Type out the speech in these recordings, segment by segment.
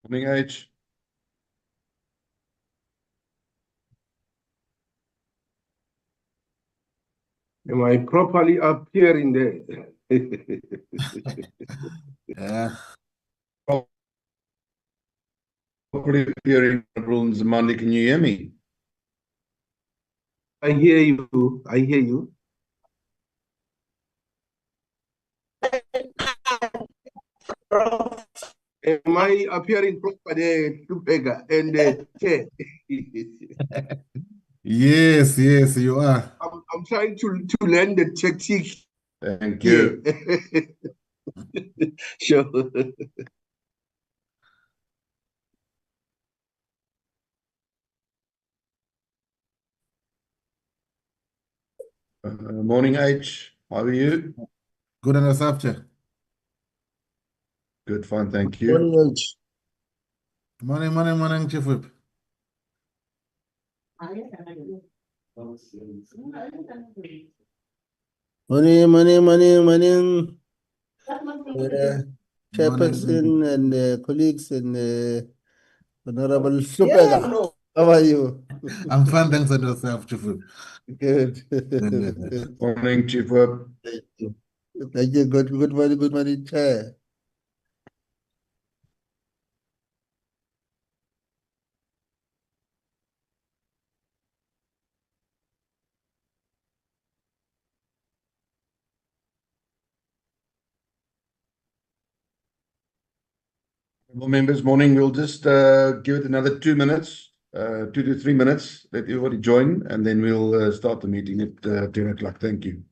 Morning, H. Am I properly appearing there? Yeah. Properly appearing, Honorable Nzimande, can you hear me? I hear you. I hear you. Am I appearing properly to Pega and Chair? Yes, you are. I'm trying to learn the technique Thank here. you. Sure. Morning, H. How are you? Good on yourself, Chair. Good, fine, thank you. Morning, H. Morning, Chief Whip. Morning, Morning. Chairperson and colleagues and Honorable Supega. How are you? I'm fine, thanks on yourself, Chief Whip. Good. Morning, Chief Whip. Thank you. Thank you. Good morning, Chair. Well, members, morning. We'll just give it another 2 minutes, 2 to 3 minutes. Let everybody join, and then we'll start the meeting at 10 o'clock. Thank you.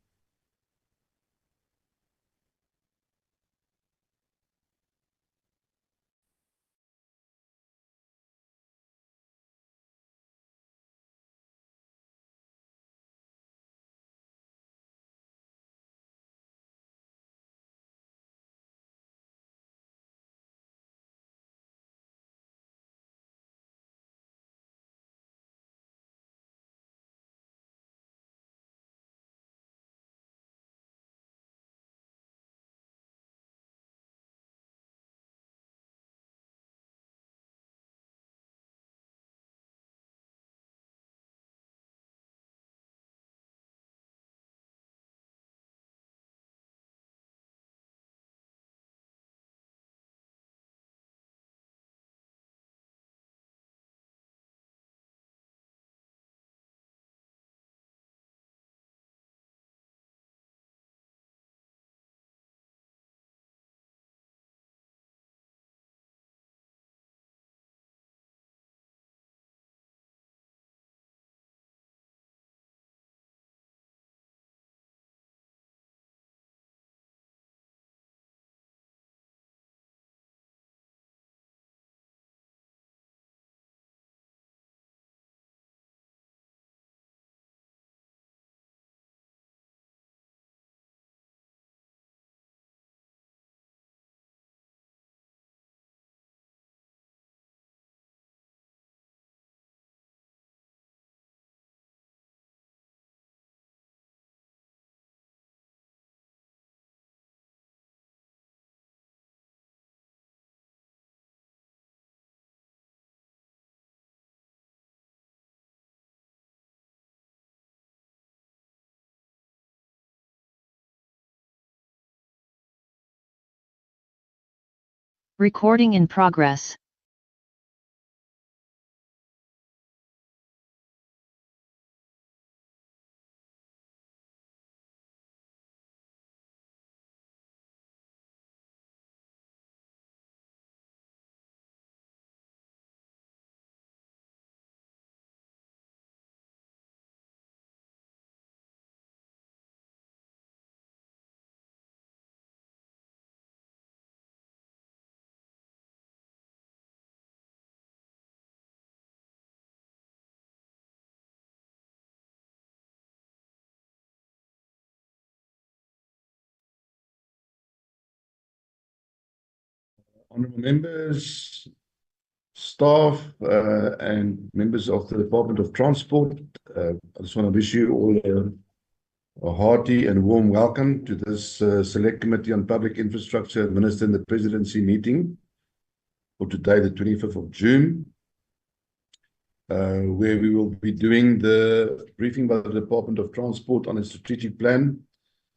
Recording in progress. Honorable members, staff, and members of the Department of Transport, I just want to wish you all a hearty and warm welcome to this Select Committee on Public Infrastructure Administered in the Presidency meeting. for today, the 25th of June, where we will be doing the briefing by the Department of Transport on a strategic plan,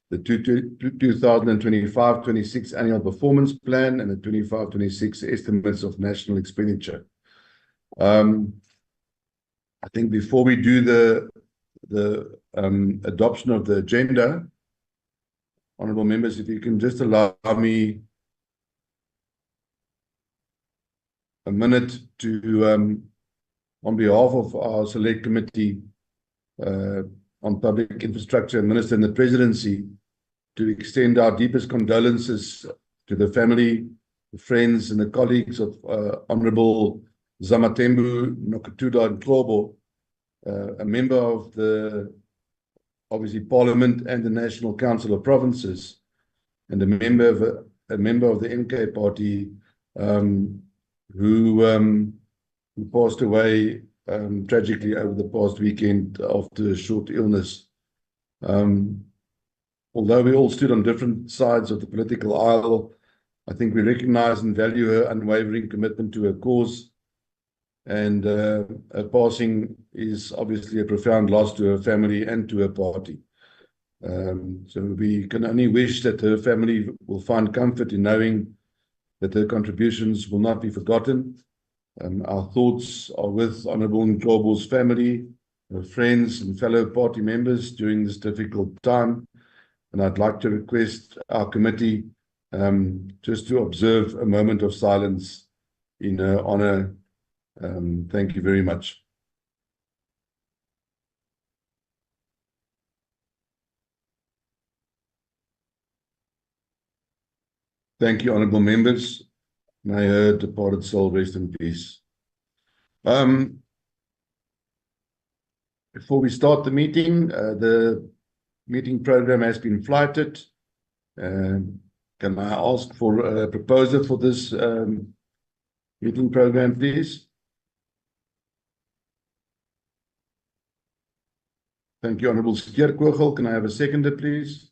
the 2025-26 annual performance plan, and the 25-26 estimates of national expenditure. I think before we do the adoption of the agenda, honorable members, if you can just allow me a minute to, on behalf of our select committee on public infrastructure, Minister in the Presidency, to extend our deepest condolences to the family, the friends, and the colleagues of Honorable Zamatembu Nokatuda Nklobo, a member of the, obviously, Parliament and the National Council of Provinces, and a member of the MK Party, who passed away tragically over the past weekend after a short illness. Although we all stood on different sides of the political aisle, I think we recognize and value her unwavering commitment to her cause, and her passing is obviously a profound loss to her family and to her party. So we can only wish that her family will find comfort in knowing that her contributions will not be forgotten. Our thoughts are with Honorable Nklobo's family, her friends, and fellow party members during this difficult time. And I'd like to request our committee just to observe a moment of silence in her honor. Thank you very much. Thank you, honorable members. May her departed soul rest in peace. Before we start the meeting program has been flighted. Can I ask for a proposer for this meeting program, please? Thank you, Honorable Skeerkogel. Can I have a seconder, please?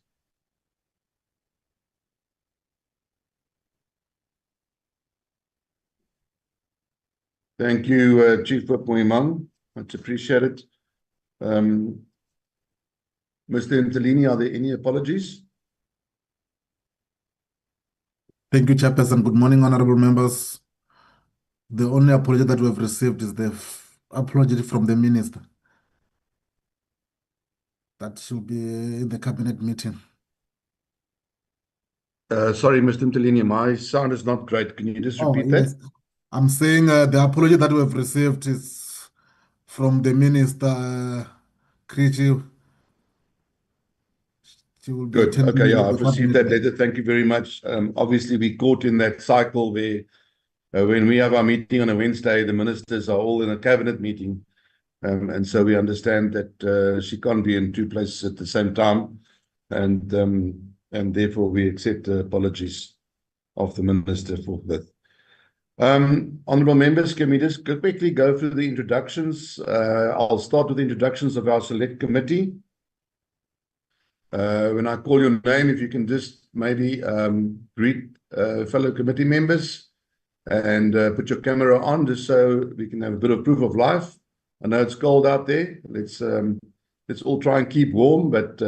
Thank you, Chief Whip Moimang. Much appreciated. Mr. Ntalini, are there any apologies? Thank you, Chairperson. Good morning, honorable members. The only apology that we have received is the apology from the minister. That should be in the cabinet meeting. Sorry, Mr. Ntalini, my sound is not great. Can you just repeat that? Yes. I'm saying the apology that we have received is from the minister, Kriji. She will be Good. attending Okay, yeah, the I've received that cabinet letter. Thank you very much. Obviously, we caught in that cycle where when we have our meeting on a Wednesday, the ministers are all in a cabinet meeting. And so we understand that she can't be in two places at the same time. And therefore, we accept the apologies of the minister for that. Honorable members, can we just quickly go through the introductions? I'll start with the introductions of our select committee. When I call your name, if you can just maybe greet fellow committee members and put your camera on just so we can have a bit of proof of life. I know it's cold out there. Let's all try and keep warm, but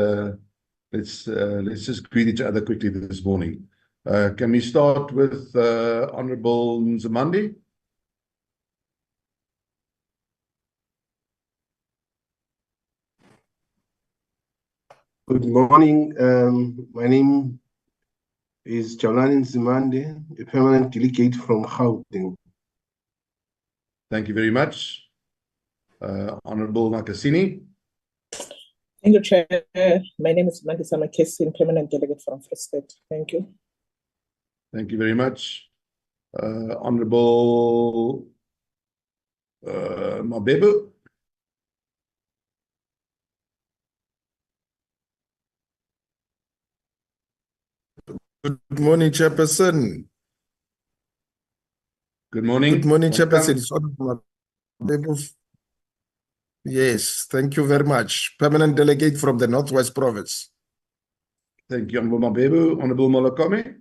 let's just greet each other quickly this morning. Can we start with Honorable Nzimande? Good morning. My name is Jalani Nzimande, a permanent delegate from Gauteng. Thank you very much. Honorable Makasini. Thank you, Chair. My name is Mandisa Makesi, permanent delegate from Free State. Thank you. Thank you very much. Honorable Mabebo. Good morning, Chairperson. Good morning. Good morning, Welcome. Chairperson. It's Honorable Mabebo. Yes, thank you very much. Permanent delegate from the Northwest Province. Thank you, Honorable Mabebo. Honorable Molokome.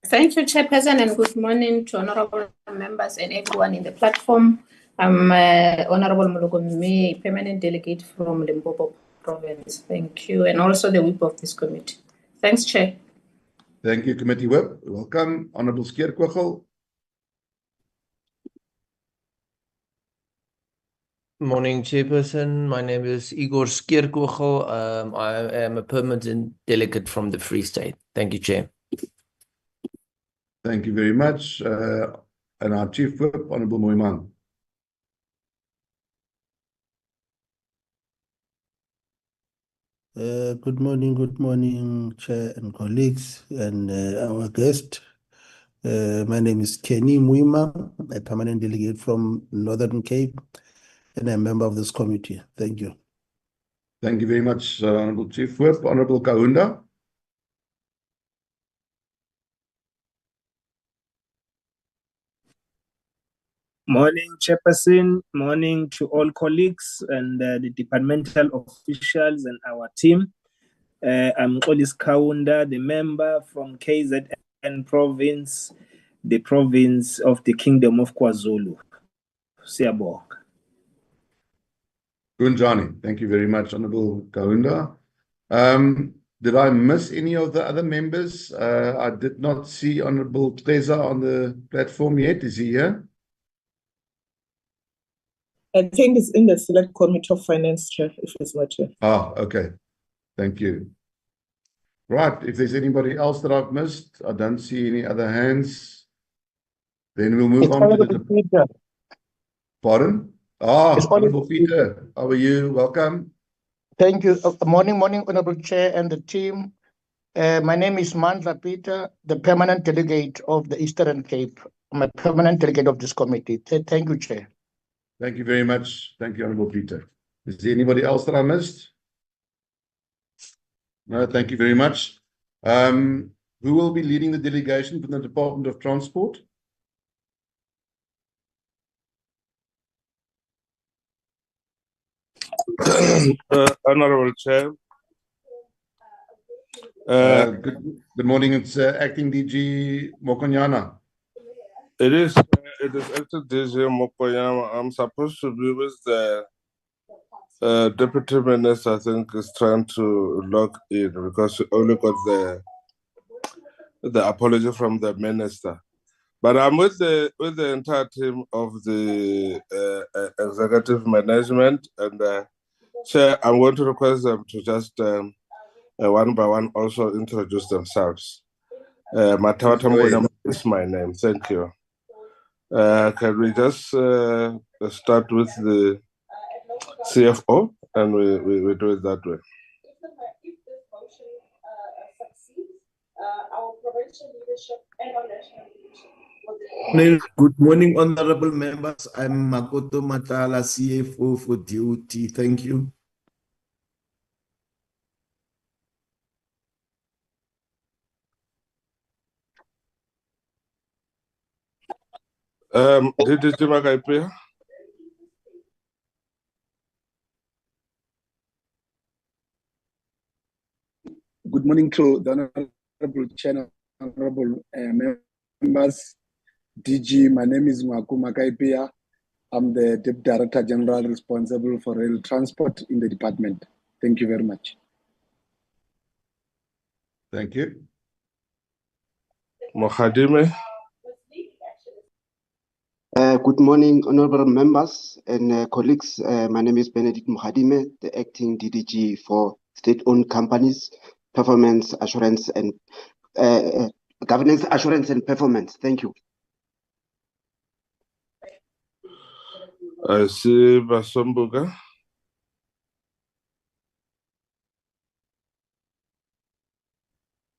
Thank you, Chairperson, and good morning to honorable members and everyone in the platform. I'm Honorable Mulugomme, permanent delegate from Limpopo Province. Thank you, and also the whip of this committee. Thanks, Chair. Thank you, Committee Whip. Welcome, Honorable Skeerkogel. Morning, Chairperson. My name is Igor Skeerkogel. I am a permanent delegate from the Free State. Thank you, Chair. Thank you very much. And our Chief Whip, Honorable Moiman. Good morning, Chair and colleagues and our guest. My name is Kenny Muima, a permanent delegate from Northern Cape, and a member of this committee. Thank you. Thank you very much, Honorable Chief Whip. Honorable Kaunda. Morning, Chairperson. Morning to all colleagues and the departmental officials and our team. I'm Olis Kaunda, the member from KZN province, the province of the Kingdom of KwaZulu. Siyabonga. Gunjani. Thank you very much, Honorable Kaunda. Did I miss any of the other members? I did not see Honorable Teza on the platform yet. Is he here? I think it's in the Select Committee of Finance, Chair, if it's not here. Ah, okay. Thank you. Right. If there's anybody else that I've missed, I don't see any other hands. Then we'll move on to the... Peter. Pardon? Ah, Honorable Peter. How are you? Welcome. Thank you. Morning, Honorable Chair and the team. My name is Mandla Peter, the permanent delegate of the Eastern Cape. I'm a permanent delegate of this committee. Thank you, Chair. Thank you very much. Thank you, Honorable Peter. Is there anybody else that I missed? No, thank you very much. Who will be leading the delegation from the Department of Transport? Honorable Chair. Good morning. It's Acting DG Mokonyana. It is Acting DG Mokonyana. I'm supposed to be with the Deputy Minister. I think is trying to log in because we only got the apology from the Minister. But I'm with the entire team of the executive management, and Chair, I'm going to request them to just one by one also introduce themselves. Matawata is my name. Thank you. Can we just start with the CFO and we do it that way? If this motion succeeds, our provincial leadership and our national leadership. Good morning, honorable members. I'm Makoto Matala, CFO for DOT. Thank you. DDG Magaipia. Good morning to the honorable chair, honorable members. DG, my name is Mwaku Makaipia. I'm the Deputy Director General responsible for rail transport in the department. Thank you very much. Thank you. Mohadime. Good morning, honorable members and colleagues. My name is Benedict Mohadime, the acting DDG for state-owned companies, performance assurance and governance assurance and performance. Thank you. I see Basombuga.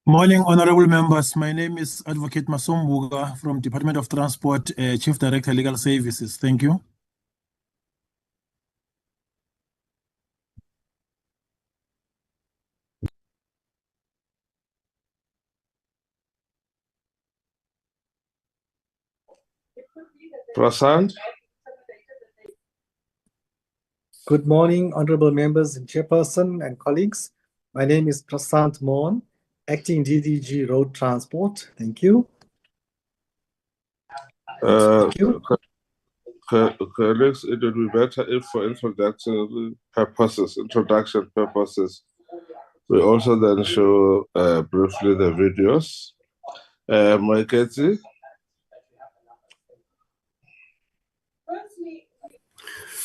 Morning, honorable members. My name is Advocate Masombuga from Department of Transport, Chief Director, Legal Services. Thank you. Prasant. Good morning, honorable members and chairperson and colleagues. My name is Prasant Mohan, acting DDG Road Transport. Thank you. Thank you. Colleagues, it would be better if for introduction purposes, we also then show briefly the videos. Moeketsi.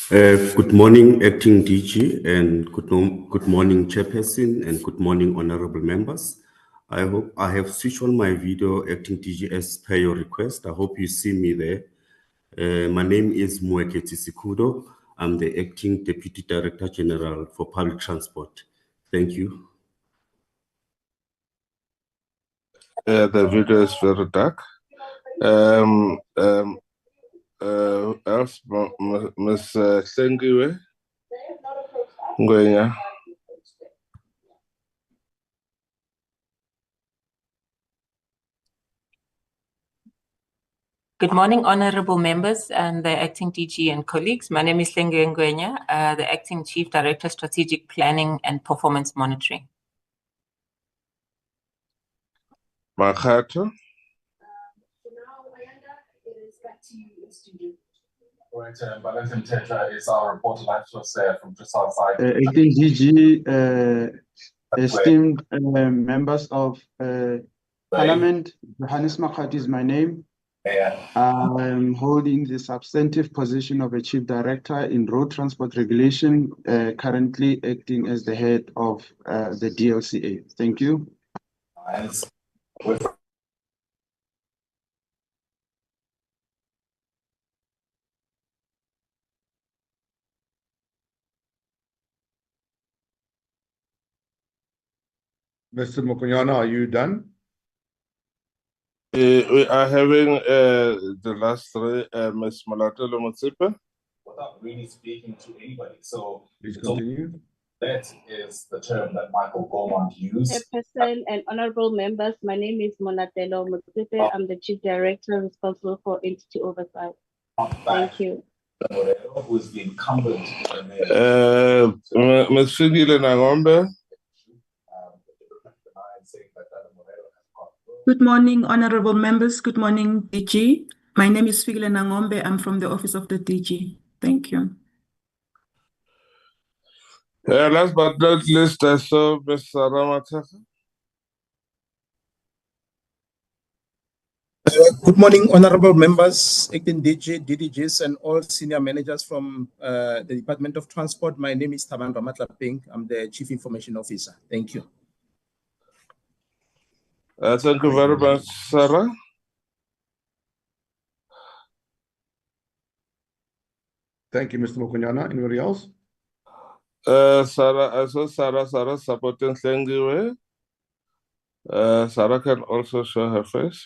Good morning, Acting DG, and good morning, Chairperson, and good morning, honorable members. I hope I have switched on my video, Acting DG, as per your request. I hope you see me there. My name is Moeketsi Sikudo. I'm the Acting Deputy Director General for Public Transport. Thank you. The video is very dark. Else, Ms. Sengiwe Ngwenya. Good morning, honorable members and the acting DG and colleagues. My name is Lenge Ngwenya, the acting Chief Director, Strategic Planning and Performance Monitoring. Makhato. Valentin Tetra is our reporter live to us from just outside. Acting DG, esteemed members of Parliament, Johannes Makhato is my name. I'm holding the substantive position of a Chief Director in Road Transport Regulation, currently acting as the head of the DLCA. Thank you. Mr. Mokonyana, are you done? We are having the last three, Ms. Malatelo Motsipe. Without really speaking to anybody. So please continue. That is the term that Michael Gormont used. Chairperson and honorable members, my name is Monatelo Motsipe. I'm the Chief Director responsible for entity oversight. Thank you. Who is the incumbent? Ms. Figile Nangombe. Good morning, honorable members. Good morning, DG. My name is Figile Nangombe. I'm from the office of the DG. Thank you. Last but not least, I saw Ms. Ramataka. Good morning, honorable members, acting DG, DDGs, and all senior managers from the Department of Transport. My name is Taban Ramatlaping. I'm the Chief Information Officer. Thank you. Thank you very much, Sarah. Thank you, Mr. Mokonyana. Anybody else? Sarah, I saw Sarah supporting Sengiwe. Sarah can also show her face.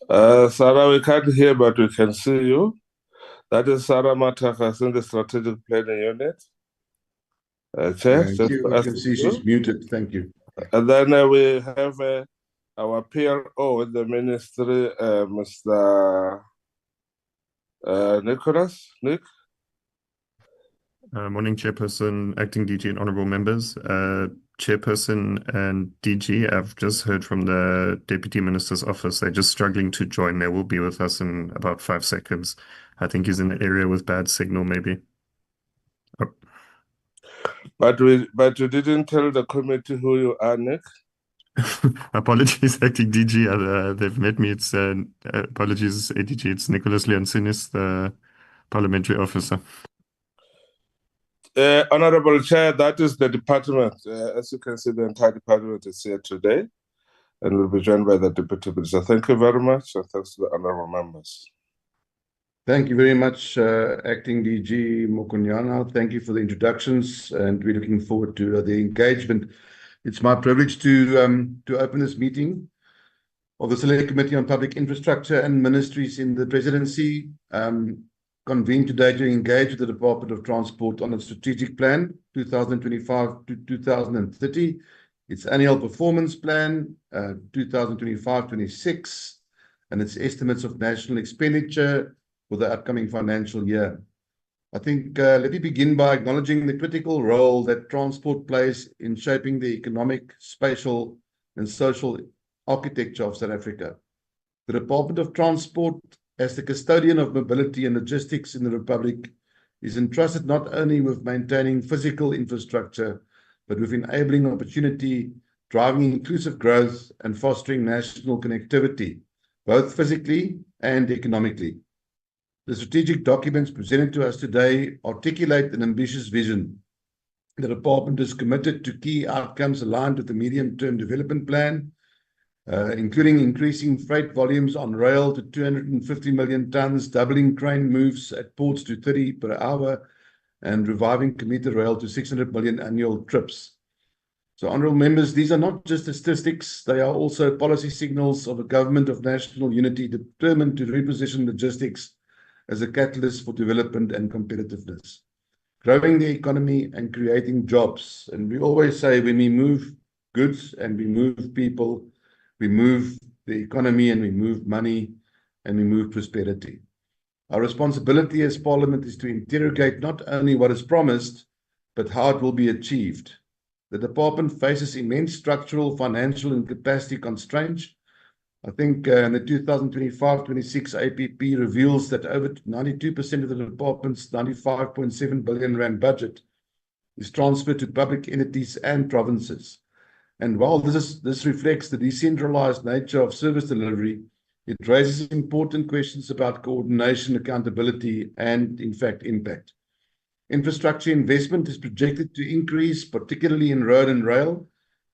Sarah, we can't hear, but we can see you. That is Sarah Matakas in the Strategic Planning Unit. Chair, Thank you. I can see she's muted. Thank you. And then we have our PRO in the ministry, Mr. Nicholas. Nick? Morning, Chairperson, Acting DG, and honorable members. Chairperson and DG, I've just heard from the Deputy Minister's office. They're just struggling to join. They will be with us in about 5 seconds. I think he's in an area with bad signal, maybe. Oh. But you didn't tell the committee who you are, Nick? Apologies, Acting DG. They've met me. It's apologies, ADG. It's Nicholas Leonsinis, the parliamentary officer. Honorable Chair, that is the department. As you can see, the entire department is here today and will be joined by the Deputy Minister. Thank you very much, and thanks to the honorable members. Thank you very much, Acting DG Mokonyana. Thank you for the introductions, and we're looking forward to the engagement. It's my privilege to open this meeting of the Select Committee on Public Infrastructure and Ministries in the Presidency, convened today to engage with the Department of Transport on its strategic plan 2025 to 2030, its annual performance plan 2025-26, and its estimates of national expenditure for the upcoming financial year. I think let me begin by acknowledging the critical role that transport plays in shaping the economic, spatial, and social architecture of South Africa. The Department of Transport, as the custodian of mobility and logistics in the Republic, is entrusted not only with maintaining physical infrastructure, but with enabling opportunity, driving inclusive growth, and fostering national connectivity, both physically and economically. The strategic documents presented to us today articulate an ambitious vision. The department is committed to key outcomes aligned with the medium-term development plan, including increasing freight volumes on rail to 250 million tons, doubling train moves at ports to 30 per hour, and reviving commuter rail to 600 million annual trips. So, honourable members, these are not just statistics, they are also policy signals of a government of national unity determined to reposition logistics as a catalyst for development and competitiveness, growing the economy and creating jobs. And we always say when we move goods and we move people, we move the economy and we move money and we move prosperity. Our responsibility as Parliament is to interrogate not only what is promised, but how it will be achieved. The department faces immense structural, financial, and capacity constraints. I think in the 2025-26 APP reveals that over 92% of the department's 95.7 billion rand budget is transferred to public entities and provinces. And while this reflects the decentralized nature of service delivery, it raises important questions about coordination, accountability, and, in fact, impact. Infrastructure investment is projected to increase, particularly in road and rail,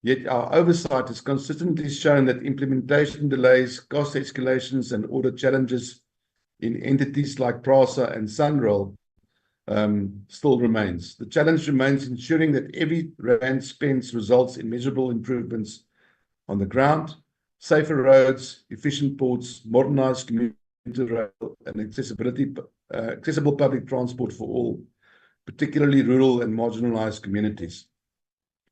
yet our oversight has consistently shown that implementation delays, cost escalations, and order challenges in entities like PRASA and SunRail still remains. The challenge remains ensuring that every rand spent results in measurable improvements on the ground, safer roads, efficient ports, modernized commuter rail, and accessible public transport for all, particularly rural and marginalized communities.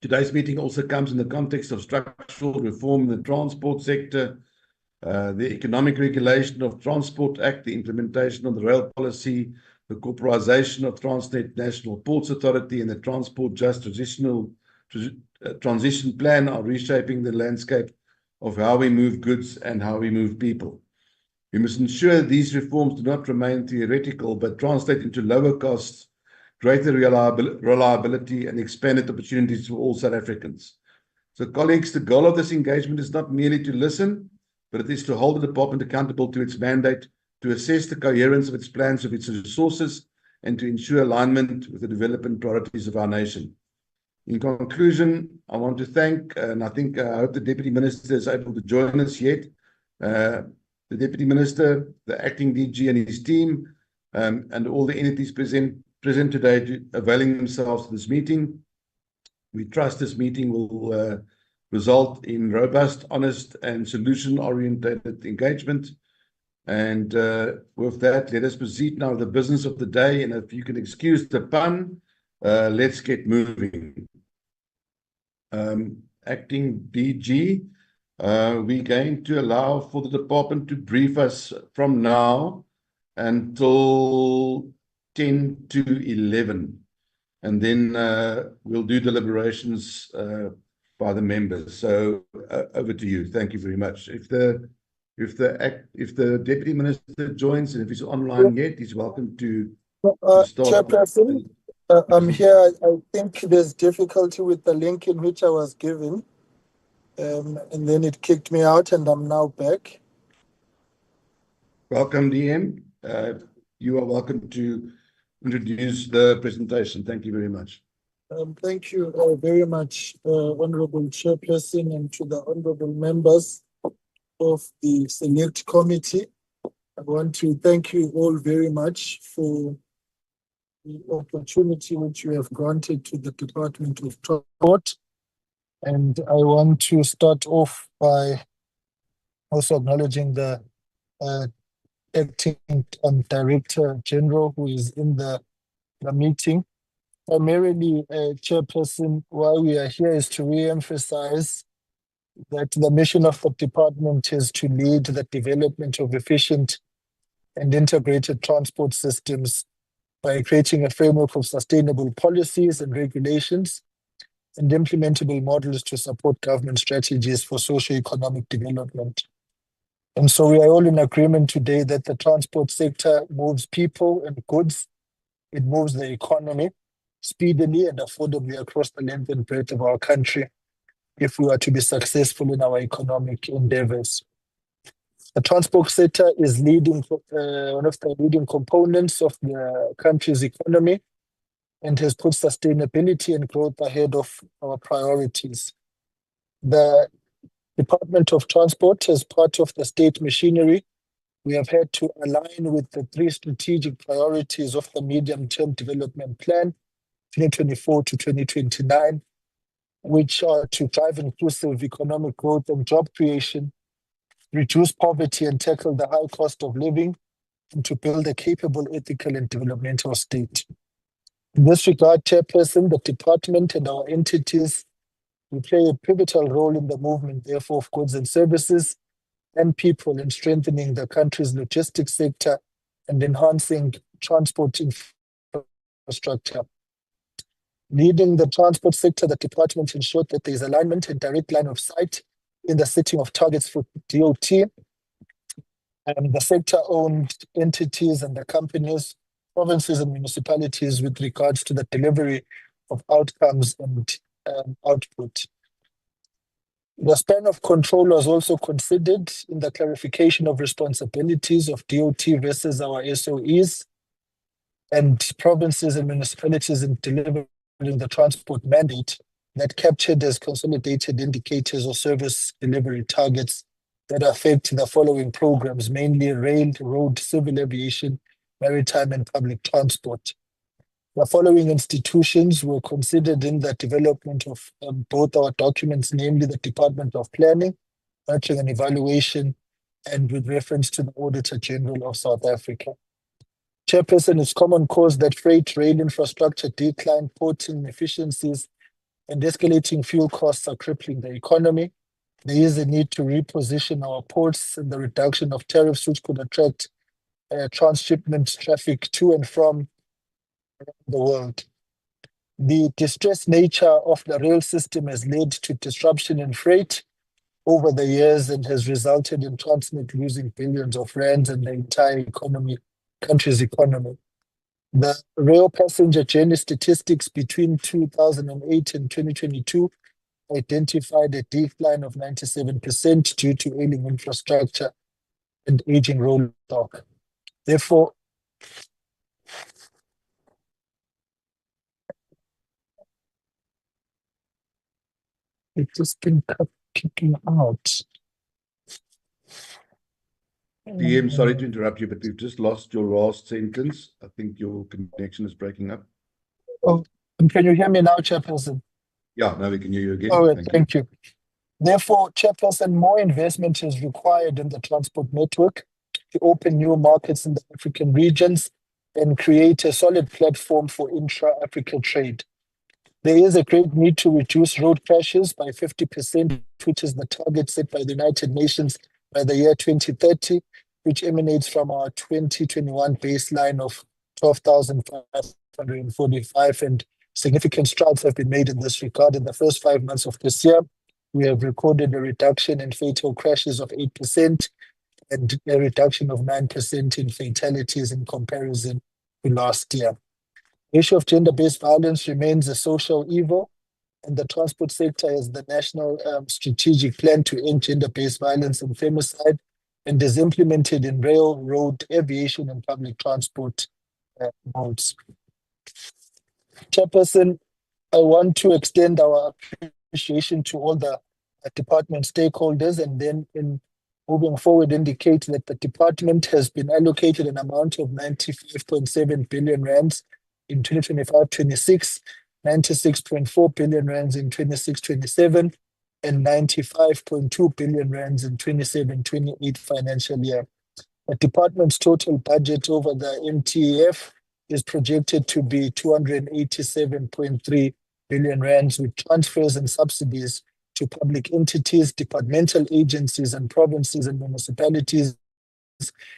Today's meeting also comes in the context of structural reform in the transport sector, the Economic Regulation of Transport Act, the implementation of the rail policy, the corporatization of Transnet National Ports Authority, and the Transport Just Transition Plan are reshaping the landscape of how we move goods and how we move people. We must ensure these reforms do not remain theoretical, but translate into lower costs, greater reliability, and expanded opportunities for all South Africans. So, colleagues, the goal of this engagement is not merely to listen, but it is to hold the department accountable to its mandate, to assess the coherence of its plans, of its resources, and to ensure alignment with the development priorities of our nation. In conclusion, I want to thank, and I hope the Deputy Minister is able to join us yet, the Deputy Minister, the Acting DG and his team, and all the entities present today availing themselves of this meeting. We trust this meeting will result in robust, honest, and solution-oriented engagement. And with that, let us proceed now with the business of the day. And if you can excuse the pun, let's get moving. Acting DG, we're going to allow for the department to brief us from now until 10 to 11. And then we'll do deliberations by the members. So over to you. Thank you very much. If the Deputy Minister joins, and if he's online yet, he's welcome to start. Chairperson, I'm here. I think there's difficulty with the link in which I was given, and then it kicked me out, and I'm now back. Welcome, DM. You are welcome to introduce the presentation. Thank you very much. Thank you very much, Honourable Chairperson, and to the honourable members of the Select Committee. I want to thank you all very much for the opportunity which you have granted to the Department of Transport. And I want to start off by also acknowledging the Acting Director General who is in the meeting. Primarily, Chairperson, why we are here is to re-emphasize that the mission of the department is to lead the development of efficient and integrated transport systems by creating a framework of sustainable policies and regulations and implementable models to support government strategies for socio-economic development. And so we are all in agreement today that the transport sector moves people and goods. It moves the economy speedily and affordably across the length and breadth of our country if we are to be successful in our economic endeavors. The transport sector is one of the leading components of the country's economy and has put sustainability and growth ahead of our priorities. The Department of Transport, as part of the state machinery, we have had to align with the 3 strategic priorities of the Medium-Term Development Plan, 2024 to 2029, which are to drive inclusive economic growth and job creation, reduce poverty and tackle the high cost of living, and to build a capable, ethical, and developmental state. In this regard, Chairperson, the department and our entities will play a pivotal role in the movement, therefore, of goods and services and people in strengthening the country's logistics sector and enhancing transport infrastructure. Leading the transport sector, the department ensured that there is alignment and direct line of sight in the setting of targets for DOT and the sector-owned entities and the companies, provinces and municipalities with regards to the delivery of outcomes and output. The span of control was also considered in the clarification of responsibilities of DOT versus our SOEs and provinces and municipalities in delivering the transport mandate that captured as consolidated indicators or service delivery targets that affect the following programs, mainly rail, road, civil aviation, maritime, and public transport. The following institutions were considered in the development of both our documents, namely the Department of Planning, Nurturing and Evaluation, and with reference to the Auditor General of South Africa. Chairperson, it's common cause that freight rail infrastructure decline, port inefficiencies, and escalating fuel costs are crippling the economy. There is a need to reposition our ports and the reduction of tariffs, which could attract transshipment traffic to and from the world. The distressed nature of the rail system has led to disruption in freight over the years and has resulted in Transnet losing billions of rands and the entire country's economy. The rail passenger journey statistics between 2008 and 2022 identified a decline of 97% due to ailing infrastructure and aging road stock. Therefore, it just been kicking out. DM, sorry to interrupt you, but we've just lost your last sentence. I think your connection is breaking up. Oh, can you hear me now, Chairperson? Yeah, now we can hear you again. All right, thank you. Therefore, Chairperson, more investment is required in the transport network to open new markets in the African regions and create a solid platform for intra-African trade. There is a great need to reduce road crashes by 50%, which is the target set by the United Nations by the year 2030, which emanates from our 2021 baseline of 12,545, and significant strides have been made in this regard. In the first 5 months of this year, we have recorded a reduction in fatal crashes of 8% and a reduction of 9% in fatalities in comparison to last year. The issue of gender-based violence remains a social evil, and the transport sector has the national strategic plan to end gender-based violence and femicide, and is implemented in rail, road, aviation, and public transport modes. Chairperson, I want to extend our appreciation to all the department stakeholders, and then in moving forward indicate that the department has been allocated an amount of 95.7 billion rands in 2025-26, 96.4 billion rands in 26-27, and 95.2 billion rands in 27-28 financial year. The department's total budget over the MTEF is projected to be 287.3 billion rands, with transfers and subsidies to public entities, departmental agencies, and provinces and municipalities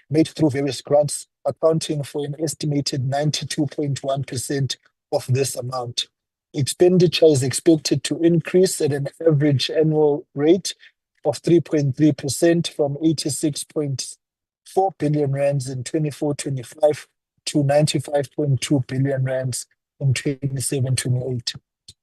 made through various grants, accounting for an estimated 92.1% of this amount. Expenditure is expected to increase at an average annual rate of 3.3% from 86.4 billion rands in 24-25 to 95.2 billion rands in 27-28.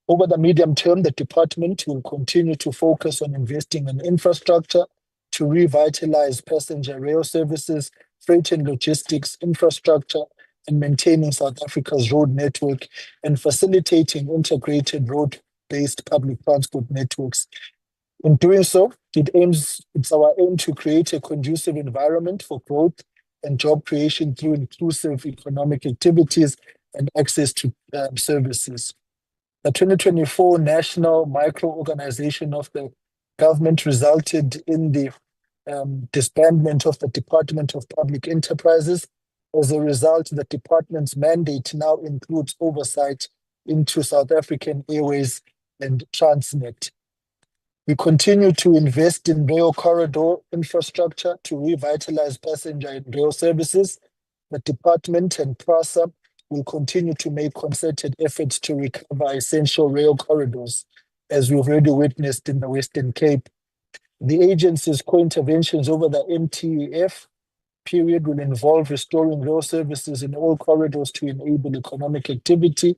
Over the medium term, the department will continue to focus on investing in infrastructure to revitalize passenger rail services, freight and logistics infrastructure, and maintaining South Africa's road network and facilitating integrated road-based public transport networks. In doing so, it's our aim to create a conducive environment for growth and job creation through inclusive economic activities and access to services. The 2024 National Micro-Organization of the Government resulted in the disbandment of the Department of Public Enterprises. As a result, the department's mandate now includes oversight into South African Airways and Transnet. We continue to invest in rail corridor infrastructure to revitalize passenger and rail services. The department and PRASA will continue to make concerted efforts to recover essential rail corridors, as we've already witnessed in the Western Cape. The agency's co-interventions over the MTEF period will involve restoring rail services in all corridors to enable economic activity.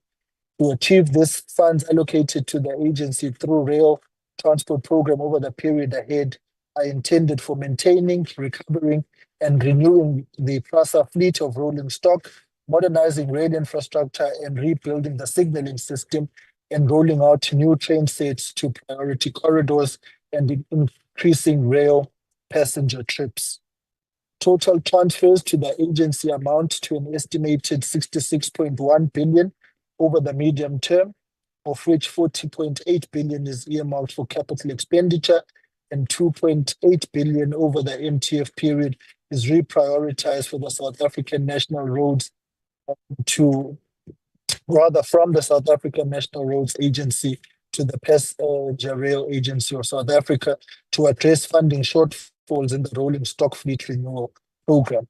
To achieve this, funds allocated to the agency through rail transport program over the period ahead are intended for maintaining, recovering, and renewing the PRASA fleet of rolling stock, modernizing rail infrastructure and rebuilding the signaling system, and rolling out new train sets to priority corridors and increasing rail passenger trips. Total transfers to the agency amount to an estimated 66.1 billion over the medium term, of which 40.8 billion is earmarked for capital expenditure and 2.8 billion over the MTF period is reprioritized for the South African National Roads from the South African National Roads Agency to the Passenger Rail Agency of South Africa to address funding shortfalls in the rolling stock fleet renewal program.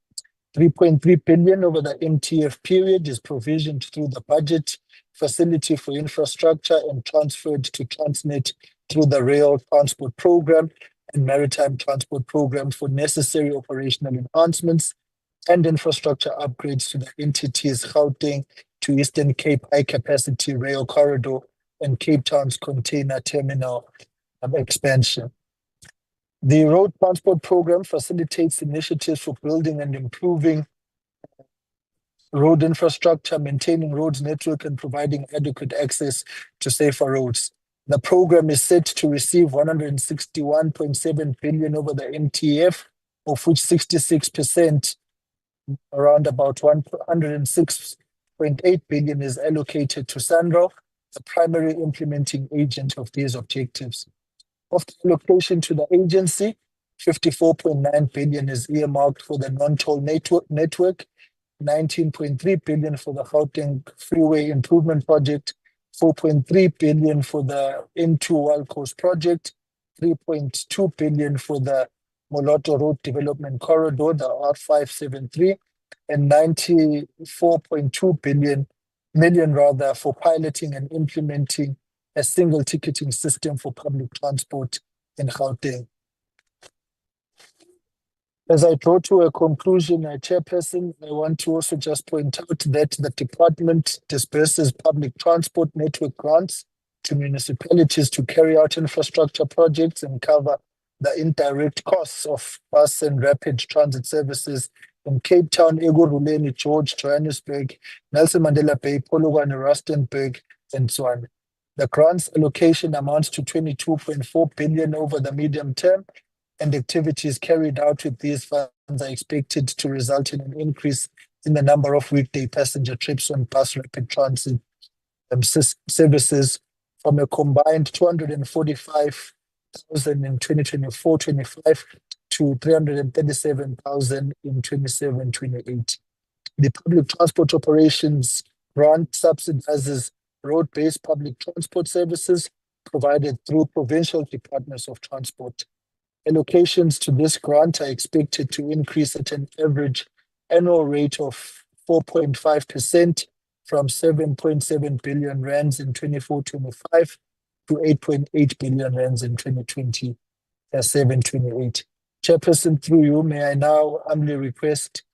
3.3 billion over the MTF period is provisioned through the budget facility for infrastructure and transferred to Transnet through the rail transport program and maritime transport program for necessary operational enhancements and infrastructure upgrades to the entities Gauteng to Eastern Cape high-capacity rail corridor and Cape Town's container terminal expansion. The road transport program facilitates initiatives for building and improving road infrastructure, maintaining roads network, and providing adequate access to safer roads. The program is set to receive 161.7 billion over the MTF, of which 66%, around about 106.8 billion, is allocated to SANRO, the primary implementing agent of these objectives. Of the allocation to the agency, 54.9 billion is earmarked for the non-toll network, 19.3 billion for the Gauteng Freeway Improvement Project, 4.3 billion for the N2 Wild Coast Project, 3.2 billion for the Moloto Road Development Corridor, the R573, and 94.2 million for piloting and implementing a single ticketing system for public transport in Gauteng. As I draw to a conclusion, Chairperson, I want to also just point out that the department disburses public transport network grants to municipalities to carry out infrastructure projects and cover the indirect costs of bus and rapid transit services in Cape Town, Ekurhuleni, George, Johannesburg, Nelson Mandela Bay, Polokwane, Rustenburg, and so on. The grants allocation amounts to 22.4 billion over the medium term, and activities carried out with these funds are expected to result in an increase in the number of weekday passenger trips on bus rapid transit services from a combined 245,000 in 2024-25 to 337,000 in 27-28. The public transport operations grant subsidizes road-based public transport services provided through provincial departments of transport. Allocations to this grant are expected to increase at an average annual rate of 4.5% from 7.7 billion rands in 24-25 to 8.8 billion rands in 2027-28. Chairperson, through you, may I now humbly request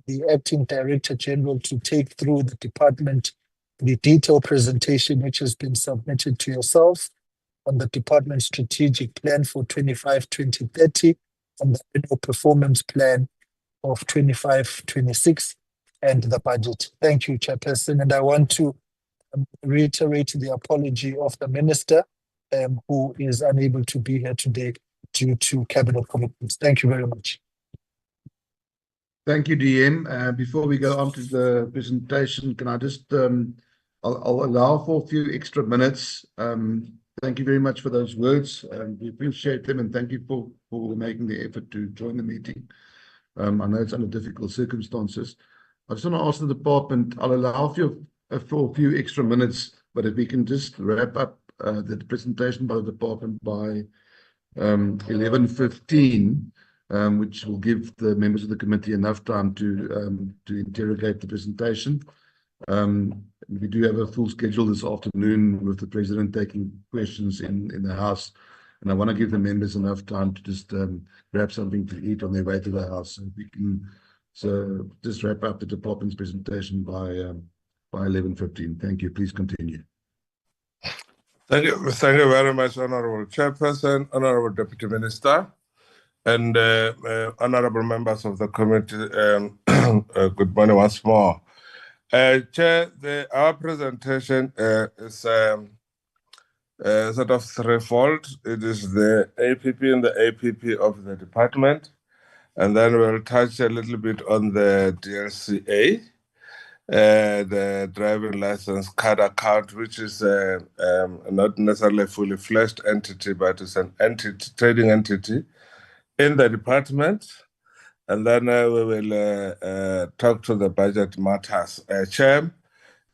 the Acting Director General to take through the department the detailed presentation which has been submitted to yourselves on the department's strategic plan for 25-2030 and the annual performance plan of 25-26 and the budget. Thank you, Chairperson. And I want to reiterate the apology of the Minister who is unable to be here today due to cabinet commitments. Thank you very much. Thank you, DM. Before we go on to the presentation, can I just, I'll allow for a few extra minutes. Thank you very much for those words. We appreciate them and thank you for making the effort to join the meeting. I know it's under difficult circumstances. I just want to ask the department, I'll allow for a few extra minutes, but if we can just wrap up the presentation by the department by 11:15, which will give the members of the committee enough time to interrogate the presentation. We do have a full schedule this afternoon with the President taking questions in the House, and I want to give the members enough time to just grab something to eat on their way to the House. So just wrap up the department's presentation by 11:15. Thank you. Please continue. Thank you very much, Honorable Chairperson, Honorable Deputy Minister, and honorable members of the committee. Good morning once more. Chair, our presentation is sort of threefold. It is the APP and the APP of the department, and then we'll touch a little bit on the DLCA, the driving license card account, which is not necessarily a fully fledged entity, but it's an entity, trading entity in the department. And then we will talk to the budget matters. Chair,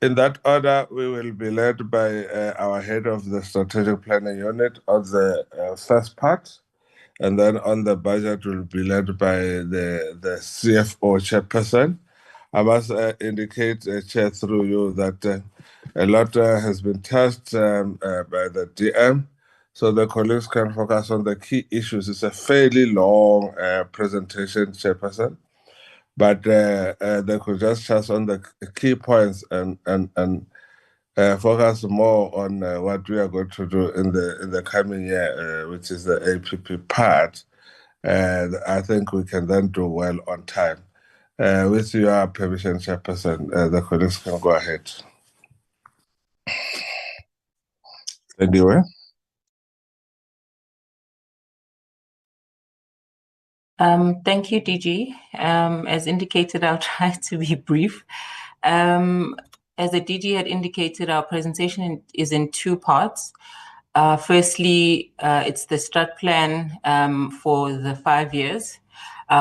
in that order, we will be led by our head of the strategic planning unit on the first part. And then on the budget, we'll be led by the CFO chairperson. I must indicate, Chair, through you that a lot has been touched by the DM, so the colleagues can focus on the key issues. It's a fairly long presentation, Chairperson, but they could just touch on the key points and focus more on what we are going to do in the coming year, which is the APP part. And I think we can then do well on time. With your permission, Chairperson, the colleagues can go ahead. Thank you. Thank you, DG. As indicated, I'll try to be brief. As the DG had indicated, our presentation is in two parts. Firstly, it's the strat plan for the 5 years,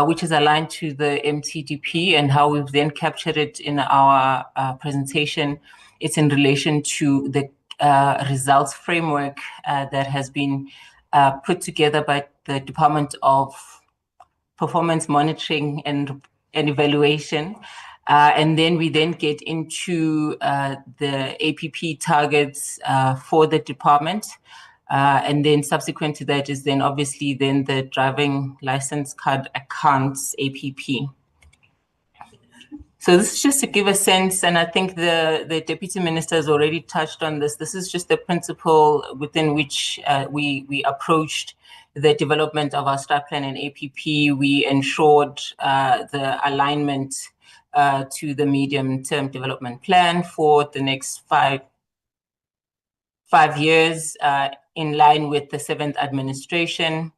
which is aligned to the MTDP, and how we've then captured it in our presentation. It's in relation to the results framework that has been put together by the Department of Performance Monitoring and Evaluation. And then we then get into the APP targets for the department. And then subsequent to that is then obviously then the driving license card accounts APP. So this is just to give a sense, and I think the Deputy Minister has already touched on this. This is just the principle within which we approached the development of our strat plan and APP. We ensured the alignment to the medium-term development plan for the next five years in line with the 7th administration.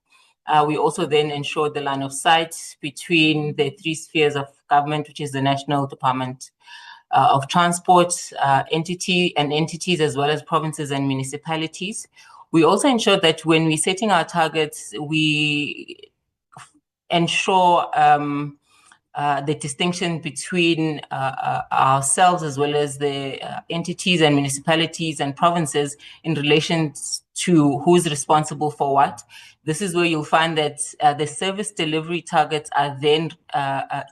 We also then ensured the line of sight between the three spheres of government, which is the National Department of Transport entities, as well as provinces and municipalities. We also ensured that when we're setting our targets, we ensure the distinction between ourselves as well as the entities and municipalities and provinces in relation to who's responsible for what. This is where you'll find that the service delivery targets are then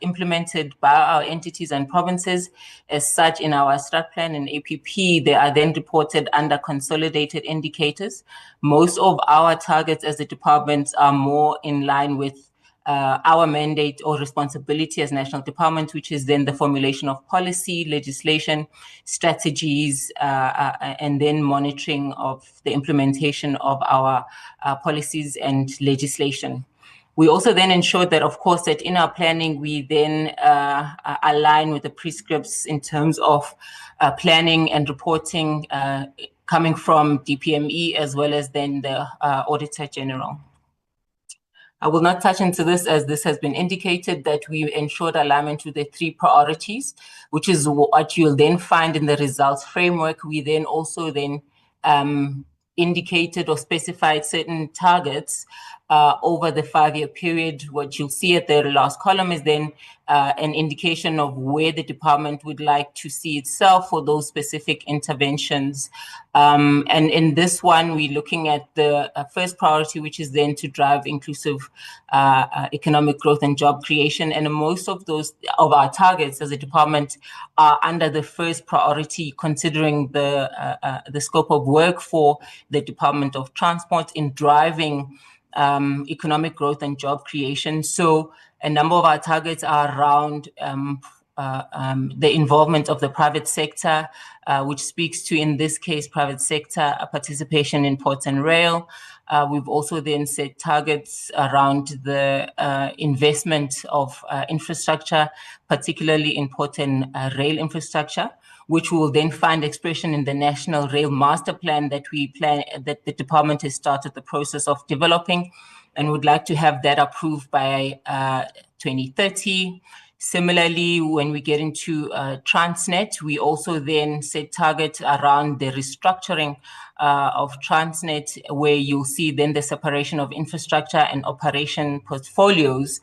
implemented by our entities and provinces. As such, in our strat plan and APP, they are then reported under consolidated indicators. Most of our targets as a department are more in line with our mandate or responsibility as national department, which is then the formulation of policy, legislation, strategies, and then monitoring of the implementation of our policies and legislation. We also then ensure that, of course, that in our planning, we then align with the prescripts in terms of planning and reporting coming from DPME as well as then the Auditor General. I will not touch into this as this has been indicated that we ensured alignment with the 3 priorities, which is what you'll then find in the results framework. We then also then indicated or specified certain targets over the 5-year period. What you'll see at the last column is then an indication of where the department would like to see itself for those specific interventions. And in this one, we're looking at the first priority, which is then to drive inclusive economic growth and job creation. And most of those of our targets as a department are under the first priority, considering the scope of work for the Department of Transport in driving economic growth and job creation. So a number of our targets are around the involvement of the private sector, which speaks to, in this case, private sector participation in ports and rail. We've also then set targets around the investment of infrastructure, particularly in port and rail infrastructure, which will then find expression in the National Rail Master Plan that that the department has started the process of developing and would like to have that approved by 2030. Similarly, when we get into Transnet, we also then set targets around the restructuring of Transnet, where you'll see then the separation of infrastructure and operation portfolios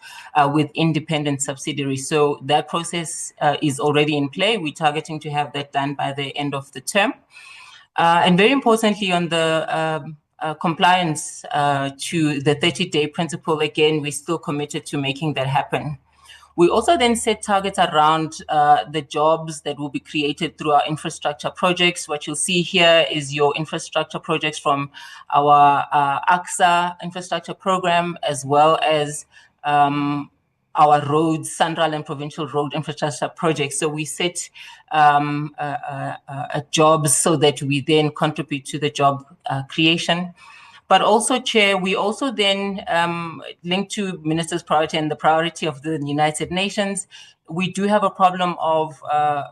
with independent subsidiaries. So that process is already in play. We're targeting to have that done by the end of the term. And very importantly, on the compliance to the 30-day principle, again, we're still committed to making that happen. We also then set targets around the jobs that will be created through our infrastructure projects. What you'll see here is your infrastructure projects from our AXA infrastructure program, as well as our roads, central and provincial road infrastructure projects. So we set jobs so that we then contribute to the job creation. But also, Chair, we also then link to Minister's priority and the priority of the United Nations. We do have a problem of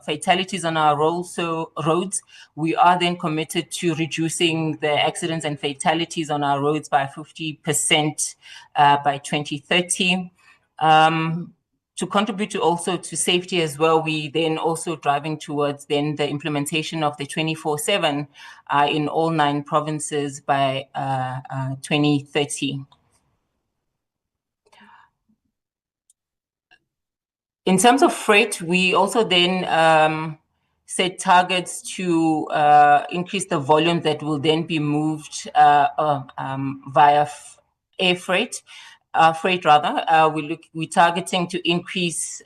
fatalities on our roads. We are then committed to reducing the accidents and fatalities on our roads by 50% by 2030. To contribute to also to safety as well, we then also driving towards then the implementation of the 24/7 in all 9 provinces by 2030. In terms of freight, we also then set targets to increase the volume that will then be moved via air freight. We're targeting to increase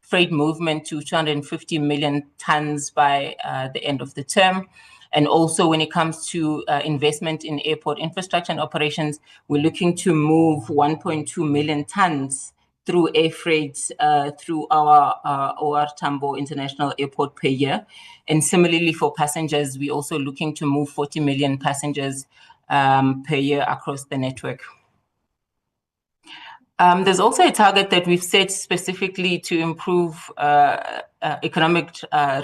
freight movement to 250 million tons by the end of the term. And also when it comes to investment in airport infrastructure and operations, we're looking to move 1.2 million tons through air freight through our OR Tambo International Airport per year. And similarly for passengers, we're also looking to move 40 million passengers per year across the network. There's also a target that we've set specifically to improve economic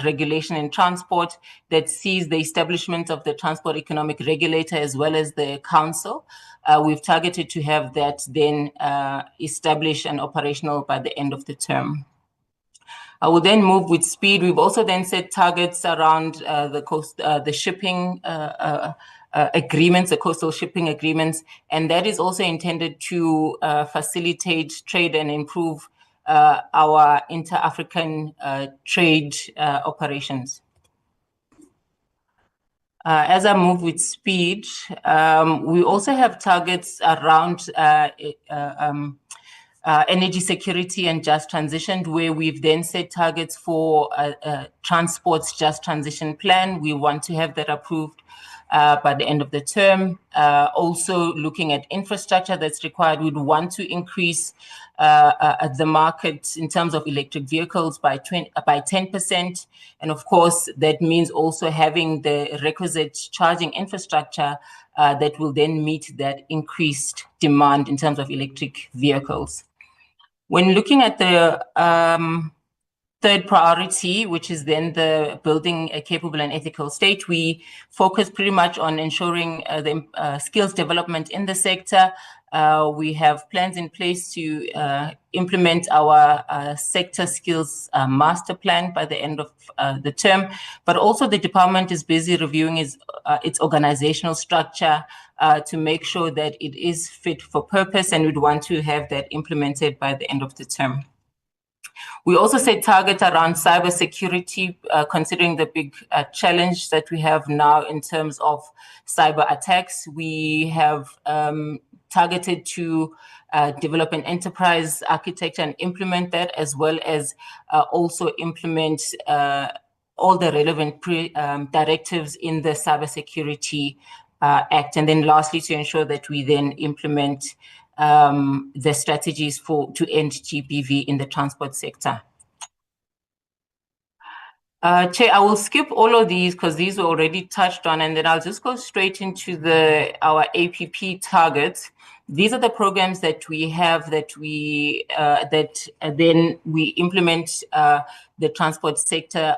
regulation in transport that sees the establishment of the Transport Economic Regulator as well as the council. We've targeted to have that then established and operational by the end of the term. I will then move with speed. We've also then set targets around the shipping agreements, the coastal shipping agreements, and that is also intended to facilitate trade and improve our inter-African trade operations. As I move with speed, we also have targets around energy security and just transition, where we've then set targets for transport's just transition plan. We want to have that approved by the end of the term. Also looking at infrastructure that's required, we'd want to increase the market in terms of electric vehicles by 10%. And of course, that means also having the requisite charging infrastructure that will then meet that increased demand in terms of electric vehicles. When looking at the third priority, which is then the building a capable and ethical state, we focus pretty much on ensuring the skills development in the sector. We have plans in place to implement our sector skills master plan by the end of the term, but also the department is busy reviewing its organizational structure to make sure that it is fit for purpose, and we'd want to have that implemented by the end of the term. We also set targets around cybersecurity, considering the big challenge that we have now in terms of cyber attacks. We have targeted to develop an enterprise architecture and implement that, as well as also implement all the relevant directives in the Cybersecurity Act. And then lastly, to ensure that we then implement the strategies to end GBV in the transport sector. Chair, I will skip all of these because these were already touched on, and then I'll just go straight into our APP targets. These are the programs that we have that then we implement the transport sector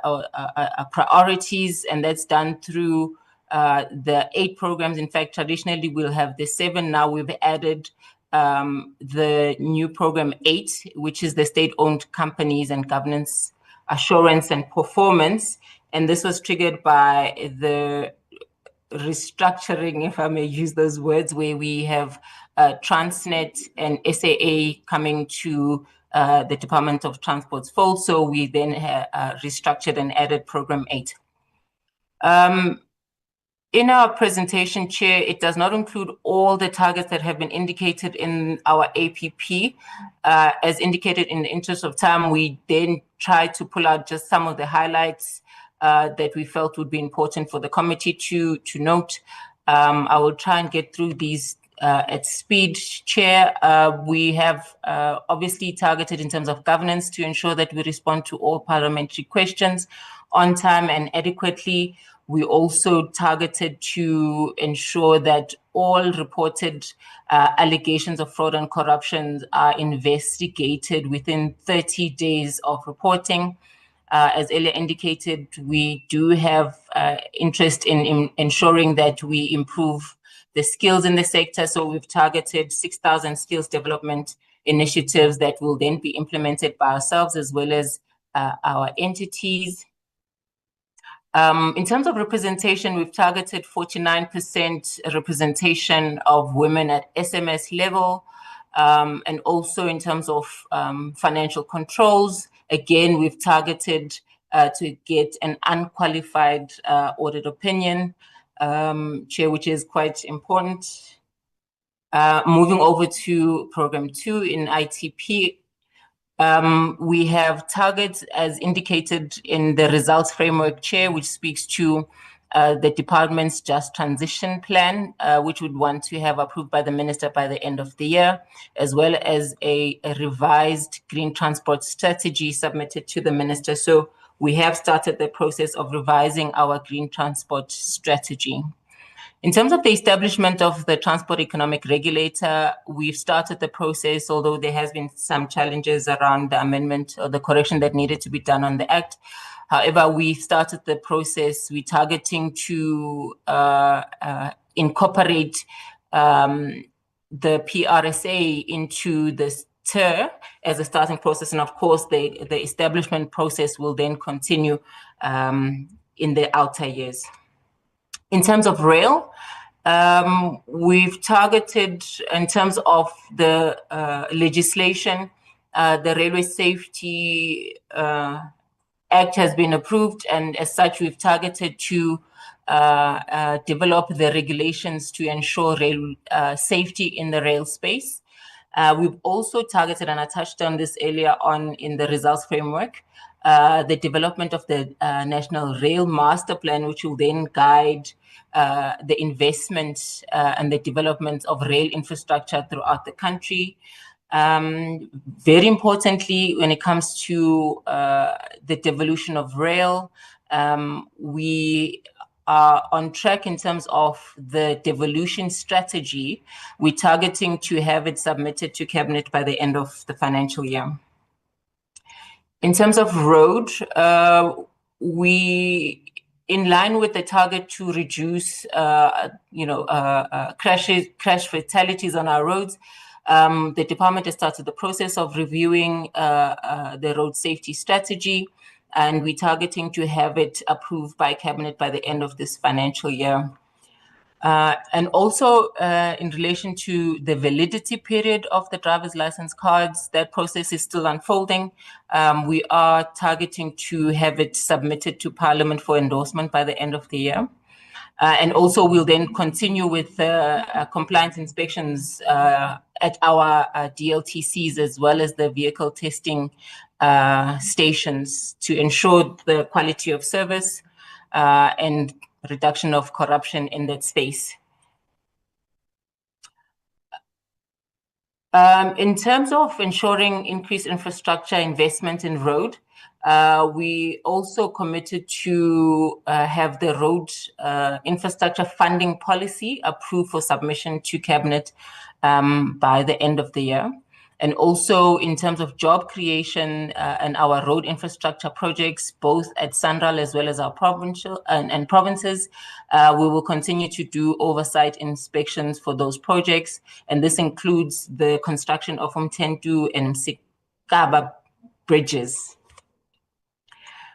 priorities, and that's done through the 8 programs. In fact, traditionally we'll have the 7. Now we've added the new program 8, which is the state-owned companies and governance assurance and performance. And this was triggered by the restructuring, if I may use those words, where we have Transnet and SAA coming to the Department of Transport's fold. So we then restructured and added program 8. In our presentation, Chair, it does not include all the targets that have been indicated in our APP. As indicated, in the interest of time, we then tried to pull out just some of the highlights that we felt would be important for the committee to note. I will try and get through these at speed, Chair. We have obviously targeted in terms of governance to ensure that we respond to all parliamentary questions on time and adequately. We also targeted to ensure that all reported allegations of fraud and corruption are investigated within 30 days of reporting. As earlier indicated, we do have interest in ensuring that we improve the skills in the sector. So we've targeted 6,000 skills development initiatives that will then be implemented by ourselves as well as our entities. In terms of representation, we've targeted 49% representation of women at SMS level. And also in terms of financial controls, again, we've targeted to get an unqualified audit opinion, Chair, which is quite important. Moving over to program 2 in ITP, we have targets as indicated in the results framework, Chair, which speaks to the department's just transition plan, which would want to have approved by the minister by the end of the year, as well as a revised green transport strategy submitted to the minister. So we have started the process of revising our green transport strategy. In terms of the establishment of the Transport Economic Regulator, we've started the process, although there has been some challenges around the amendment or the correction that needed to be done on the Act. However, we started the process. We're targeting to incorporate the PRSA into the TER as a starting process. And of course, the establishment process will then continue in the outer years. In terms of rail, we've targeted in terms of the legislation, the Railway Safety Act has been approved, and as such, we've targeted to develop the regulations to ensure rail safety in the rail space. We've also targeted, and I touched on this earlier on in the results framework, the development of the National Rail Master Plan, which will then guide the investment and the development of rail infrastructure throughout the country. Very importantly, when it comes to the devolution of rail, we are on track in terms of the devolution strategy. We're targeting to have it submitted to Cabinet by the end of the financial year. In terms of road, we, in line with the target to reduce, crash fatalities on our roads, the department has started the process of reviewing the road safety strategy, and we're targeting to have it approved by Cabinet by the end of this financial year. And also in relation to the validity period of the driver's license cards, that process is still unfolding. We are targeting to have it submitted to Parliament for endorsement by the end of the year. And also we'll then continue with compliance inspections at our DLTCs as well as the vehicle testing stations to ensure the quality of service and reduction of corruption in that space. In terms of ensuring increased infrastructure investment in road, we also committed to have the road infrastructure funding policy approved for submission to Cabinet by the end of the year. And also in terms of job creation and our road infrastructure projects, both at SANRAL as well as our provincial and provinces, we will continue to do oversight inspections for those projects. And this includes the construction of Umtendu and Msikaba bridges.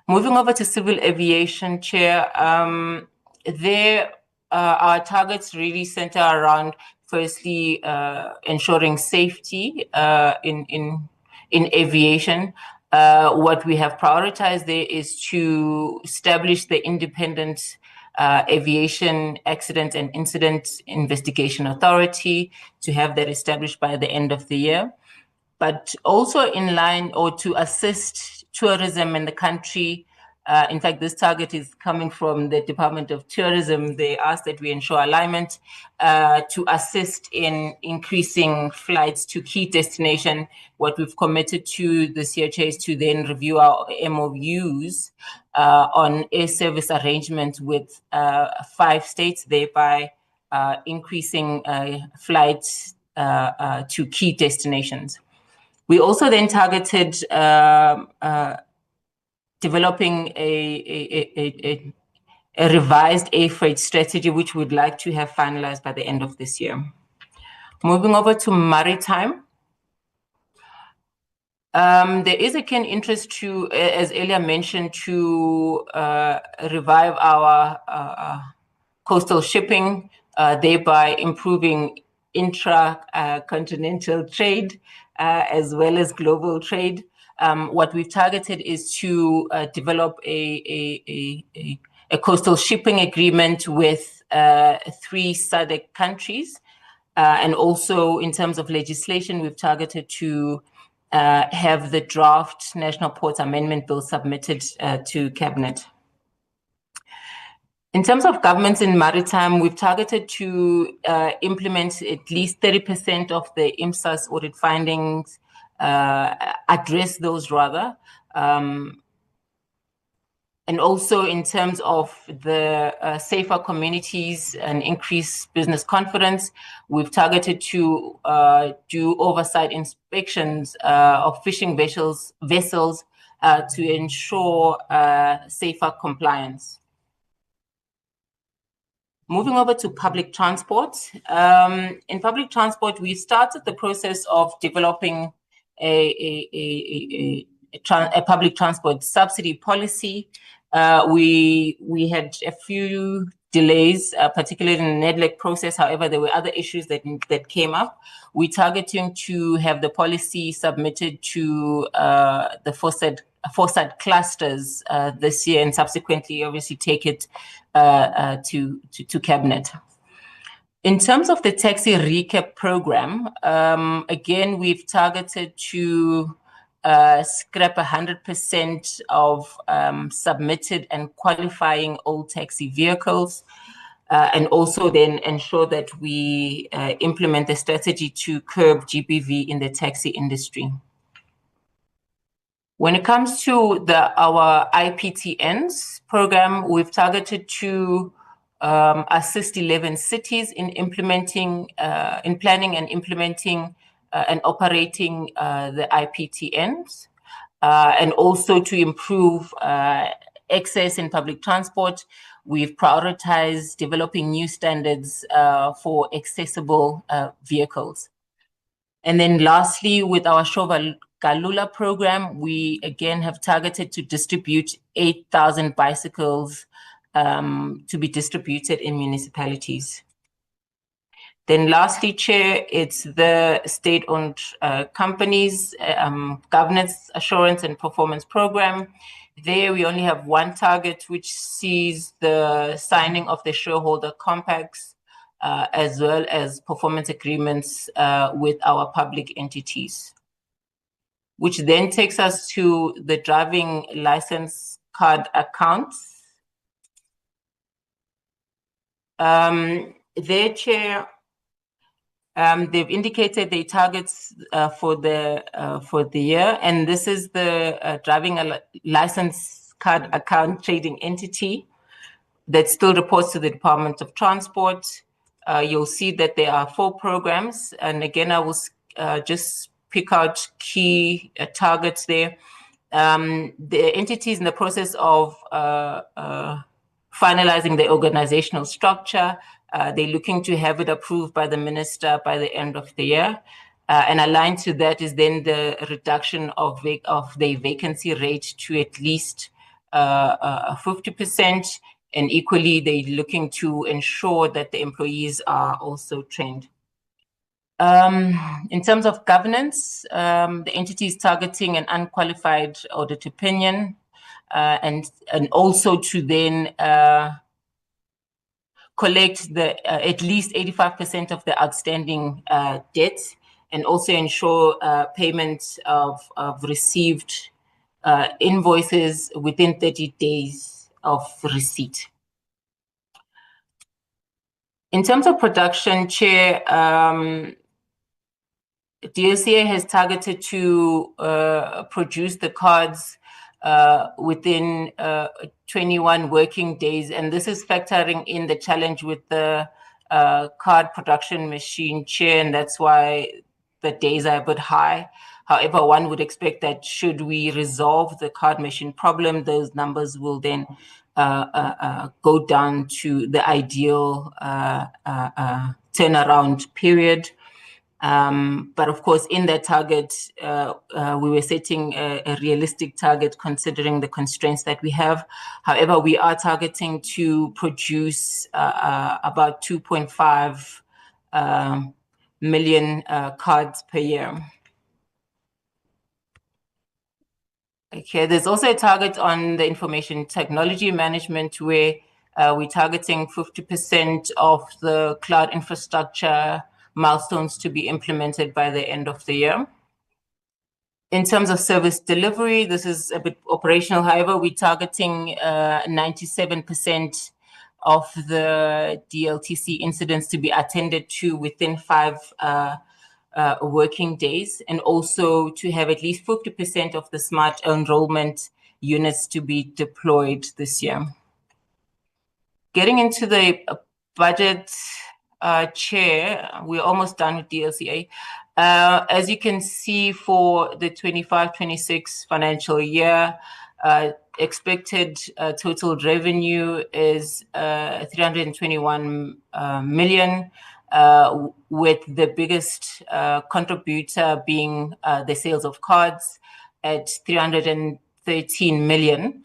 Moving over to civil aviation, Chair, there our targets really center around firstly, ensuring safety in aviation. What we have prioritized there is to establish the independent Aviation Accident and Incident Investigation Authority, to have that established by the end of the year. But also in line or to assist tourism in the country. In fact, this target is coming from the Department of Tourism. They asked that we ensure alignment to assist in increasing flights to key destination. What we've committed to this year, Chair, is to then review our MOUs on air service arrangements with 5 states, thereby increasing flights to key destinations. We also then targeted developing a revised air freight strategy, which we'd like to have finalized by the end of this year. Moving over to maritime. There is a keen interest to, as earlier mentioned, to revive our coastal shipping, thereby improving intra-continental trade as well as global trade. What we've targeted is to develop a coastal shipping agreement with 3 SADC countries. And also in terms of legislation, we've targeted to have the draft National Ports Amendment Bill submitted to Cabinet. In terms of governments in maritime, we've targeted to implement at least 30% of the IMSA's audit findings, address those rather. And also in terms of the safer communities and increased business confidence, we've targeted to do oversight inspections of fishing vessels to ensure safer compliance. Moving over to public transport. In public transport, we started the process of developing a public transport subsidy policy. We had a few delays, particularly in the NEDLEC process. However, there were other issues that came up. We're targeting to have the policy submitted to the FOSAD clusters this year, and subsequently, obviously, take it to cabinet. In terms of the taxi recap program, again, we've targeted to scrap 100% of submitted and qualifying old taxi vehicles, and also then ensure that we implement a strategy to curb GBV in the taxi industry. When it comes to our IPTNs program, we've targeted to assist 11 cities in implementing, in planning and implementing and operating the IPTNs, and also to improve access in public transport. We've prioritized developing new standards for accessible vehicles. And then lastly, with our Shova Galula program, we again have targeted to distribute 8,000 bicycles to be distributed in municipalities. Then lastly, Chair, it's the state-owned companies, governance assurance and performance program. There we only have one target, which sees the signing of the shareholder compacts, as well as performance agreements with our public entities, which then takes us to the driving license card accounts. Their Chair, they've indicated their targets for the year, and this is the driving license card account trading entity that still reports to the Department of Transport. You'll see that there are 4 programs, and again, I will just pick out key targets there. The entity is in the process of finalizing the organizational structure. They're looking to have it approved by the minister by the end of the year. And aligned to that is then the reduction of the vacancy rate to at least 50%. And equally, they're looking to ensure that the employees are also trained. In terms of governance, the entity is targeting an unqualified audit opinion, and also to then collect at least 85% of the outstanding debt, and also ensure payment of received invoices within 30 days of receipt. In terms of production, Chair, DLCA has targeted to produce the cards within 21 working days, and this is factoring in the challenge with the card production machine, Chair, and that's why the days are a bit high. However, one would expect that should we resolve the card machine problem, those numbers will then go down to the ideal turnaround period. But of course, in that target, we were setting a realistic target considering the constraints that we have. However, we are targeting to produce about 2.5 million cards per year. Okay, there's also a target on the information technology management where we're targeting 50% of the cloud infrastructure milestones to be implemented by the end of the year. In terms of service delivery, this is a bit operational. However, we're targeting 97% of the DLTC incidents to be attended to within 5 working days, and also to have at least 50% of the smart enrollment units to be deployed this year. Getting into the budget, Chair, we're almost done with DLCA. As you can see, for the 25-26 financial year, expected total revenue is 321 million, with the biggest contributor being the sales of cards at 313 million.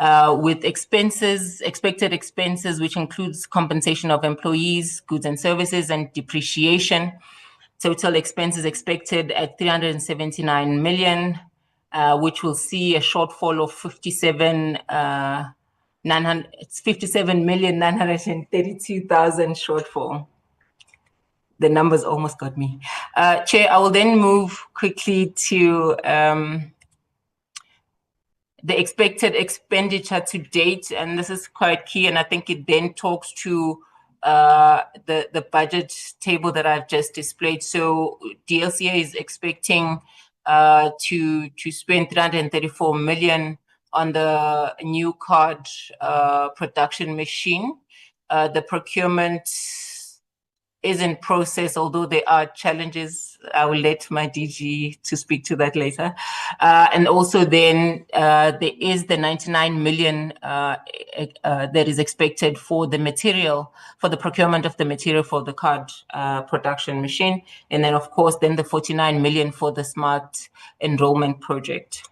with expected expenses, which includes compensation of employees, goods and services, and depreciation. Total expenses expected at 379 million, which will see a shortfall of 57,932,000 shortfall. The numbers almost got me. Chair, I will then move quickly to the expected expenditure to date, and this is quite key, and I think it then talks to the budget table that I've just displayed. So DLCA is expecting to spend 334 million on the new card production machine. The procurement is in process, although there are challenges. I will let my DG to speak to that later. And also then there is the 99 million that is expected for the material, for the procurement of the material for the card production machine. And then of course, then the 49 million for the smart enrollment project.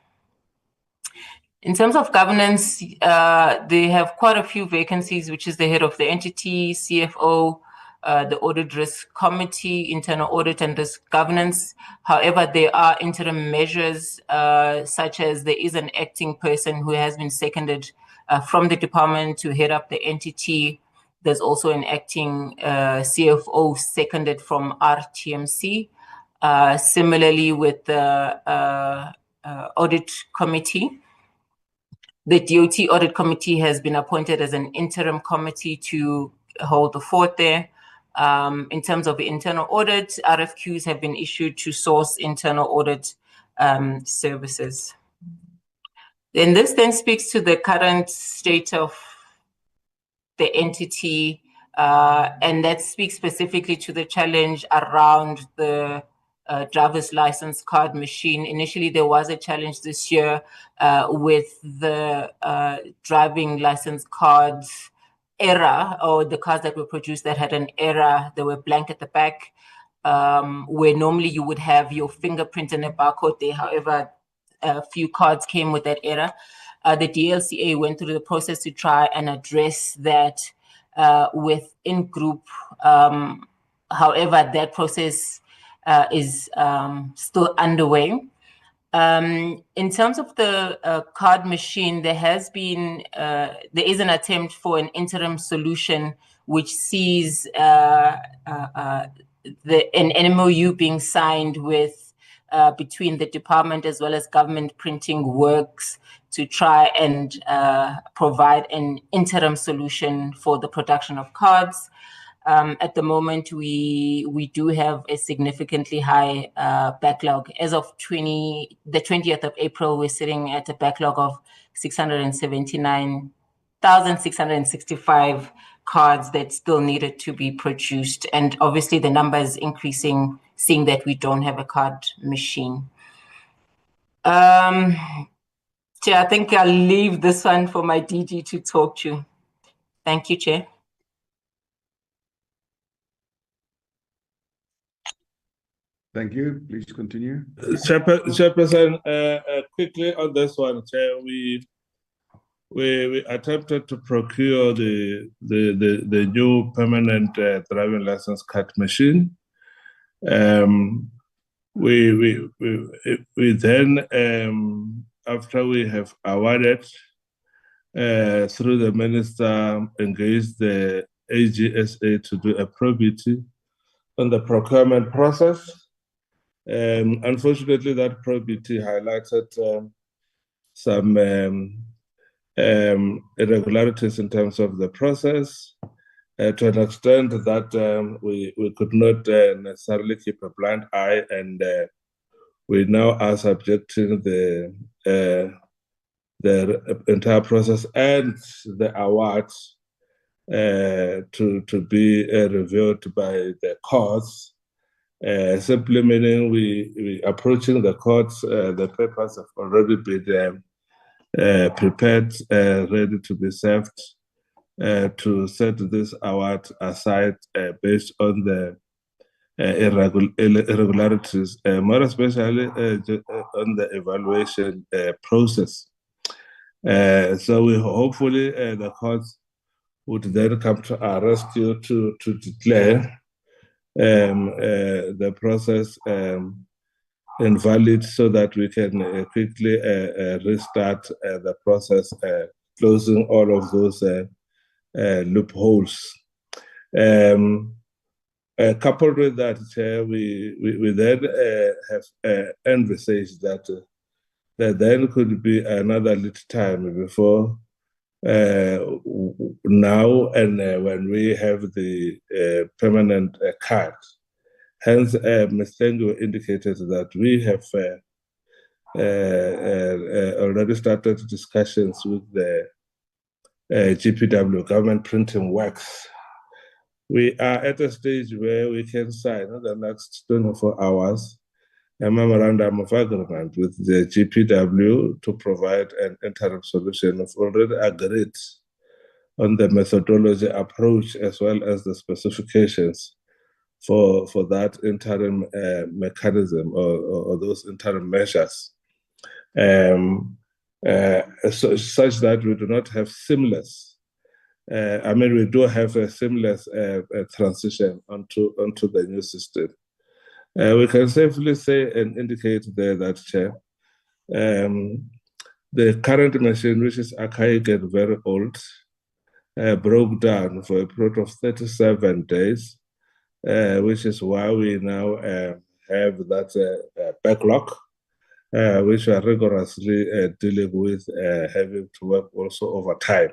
In terms of governance, they have quite a few vacancies, which is the head of the entity, CFO, the audit risk committee, internal audit and risk governance. However, there are interim measures, such as there is an acting person who has been seconded from the department to head up the entity. There's also an acting CFO seconded from RTMC. Similarly with the audit committee, the DOT audit committee has been appointed as an interim committee to hold the fort there. In terms of the internal audit, RFQs have been issued to source internal audit services. And this then speaks to the current state of the entity, and that speaks specifically to the challenge around the driver's license card machine. Initially, there was a challenge this year with the driving license cards error, or the cards that were produced that had an error, they were blank at the back, where normally you would have your fingerprint and a barcode there. However, a few cards came with that error. The DLCA went through the process to try and address that within group. However, that process is still underway. In terms of the card machine, there is an attempt for an interim solution which sees an MOU being signed with between the department as well as Government Printing Works to try and provide an interim solution for the production of cards. At the moment, we do have a significantly high backlog. As of the 20th of April, we're sitting at a backlog of 679,665 cards that still needed to be produced. And obviously the number is increasing, seeing that we don't have a card machine. Chair, I think I'll leave this one for my DG to talk to. Thank you, Chair. Thank you. Please continue. Chairperson, quickly on this one, Chair, we attempted to procure the new permanent driving license card machine. We then, after we have awarded through the minister, engaged the AGSA to do a probity on the procurement process. Unfortunately, that probity highlighted some irregularities in terms of the process, to an extent that we could not necessarily keep a blind eye, and we now are subjecting the entire process and the awards to be reviewed by the courts. Simply meaning we approaching the courts, the papers have already been prepared, ready to be served, to set this award aside based on the irregularities, more especially on the evaluation process. So we hopefully the courts would then come to our rescue to declare the process invalid so that we can quickly restart the process, closing all of those loopholes. Coupled with that, Chair, we then have envisaged that there then could be another little time before now and when we have the permanent card. Hence, Ms. Tengo indicated that we have already started discussions with the GPW, Government Printing Works. We are at a stage where we can sign in the next 24 hours a memorandum of agreement with the GPW to provide an interim solution. We've already agreed on the methodology approach as well as the specifications for that interim mechanism or those interim measures, such that we do not have seamless. We do have a seamless transition onto the new system. We can safely say and indicate there that, Chair, the current machine, which is archaic and very old, broke down for a period of 37 days, which is why we now have that backlog, which we are rigorously dealing with, having to work also over time.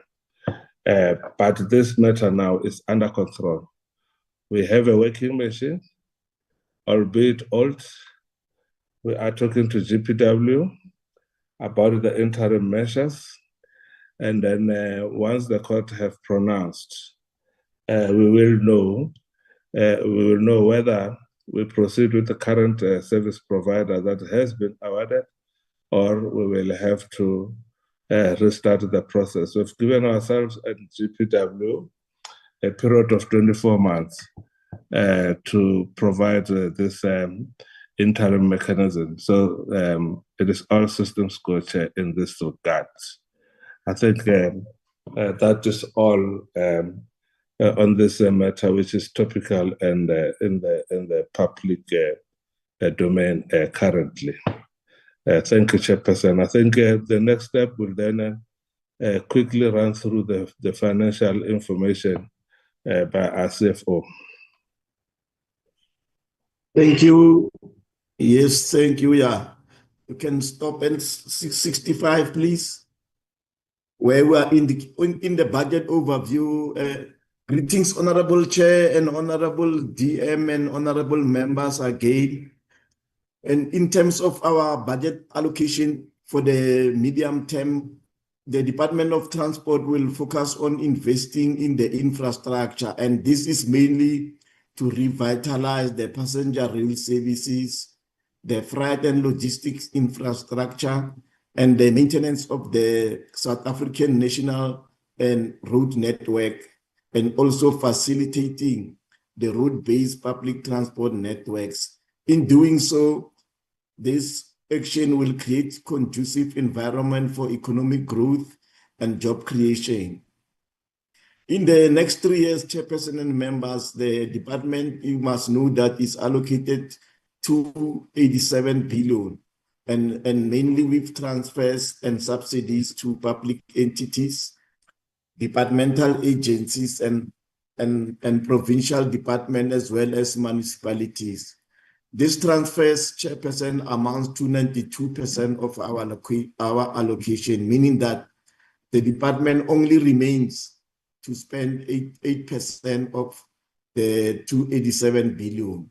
But this matter now is under control. We have a working machine, albeit old. We are talking to GPW about the interim measures. And then once the court have pronounced, we will know whether we proceed with the current service provider that has been awarded, or we will have to restart the process. We've given ourselves at GPW a period of 24 months to provide this interim mechanism. So it is all systems go in this regard. I think that is all on this matter, which is topical and in the public domain currently. Thank you, Chairperson. I think the next step will then quickly run through the financial information by our CFO. Thank you. Yes, thank you. Yeah, you can stop at 665, please. Where we are in the budget overview. Greetings, Honorable Chair and Honorable DM and Honorable members again. And in terms of our budget allocation for the medium term, the Department of Transport will focus on investing in the infrastructure, and this is mainly to revitalize the passenger rail services, the freight and logistics infrastructure, and the maintenance of the South African national and road network, and also facilitating the road-based public transport networks. In doing so, this action will create conducive environment for economic growth and job creation. In the next 3 years, Chairperson and members, the department, you must know that is allocated to 87 billion, and mainly with transfers and subsidies to public entities, departmental agencies, and provincial department, as well as municipalities. This transfers, Chairperson, amounts to 92% of our allocation, meaning that the department only remains to spend 8% of the 287 billion.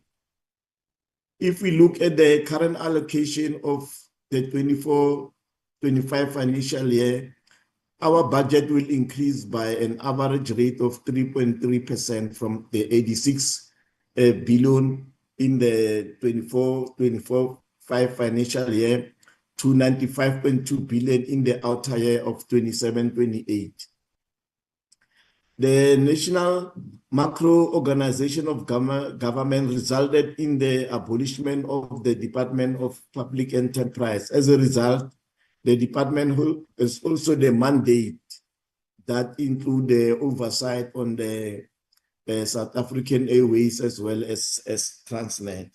If we look at the current allocation of the 24-25 financial year, our budget will increase by an average rate of 3.3% from the 86 billion in the 24-25 financial year to 95.2 billion in the outer year of 27-28. The National Macro Organization of Government resulted in the abolishment of the Department of Public Enterprise. As a result, the department has also the mandate that include the oversight on the South African Airways as well as Transnet.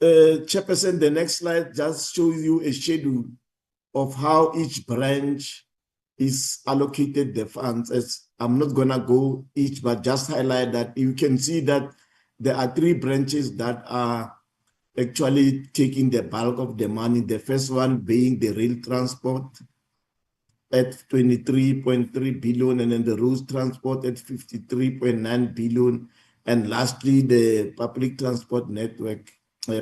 Chairperson, the next slide just shows you a schedule of how each branch is allocated the funds. As I'm not gonna go each, but just highlight that you can see that there are 3 branches that are actually taking the bulk of the money. The first one being the rail transport at 23.3 billion, and then the road transport at 53.9 billion. And lastly, the public transport network,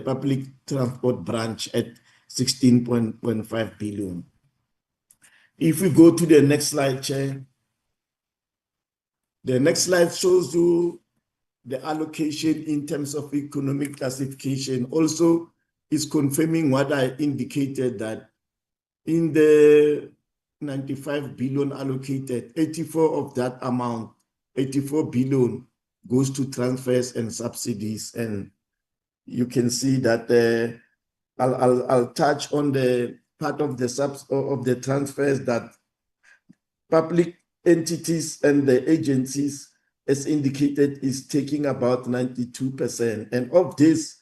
public transport branch at 16.5 billion. If we go to the next slide, Chair. The next slide shows you the allocation in terms of economic classification. Also, is confirming what I indicated, that in the 95 billion allocated, 84 of that amount, 84 billion goes to transfers and subsidies. And you can see that I'll touch on the part of the transfers that public entities and the agencies, as indicated, is taking about 92%. And of this,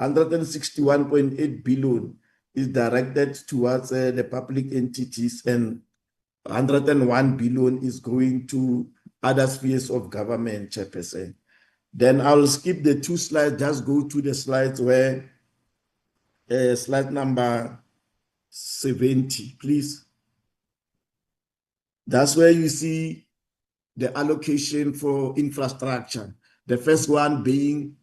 161.8 billion is directed towards the public entities, and 101 billion is going to other spheres of government, Chairperson. Then I'll skip the 2 slides, just go to the slides where slide number 70, please. That's where you see the allocation for infrastructure. The first one being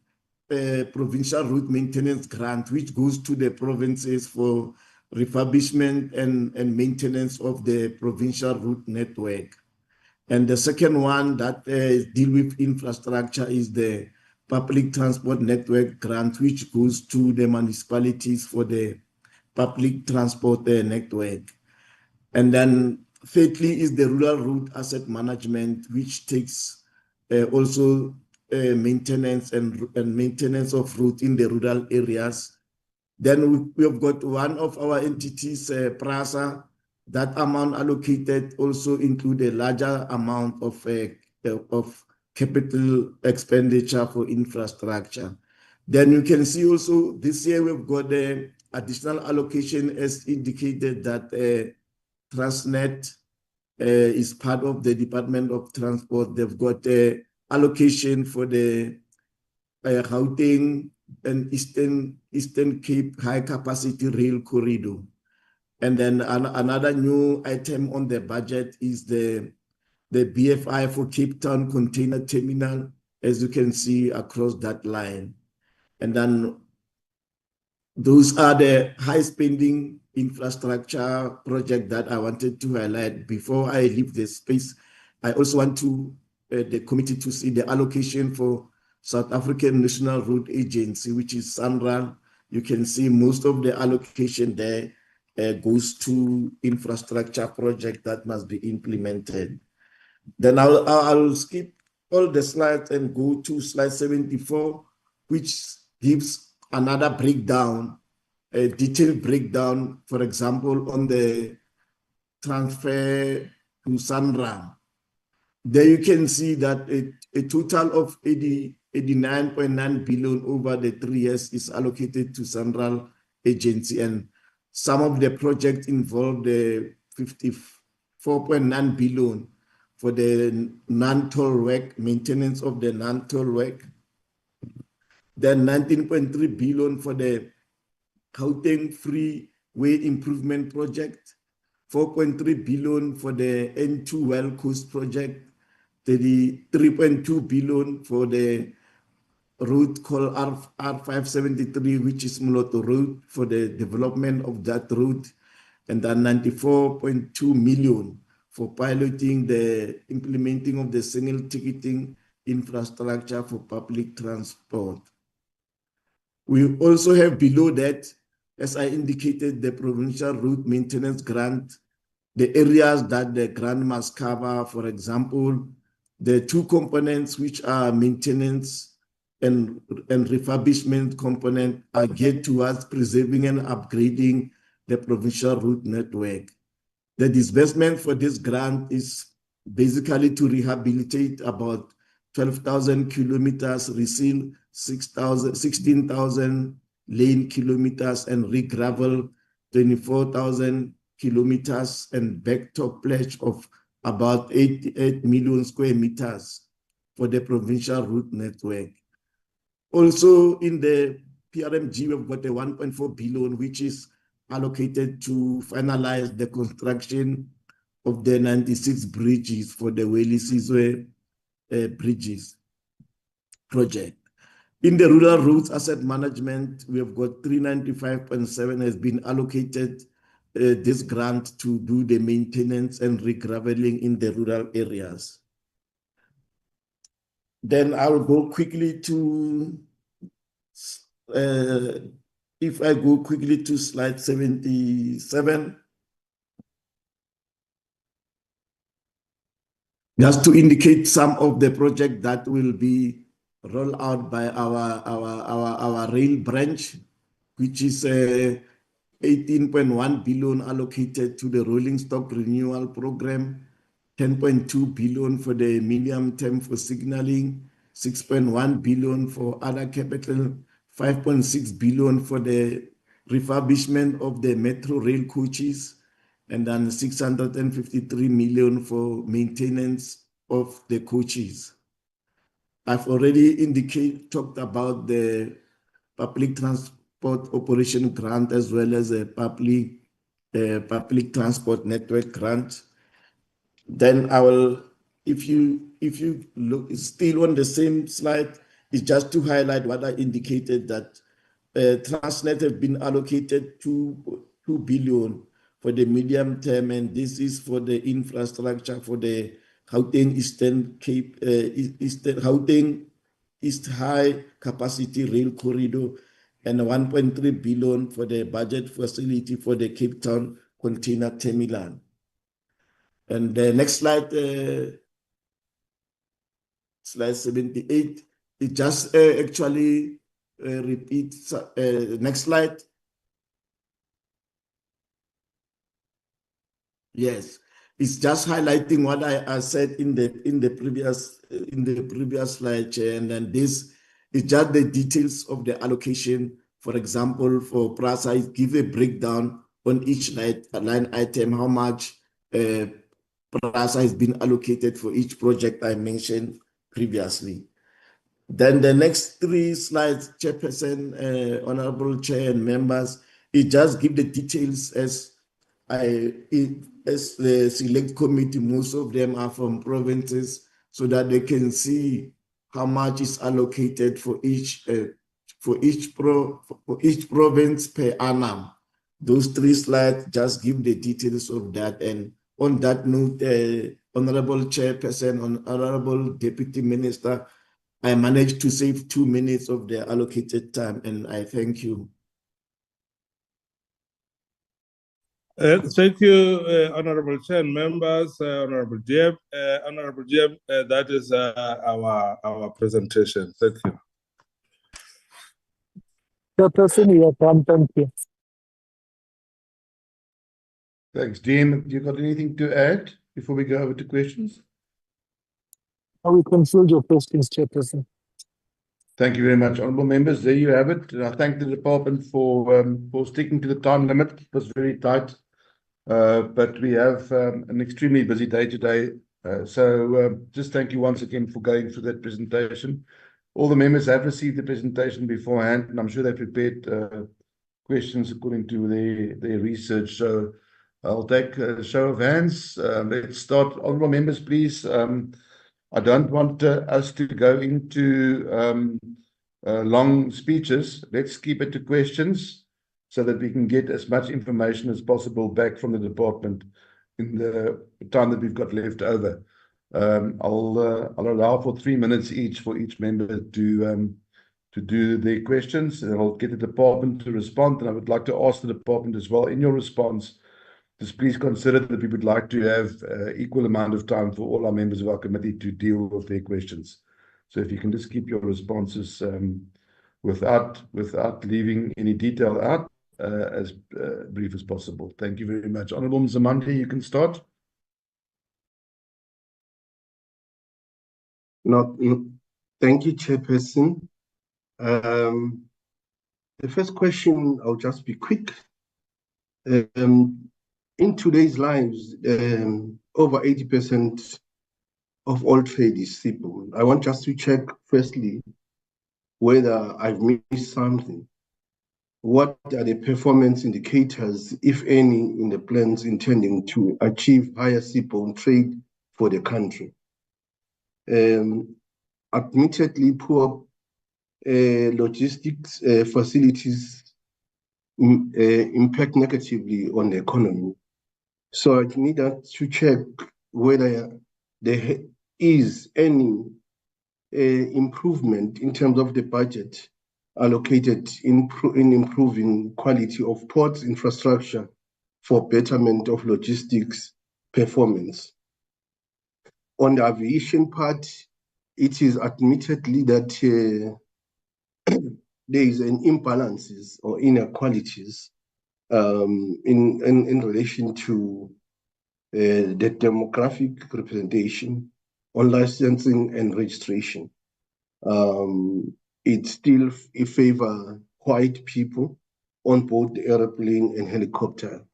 a provincial route maintenance grant, which goes to the provinces for refurbishment and maintenance of the provincial route network. And the second one that deal with infrastructure is the public transport network grant, which goes to the municipalities for the public transport network. And then thirdly is the rural route asset management, which takes also maintenance and maintenance of route in the rural areas. Then we have got one of our entities, PRASA. That amount allocated also include a larger amount of capital expenditure for infrastructure. Then you can see also this year we've got the additional allocation as indicated that Transnet is part of the Department of Transport. They've got allocation for the Gauteng and Eastern Cape high capacity rail corridor. And then another new item on the budget is the BFI for Cape Town Container Terminal, as you can see across that line. And then those are the high spending infrastructure project that I wanted to highlight. Before I leave the space, I also want to the committee to see the allocation for South African National Road Agency, which is SANRAL. You can see most of the allocation there goes to infrastructure project that must be implemented. Then I'll skip all the slides and go to slide 74, which gives another breakdown, a detailed breakdown, for example, on the transfer to SANRAL. There you can see that a total of 89.9 billion over the 3 years is allocated to SANRAL agency, and some of the projects involve the 54.9 billion for the non-toll work, maintenance of the non-toll work. Then 19.3 billion for the Gauteng Freeway Improvement Project, 4.3 billion for the N2 Well Coast Project, 33.2 billion for the road called R573, which is Moloto Road, for the development of that road, and then 94.2 million for piloting the implementing of the single ticketing infrastructure for public transport. We also have below that, as I indicated, the provincial route maintenance grant, the areas that the grant must cover. For example, the 2 components, which are maintenance and refurbishment component, are geared towards preserving and upgrading the provincial route network. The disbursement for this grant is basically to rehabilitate about 12,000 kilometers, reseal 16,000 lane kilometers, and re-gravel 24,000 kilometers, and backtop pledge of about 88 million square meters for the provincial route network. Also in the PRMG, we've got a 1.4 billion, which is allocated to finalize the construction of the 96 bridges for the Welisizwe bridges project. In the rural routes asset management, we have got 395.7 has been allocated this grant to do the maintenance and regraveling in the rural areas. Then I'll go quickly to, if I go quickly to slide 77, just to indicate some of the projects that will be rolled out by our rail branch, which is 18.1 billion allocated to the rolling stock renewal program, 10.2 billion for the medium term for signaling, 6.1 billion for other capital, 5.6 billion for the refurbishment of the metro rail coaches, and then 653 million for maintenance of the coaches. I've already talked about the public transport operation grant as well as a public transport network grant. Then I will, if you look, it's still on the same slide, it's just to highlight what I indicated, that Transnet have been allocated 2 billion for the medium term, and this is for the infrastructure for the Gauteng Eastern Cape, Gauteng East High Capacity Rail Corridor, and 1.3 billion for the budget facility for the Cape Town Container Terminal. And the next slide, slide 78, it just actually repeats, next slide. Yes, it's just highlighting what I said in the previous slide, Chair, and then this is just the details of the allocation. For example, for PRASA, it gives a breakdown on each line item, how much PRASA has been allocated for each project I mentioned previously. Then the next 3 slides, Chairperson, Honorable Chair and members, it just gives the details as the select committee. Most of them are from provinces, so that they can see how much is allocated for each province per annum. Those 3 slides just give the details of that. And on that note, Honorable Chairperson, Honorable Deputy Minister, I managed to save 2 minutes of the allocated time, and I thank you. Thank you, Honorable Chair and members, Honorable Jeb. Honorable Jeb, that is our presentation. Thank you. Chairperson, you are done. Thank you. Thanks, Dean. You got anything to add before we go over to questions? Now we can field your questions, Chairperson. Thank you very much, honourable members. There you have it. And I thank the department for sticking to the time limit. It was very tight, but we have an extremely busy day today. So just thank you once again for going through that presentation. All the members have received the presentation beforehand, and I'm sure they prepared questions according to their research. So I'll take a show of hands. Let's start. Honourable members, please. I don't want us to go into long speeches. Let's keep it to questions so that we can get as much information as possible back from the department in the time that we've got left over. I'll allow for 3 minutes each for each member to do their questions, and I'll get the department to respond. And I would like to ask the department as well, in your response, just please consider that we would like to have equal amount of time for all our members of our committee to deal with their questions. So if you can just keep your responses without leaving any detail out, as brief as possible. Thank you very much. Honourable Nzimande, you can start. No, thank you, Chairperson. The first question, I'll just be quick. In today's lives, over 80% of all trade is simple. I want just to check, firstly, whether I've missed something. What are the performance indicators, if any, in the plans intending to achieve higher seaborne trade for the country? Admittedly, poor logistics facilities impact negatively on the economy. So I need to check whether there is any improvement in terms of the budget allocated in improving quality of ports infrastructure for betterment of logistics performance. On the aviation part, it is admittedly that there is an imbalances or inequalities in relation to the demographic representation on licensing and registration. It still favor white people on board the airplane and helicopter.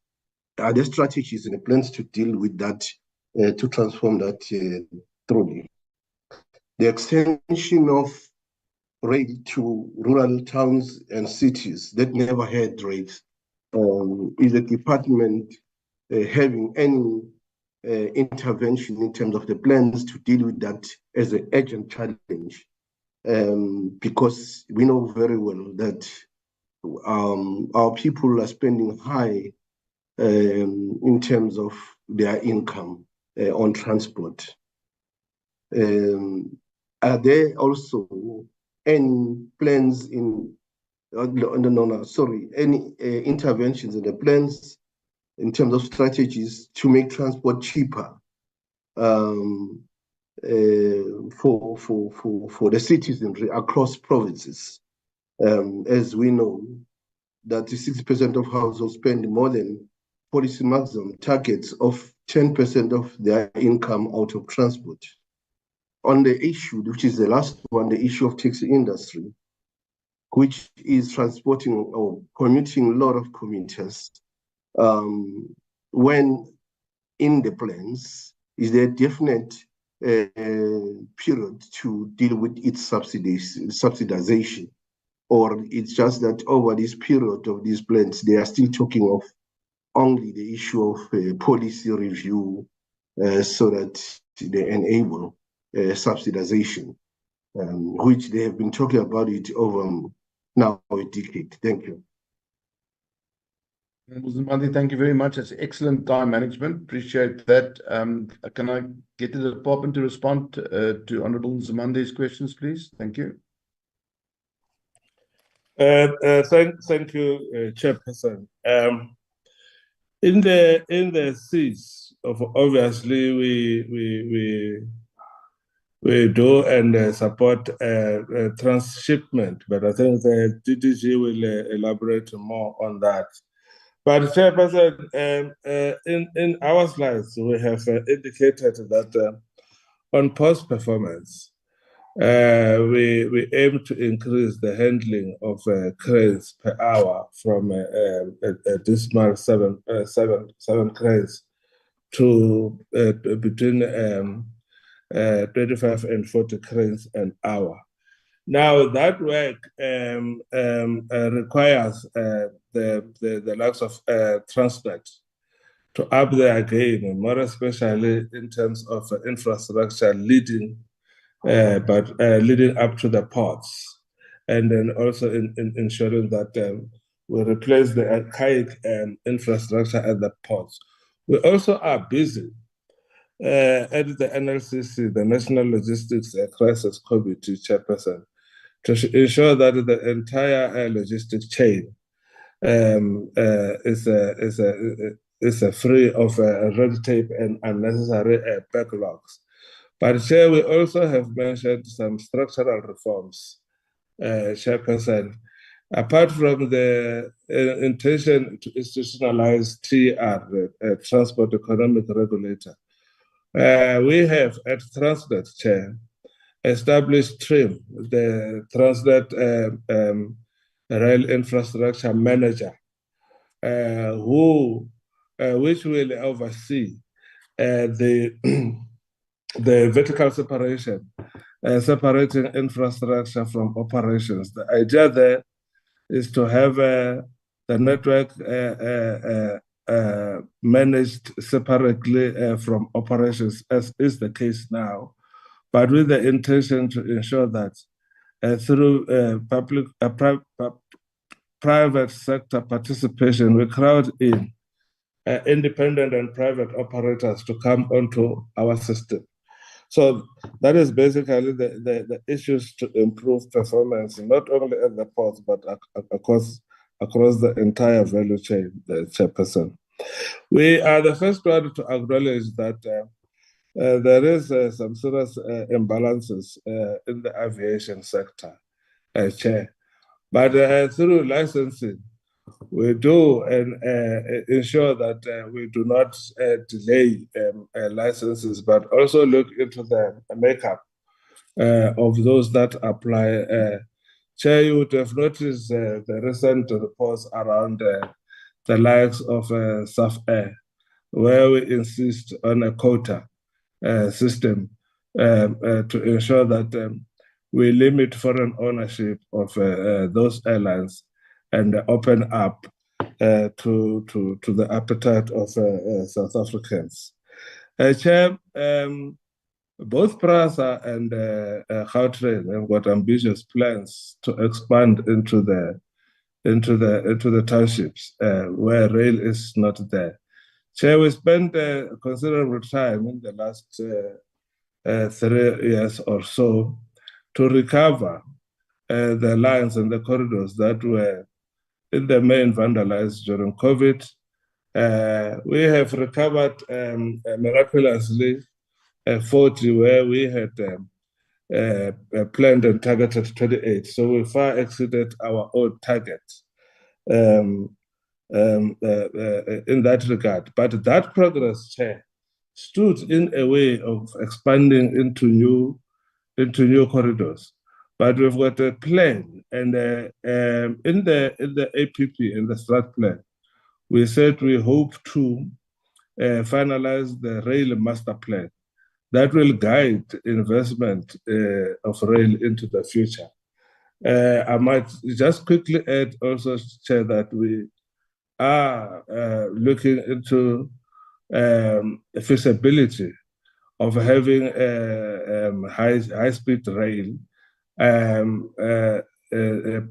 Are there strategies and plans to deal with that, to transform that truly? The extension of rail to rural towns and cities that never had rails. Is the department having any intervention in terms of the plans to deal with that as an urgent challenge? Because we know very well that our people are spending high in terms of their income on transport. Are there also any plans in, any interventions in the plans in terms of strategies to make transport cheaper for the citizens across provinces? As we know, that 60% of households spend more than policy maximum targets of 10% of their income out of transport. On the issue, which is the last one, the issue of taxi industry, which is transporting or commuting a lot of commuters, when in the plans, is there a definite period to deal with its subsidization? Or it's just that over this period of these plans, they are still talking of only the issue of policy review so that they enable subsidization, which they have been talking about it over now a decade. Thank you. Nzimande, thank you very much. That's excellent time management. Appreciate that. Can I get the department to respond to Honourable Nzimande's questions, please? Thank you. Thank you, Chairperson. In the seas of obviously we do and support transshipment, but I think the DDG will elaborate more on that. But Chairperson, in our slides we have indicated that on post performance, we aim to increase the handling of cranes per hour from a dismal seven cranes to between 25 and 40 cranes an hour. Now that work requires the likes of Transnet to up their game, more especially in terms of infrastructure leading up to the ports, and then also in ensuring that we replace the archaic infrastructure at the ports. We also are busy at the NLCC, the National Logistics Crisis Committee Chairperson, to ensure that the entire logistics chain is free of red tape and unnecessary backlogs. But here we also have mentioned some structural reforms, Chairperson, Apart from the intention to institutionalize TR, the Transport Economic Regulator, we have at Transnet, Chair, established TRIM, the Transnet Rail Infrastructure Manager, which will oversee the the vertical separation, separating infrastructure from operations. The idea there is to have the network managed separately from operations, as is the case now, but with the intention to ensure that through private sector participation, we crowd in independent and private operators to come onto our system. So that is basically the issues to improve performance, not only at the ports, but across the entire value chain, the Chairperson. We are the first one to acknowledge that there is some serious imbalances in the aviation sector, Chair. But through licensing, we do ensure that we do not delay licenses, but also look into the makeup of those that apply. Chair, you would have noticed the recent reports around the likes of SAF Air, where we insist on a quota system to ensure that we limit foreign ownership of those airlines and open up to the appetite of South Africans. Chair, both PRASA and Gautrain have got ambitious plans to expand into the townships where rail is not there. Chair, we spent considerable time in the last 3 years or so to recover the lines and the corridors that were in the main vandalized during COVID. We have recovered miraculously 40 where we had planned and targeted 28. So we far exceeded our own target in that regard. But that progress, Chair, stood in a way of expanding into new corridors. But we've got a plan, and in the APP, in the strat plan, we said we hope to finalize the rail master plan that will guide investment of rail into the future. I might just quickly add also, Chair, that we are looking into the feasibility of having high-speed rail,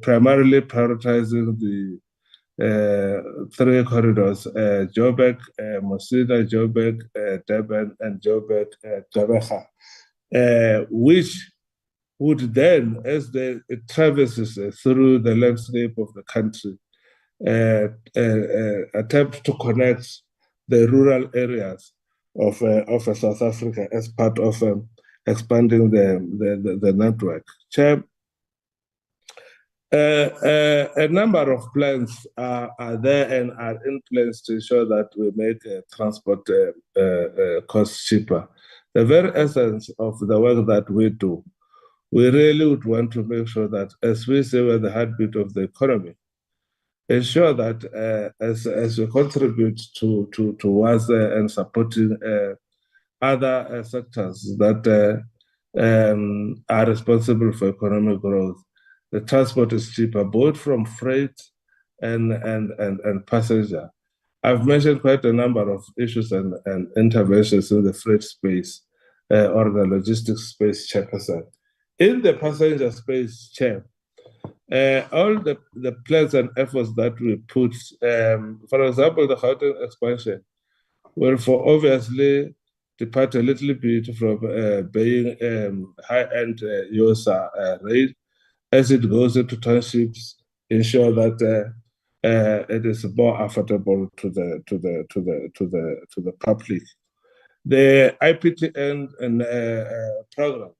primarily prioritizing the 3 corridors, Joburg, Mosina, Joburg, Durban, and Joburg, Gqeberha, which would then, as it traverses through the landscape of the country, attempt to connect the rural areas of South Africa as part of expanding the network. Chair, a number of plans are there and are in place to ensure that we make transport costs cheaper. The very essence of the work that we do, we really would want to make sure that, as we say, we're the heartbeat of the economy, ensure that as we contribute towards and supporting other sectors that are responsible for economic growth, the transport is cheaper, both from freight and passenger. I've mentioned quite a number of issues and interventions in the freight space or the logistics space, Chairperson. In the passenger space, Chair, all the plans and efforts that we put, for example, the Gauteng expansion, will for obviously depart a little bit from being high-end USA rail as it goes into townships, ensure that it is more affordable to the public. The IPTN and program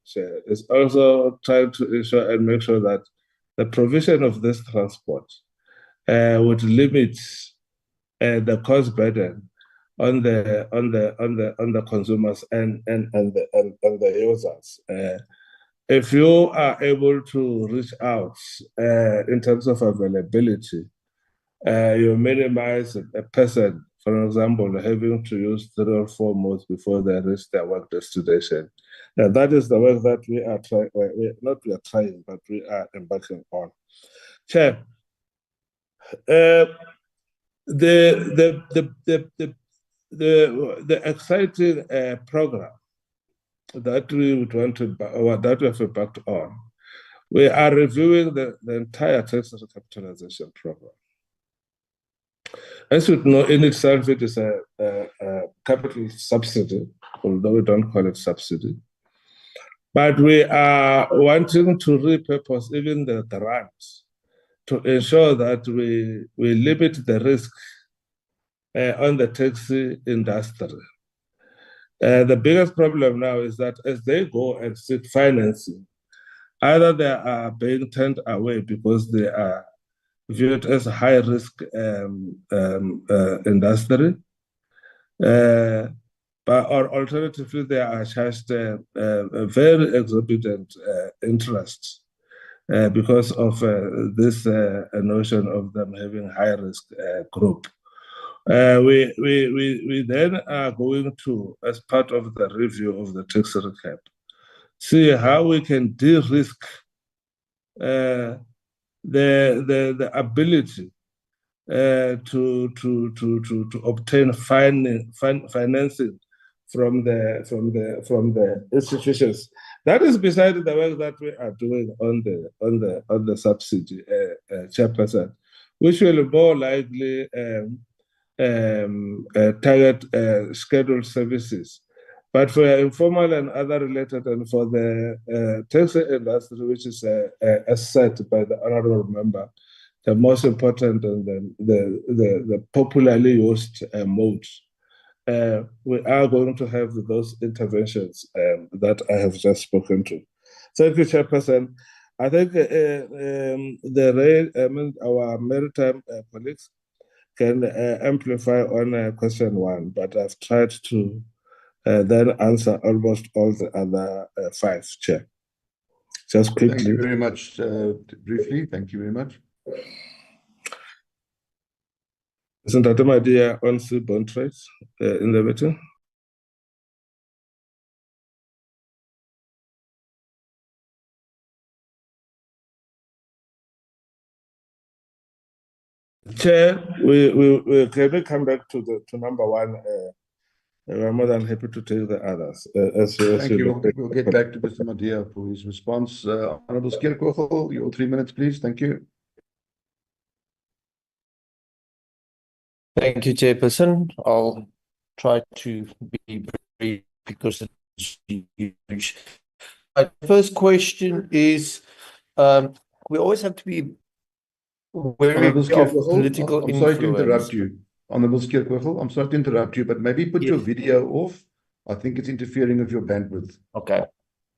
is also trying to ensure and make sure that the provision of this transport would limit the cost burden on the consumers and the users. If you are able to reach out in terms of availability, you minimize a person, for example, having to use 3 or 4 modes before they reach their work destination. Now, that is the work that we are trying, but we are embarking on. Chair, the exciting program that we would want to, or that we have embarked on, we are reviewing the entire tax recapitalization program. As you know, in itself, it is a capital subsidy, although we don't call it subsidy. But we are wanting to repurpose even the grants to ensure that we limit the risk on the taxi industry. The biggest problem now is that as they go and seek financing, either they are being turned away because they are viewed as a high-risk industry, or alternatively, they are charged a very exorbitant interest because of this notion of them having high-risk group. We then are going to, as part of the review of the tax recap, see how we can de-risk the ability to obtain financing from the institutions. That is beside the work that we are doing on the subsidy, Chairperson, which will more likely target scheduled services. But for informal and other related, and for the taxi industry, which is as said by the honorable member, the most important and the popularly used modes, we are going to have those interventions that I have just spoken to. Thank you, Chairperson. I think our maritime colleagues can amplify on question 1, but I've tried to then answer almost all the other 5, Chair. Just quickly. Thank you very much. Briefly, thank you very much. Isn't that my idea on seaborne trades in the meeting? Chair, can we come back to number 1? We're more than happy to take the others. Thank you. We'll get back to Mr. Madia for his response. Honorable Skeerkogel, your 3 minutes, please. Thank you. Thank you, Chairperson. I'll try to be brief because it's huge. My first question is, we always have to be wary of political influence. I'm sorry to interrupt you. Honorable Skeerkogel, I'm sorry to interrupt you, but maybe put your video off. I think it's interfering with your bandwidth. Okay.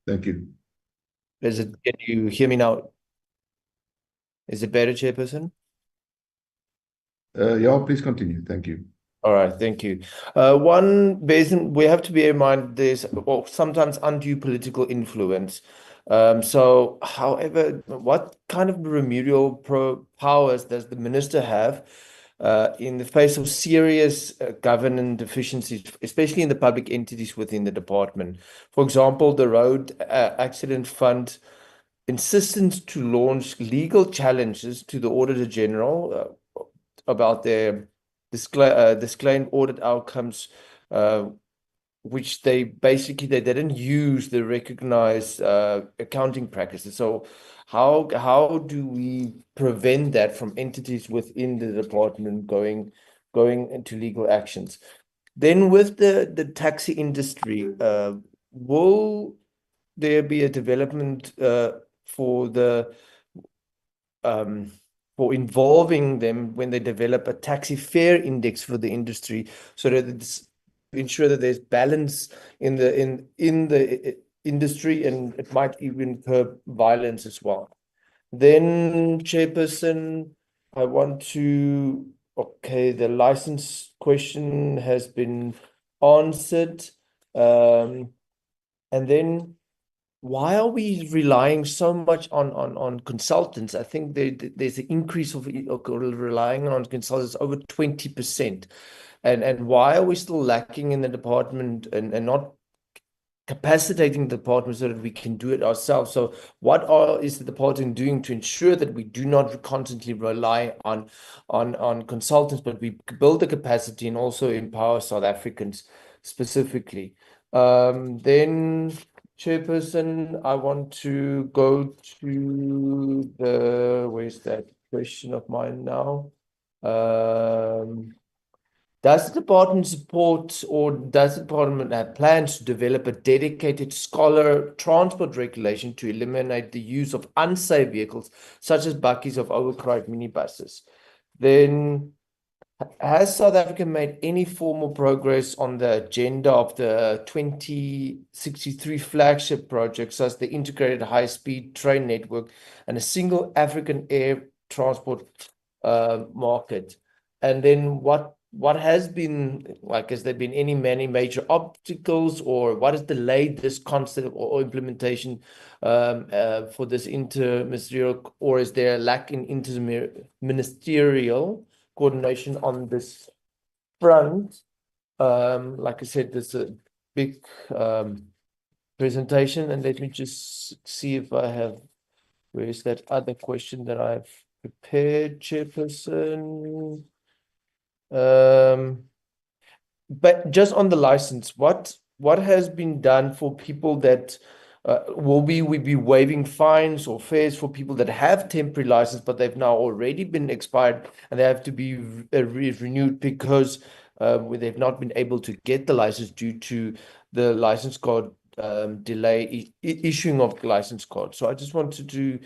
Thank you. Can you hear me now? Is it better, Chairperson? Yeah, please continue. Thank you. All right, thank you. One reason we have to bear in mind there's sometimes undue political influence. However, what kind of remedial powers does the minister have in the face of serious governance deficiencies, especially in the public entities within the department? For example, the Road Accident Fund insistence to launch legal challenges to the Auditor General about their disclaimed audit outcomes, which they didn't use the recognized accounting practices. So how do we prevent that from entities within the department going into legal actions? Then with the taxi industry, will there be a development for involving them when they develop a taxi fare index for the industry, so that it's ensure that there's balance in the industry, and it might even curb violence as well? Then, Chairperson, I want to, okay, the license question has been answered. And then why are we relying so much on consultants? I think there's an increase of relying on consultants over 20%. And why are we still lacking in the department and not capacitating the department so that we can do it ourselves? So what is the department doing to ensure that we do not constantly rely on consultants, but we build the capacity and also empower South Africans specifically? Then, Chairperson, I want to go to where's that question of mine now? Does the department support, or does the department have plans to develop a dedicated scholar transport regulation to eliminate the use of unsafe vehicles, such as bakkies of overcrowded minibuses? Then, has South Africa made any formal progress on the agenda of the 2063 flagship projects, such as the integrated high-speed train network and a single African air transport market? And then what has been, like, has there been many major obstacles, or what has delayed this concept or implementation for this interministerial, or is there a lack in interministerial coordination on this front? Like I said, there's a big presentation, and let me just see if I have, where's that other question that I've prepared, Chairperson? But just on the license, what has been done for people that will we be waiving fines or fares for people that have temporary license, but they've now already been expired and they have to be renewed because they've not been able to get the license due to the license card delay issuing of the license card? So I just wanted to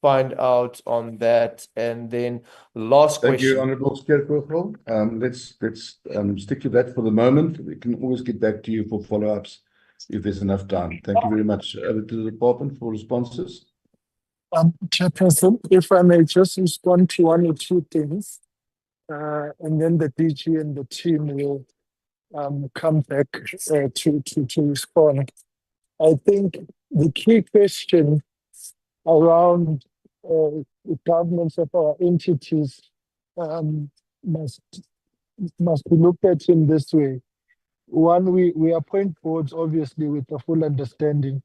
find out on that. And then last Thank question. you, Honourable Scarecrow. Let's stick to that for the moment. We can always get back to you for follow-ups if there's enough time. Thank you very much. Over to the department for responses. Chairperson, if I may just respond to one or two things, and then the DG and the team will come back to respond. I think the key question around the governance of our entities must be looked at in this way. One, we appoint boards obviously with the full understanding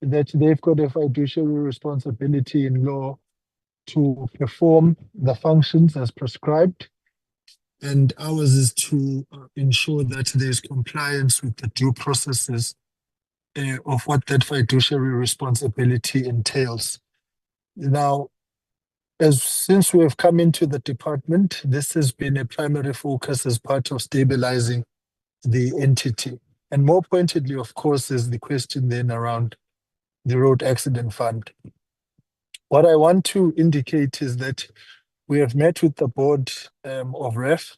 that they've got a fiduciary responsibility in law to perform the functions as prescribed. And ours is to ensure that there's compliance with the due processes of what that fiduciary responsibility entails. Now, since we have come into the department, this has been a primary focus as part of stabilizing the entity. And more pointedly, of course, is the question then around the road accident fund. What I want to indicate is that we have met with the board of REF,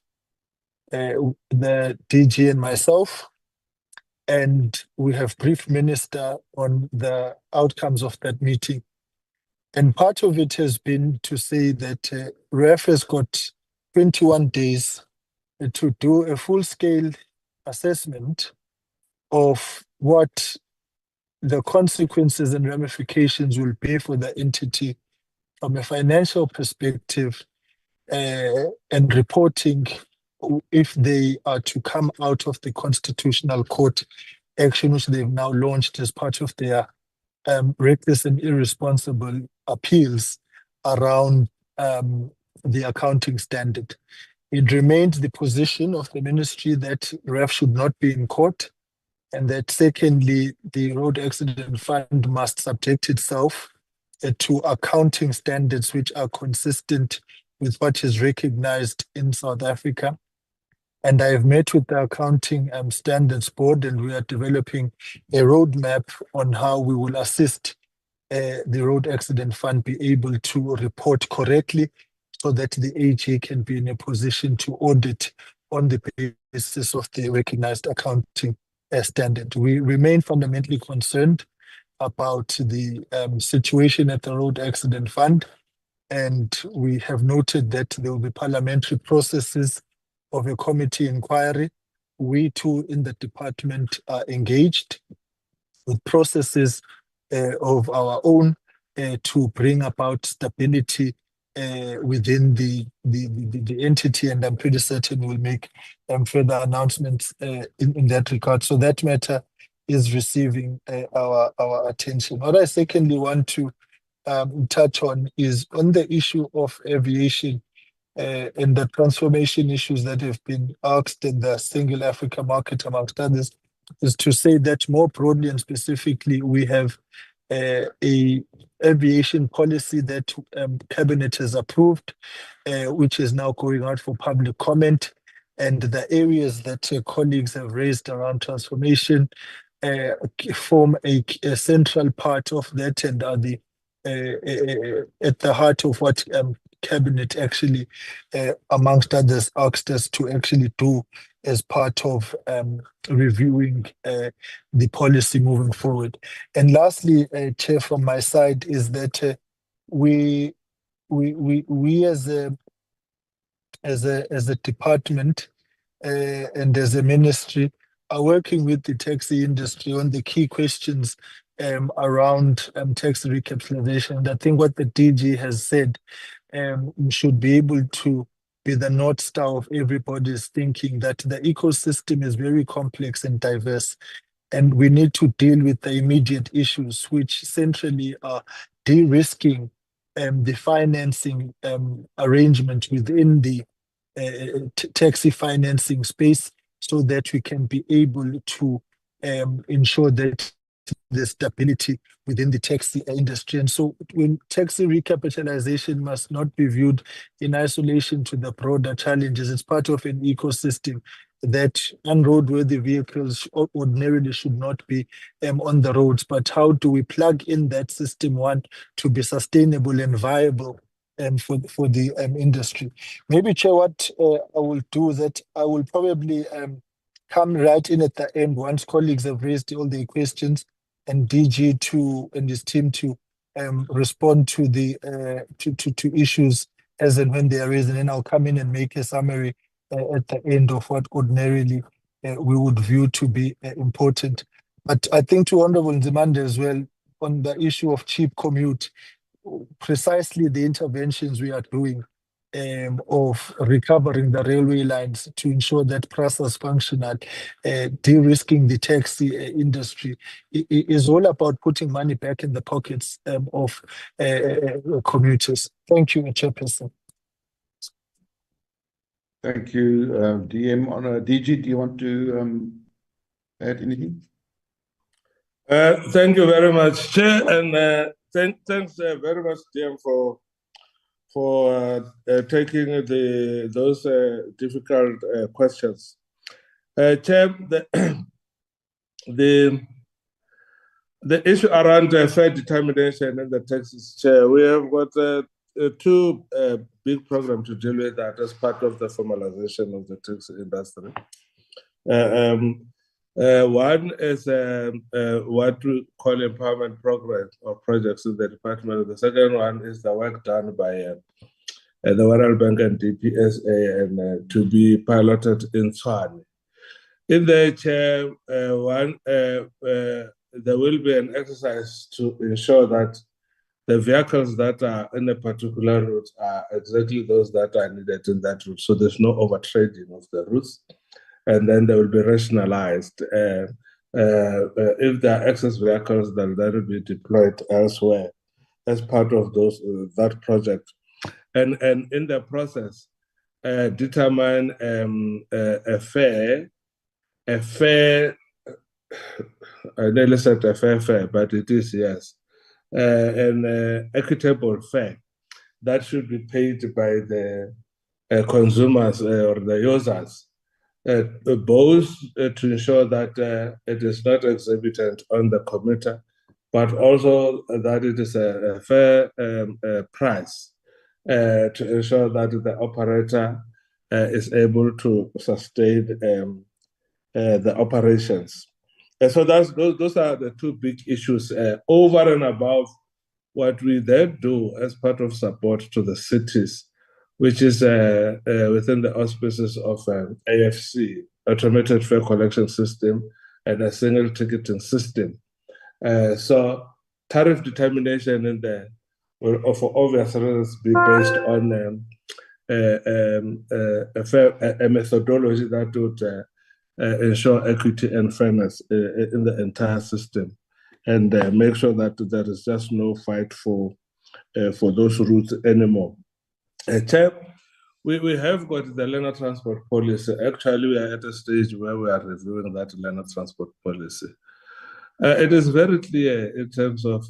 the DG and myself, and we have briefed Minister on the outcomes of that meeting. And part of it has been to say that REF has got 21 days to do a full-scale assessment of what the consequences and ramifications will be for the entity from a financial perspective, and reporting if they are to come out of the Constitutional Court action, which they've now launched as part of their reckless and irresponsible appeals around the accounting standard. It remains the position of the ministry that REF should not be in court, and that secondly, the road accident fund must subject itself to accounting standards which are consistent with what is recognized in South Africa. And I have met with the Accounting Standards Board, and we are developing a roadmap on how we will assist the Road Accident Fund be able to report correctly so that the AG can be in a position to audit on the basis of the recognized accounting standard. We remain fundamentally concerned about the situation at the Road Accident Fund. And we have noted that there will be parliamentary processes of a committee inquiry. We too in the department are engaged with processes of our own to bring about stability within the entity, and I'm pretty certain we'll make further announcements in that regard. So that matter is receiving our attention. What I secondly want to touch on is on the issue of aviation and the transformation issues that have been asked in the single Africa market, amongst others, is to say that more broadly and specifically, we have a aviation policy that Cabinet has approved, which is now going out for public comment. And the areas that colleagues have raised around transformation form a central part of that and are the at the heart of what Cabinet actually, amongst others, asked us to actually do as part of reviewing the policy moving forward. And lastly, Chair, from my side, is that we as a department and as a ministry are working with the taxi industry on the key questions around tax recapitalization. And I think what the DG has said should be able to be the North Star of everybody's thinking, that the ecosystem is very complex and diverse. And we need to deal with the immediate issues, which centrally are de-risking the financing arrangement within the taxi financing space, so that we can be able to ensure that the stability within the taxi industry. And so when taxi recapitalization must not be viewed in isolation to the broader challenges, it's part of an ecosystem that unroadworthy vehicles ordinarily should not be on the roads. But how do we plug in that system, one, to be sustainable and viable for the industry? Maybe, Chair, what I will do is that I will probably come right in at the end once colleagues have raised all the questions, and DG and his team to respond to the to issues as and when they are raised, and then I'll come in and make a summary at the end of what ordinarily we would view to be important. But I think to Honourable Nzimande as well, on the issue of cheap commute, precisely the interventions we are doing of recovering the railway lines to ensure that PRASA is functional, de-risking the taxi industry, is all about putting money back in the pockets of commuters. Thank you, Chairperson. Thank you, DM. On DG, do you want to add anything? Thank you very much, Chair, and thanks very much, DM, for taking those difficult questions. Chair, the issue around fair determination and the taxes, Chair, we have got two big programs to deal with that as part of the formalization of the tax industry. One is what we call empowerment programs or projects in the department. The second one is the work done by the World Bank and DPSA and to be piloted in Tshwane. In the Chair, there will be an exercise to ensure that the vehicles that are in a particular route are exactly those that are needed in that route. So there's no overtrading of the routes. And then they will be rationalized. If there are excess vehicles, then they will be deployed elsewhere as part of that project. And in the process, determine a fair, I nearly said a fair, but it is, yes, an equitable fare that should be paid by the consumers or the users, both to ensure that it is not exorbitant on the commuter, but also that it is a fair price to ensure that the operator is able to sustain the operations. So those are the two big issues over and above what we then do as part of support to the cities, which is within the auspices of AFC, Automated Fare Collection System, and a single ticketing system. So tariff determination in there will, for obvious reasons, be based on a methodology that would ensure equity and fairness in the entire system, and make sure that there is just no fight for those routes anymore. Chair, we have got the land transport policy. Actually, we are at a stage where we are reviewing that land transport policy. It is very clear in terms of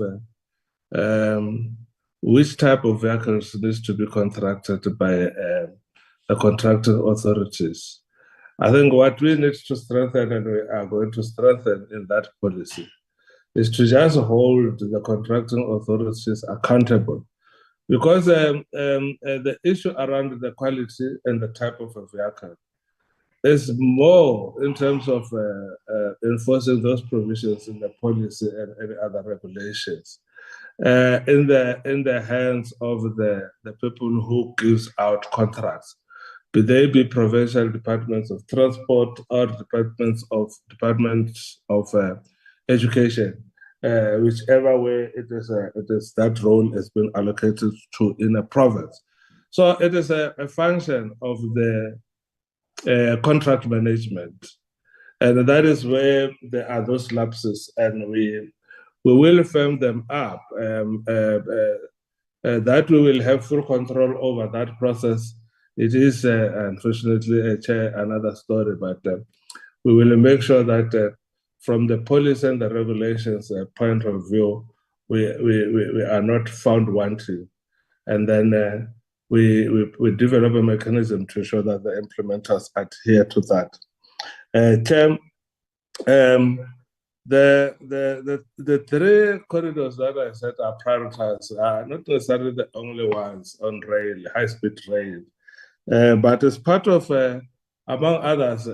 which type of vehicles needs to be contracted by the contracting authorities. I think what we need to strengthen, and we are going to strengthen in that policy, is to just hold the contracting authorities accountable. Because the issue around the quality and the type of a vehicle is more in terms of enforcing those provisions in the policy and any other regulations in the hands of the people who gives out contracts. Be they be provincial departments of transport or departments of education, whichever way it is that role has been allocated to in a province. So it is a function of the contract management, and that is where there are those lapses, and we will firm them up. That we will have full control over that process. It is unfortunately, Chair, another story, but we will make sure that from the policy and the regulations point of view, we are not found wanting, and then we develop a mechanism to ensure that the implementers adhere to that. Chair, the three corridors that I said are prioritized are not necessarily the only ones on rail, high-speed rail, but as part of, among others,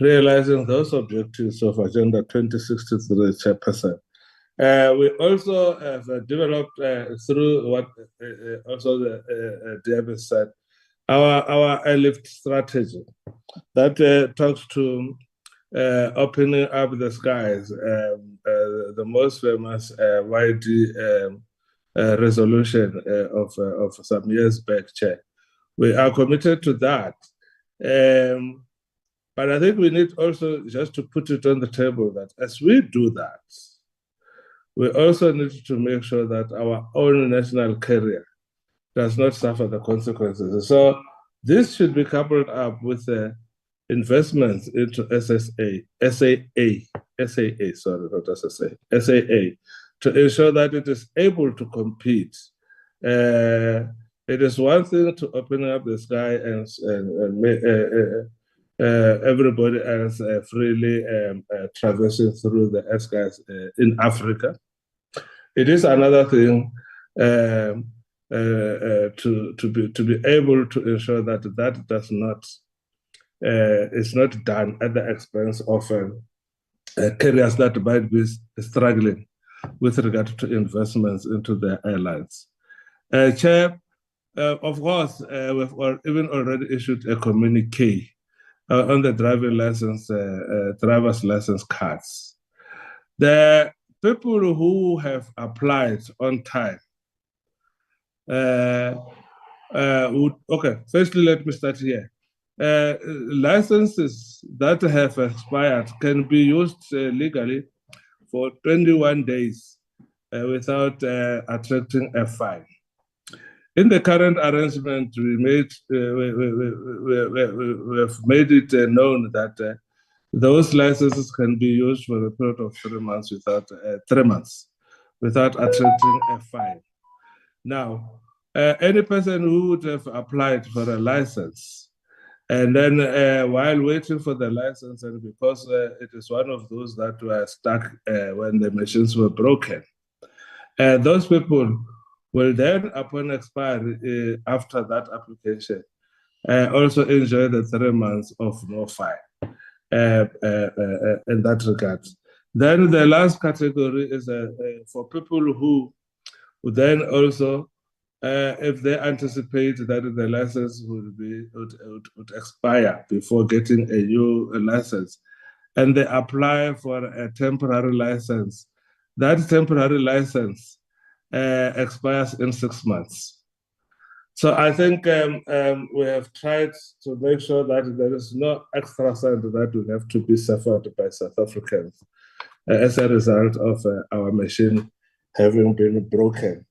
realizing those objectives of Agenda 2063, Chairperson. We also have developed through what also the DMS said, our airlift strategy that talks to opening up the skies, the most famous YD resolution of some years back, Chair. We are committed to that. But I think we need also just to put it on the table that as we do that, we also need to make sure that our own national carrier does not suffer the consequences. So this should be coupled up with investments into SAA, to ensure that it is able to compete. It is one thing to open up the sky and everybody else freely traversing through the air skies in Africa. It is another thing to be able to ensure that that does not is not done at the expense of carriers that might be struggling with regard to investments into their airlines. Chair, of course, we've even already issued a communique on the driver's license cards. The people who have applied on time okay, firstly, let me start here. Licenses that have expired can be used legally for 21 days without attracting a fine. In the current arrangement, we have made it known that those licenses can be used for a period of 3 months without attracting a fine. Now, any person who would have applied for a license and then while waiting for the license, and because it is one of those that were stuck when the machines were broken, those people will then, upon expiry after that application, also enjoy the 3 months of no fine. in that regard. Then the last category is for people who then also, if they anticipate that the license would expire before getting a new license, and they apply for a temporary license, that temporary license expires in 6 months. So I think we have tried to make sure that there is no extra cent that will have to be suffered by South Africans as a result of our machine having been broken.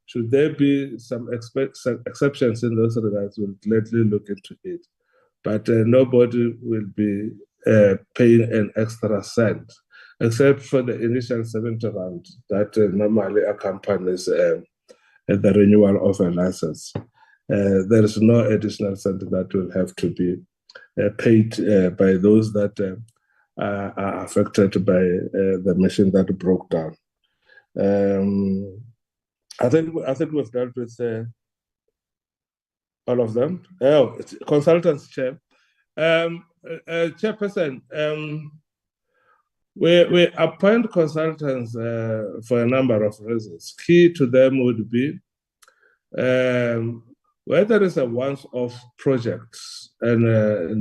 Should there be some exceptions in those regards, we'll gladly look into it. But nobody will be paying an extra cent, except for the initial 70 rand that normally accompanies the renewal of a license. There is no additional cent that will have to be paid by those that are affected by the machine that broke down. I think we've dealt with all of them. Oh, consultants, Chair. Chairperson, we appoint consultants for a number of reasons. Key to them would be where there is a once-off project and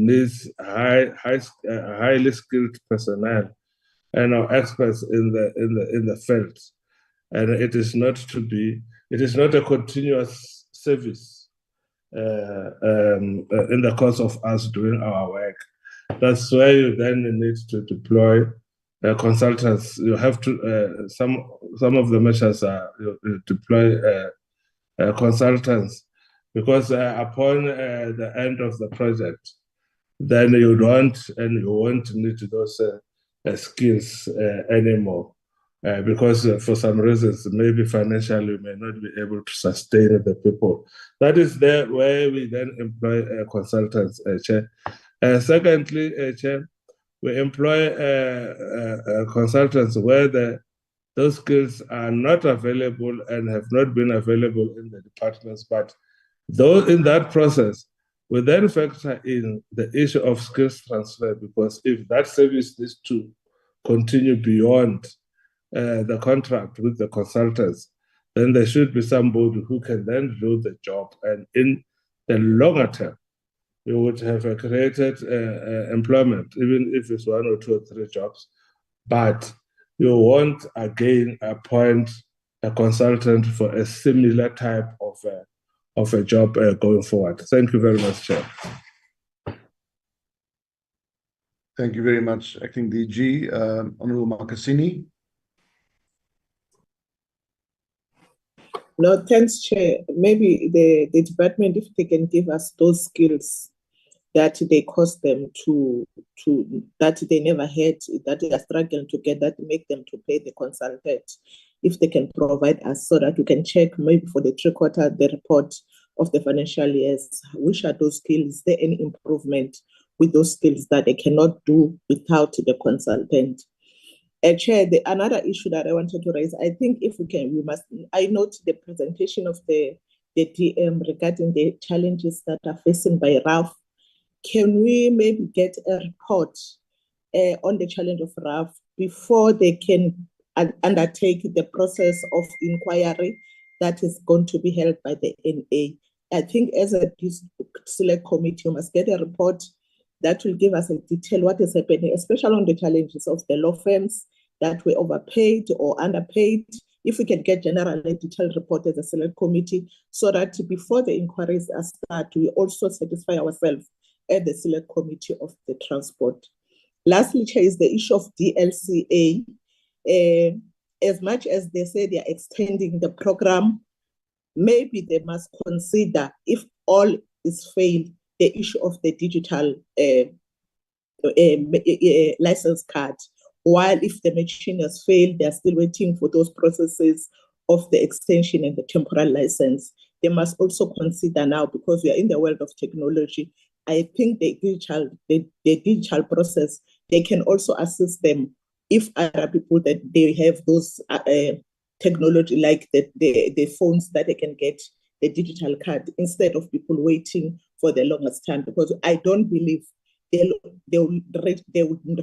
needs highly skilled personnel and experts in the field, and it is not a continuous service in the course of us doing our work. That's why you then need to deploy consultants. You have to some of the measures are you deploy consultants, because upon the end of the project, then you won't need those skills anymore. Because for some reasons, maybe financially, we may not be able to sustain the people. That is there where we then employ consultants, Chair. Secondly, Chair, we employ consultants where those skills are not available and have not been available in the departments, but though in that process, we then factor in the issue of skills transfer, because if that service needs to continue beyond the contract with the consultants, then there should be somebody who can then do the job. And in the longer term, you would have created employment, even if it's 1 or 2 or 3 jobs. But you won't again appoint a consultant for a similar type of a job going forward. Thank you very much, Chair. Thank you very much, Acting DG. Honorable Makasini. No, thanks, Chair. Maybe the department, if they can give us those skills that they cost them to that they never had, that they are struggling to get, that make them to pay the consultant, if they can provide us so that we can check maybe for the 3/4, the report of the financial years, which are those skills, is there any improvement with those skills that they cannot do without the consultant? Chair, another issue that I wanted to raise, I think if we can, I note the presentation of the DM regarding the challenges that are facing by RAF. Can we maybe get a report on the challenge of RAF before they can undertake the process of inquiry that is going to be held by the NA? I think as a select committee, you must get a report that will give us a detail what is happening, especially on the challenges of the law firms that were overpaid or underpaid. If we can get generally a detailed report as a select committee, so that before the inquiries are started, we also satisfy ourselves at the select committee of the transport. Lastly, Chair, is the issue of DLCA. As much as they say they are extending the program, maybe they must consider, if all is failed, the issue of the digital license card. While if the machine has failed, they're still waiting for those processes of the extension and the temporal license. They must also consider now, because we are in the world of technology, I think the digital process, they can also assist them if other people that they have those technology, like the phones that they can get the digital card, instead of people waiting for the longest time. Because I don't believe they will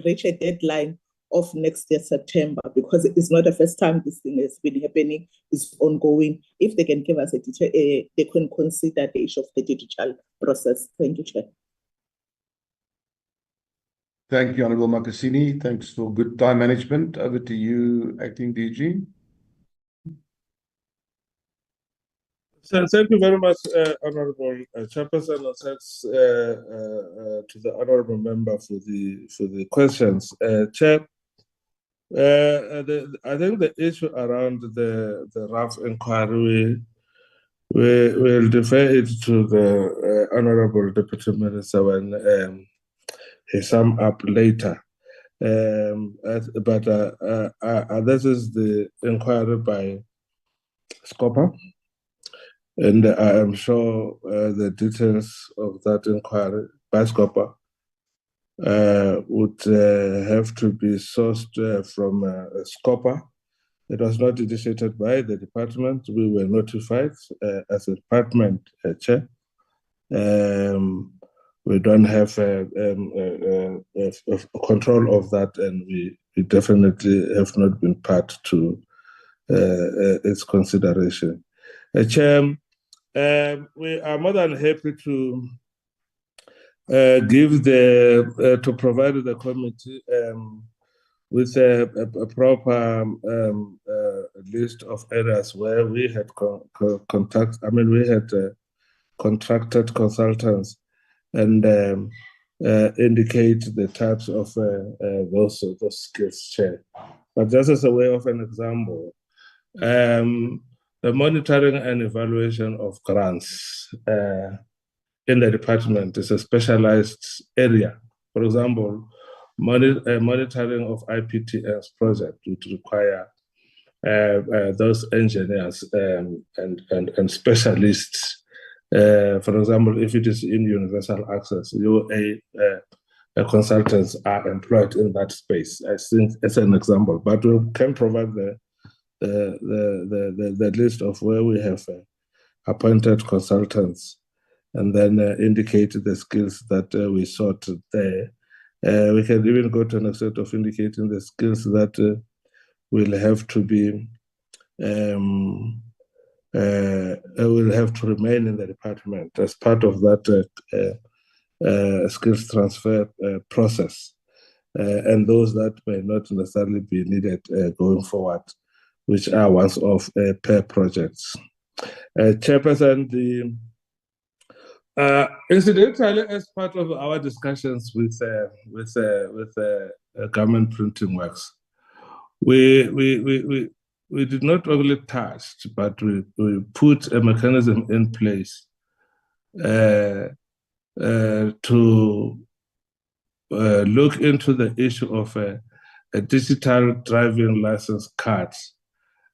reach a deadline of next year, September, because it's not the first time this thing has been happening, it's ongoing. If they can give us they can consider the issue of the digital process. Thank you, Chair. Thank you, Honourable Makasini. Thanks for good time management. Over to you, Acting DG. So thank you very much, Honourable Chairperson, and thanks to the Honourable Member for the questions. Chair, I think the issue around the rough inquiry, we'll defer it to the Honourable Deputy Minister when he sum up later. But this is the inquiry by SCOPA, and I am sure the details of that inquiry by SCOPA would have to be sourced from SCOPA. It was not initiated by the department. We were notified as a department, Chair. We don't have control of that, and we definitely have not been part to its consideration. Chair, we are more than happy to to provide the committee with a proper list of areas where we had contracted consultants and indicate the types of those skills, Chair. But just as a way of an example, the monitoring and evaluation of grants in the department is a specialized area. For example, monitoring of IPTS project would require those engineers and specialists. For example, if it is in universal access, consultants are employed in that space. I think it's an example, but we can provide the list of where we have appointed consultants, and then indicate the skills that we sought there. We can even go to an extent of indicating the skills that will have to be will have to remain in the department as part of that skills transfer process, and those that may not necessarily be needed going forward, which are ones of per projects. Chairperson, incidentally, as part of our discussions with government printing works, we did not only touch, but we put a mechanism in place to look into the issue of a digital driving license cards.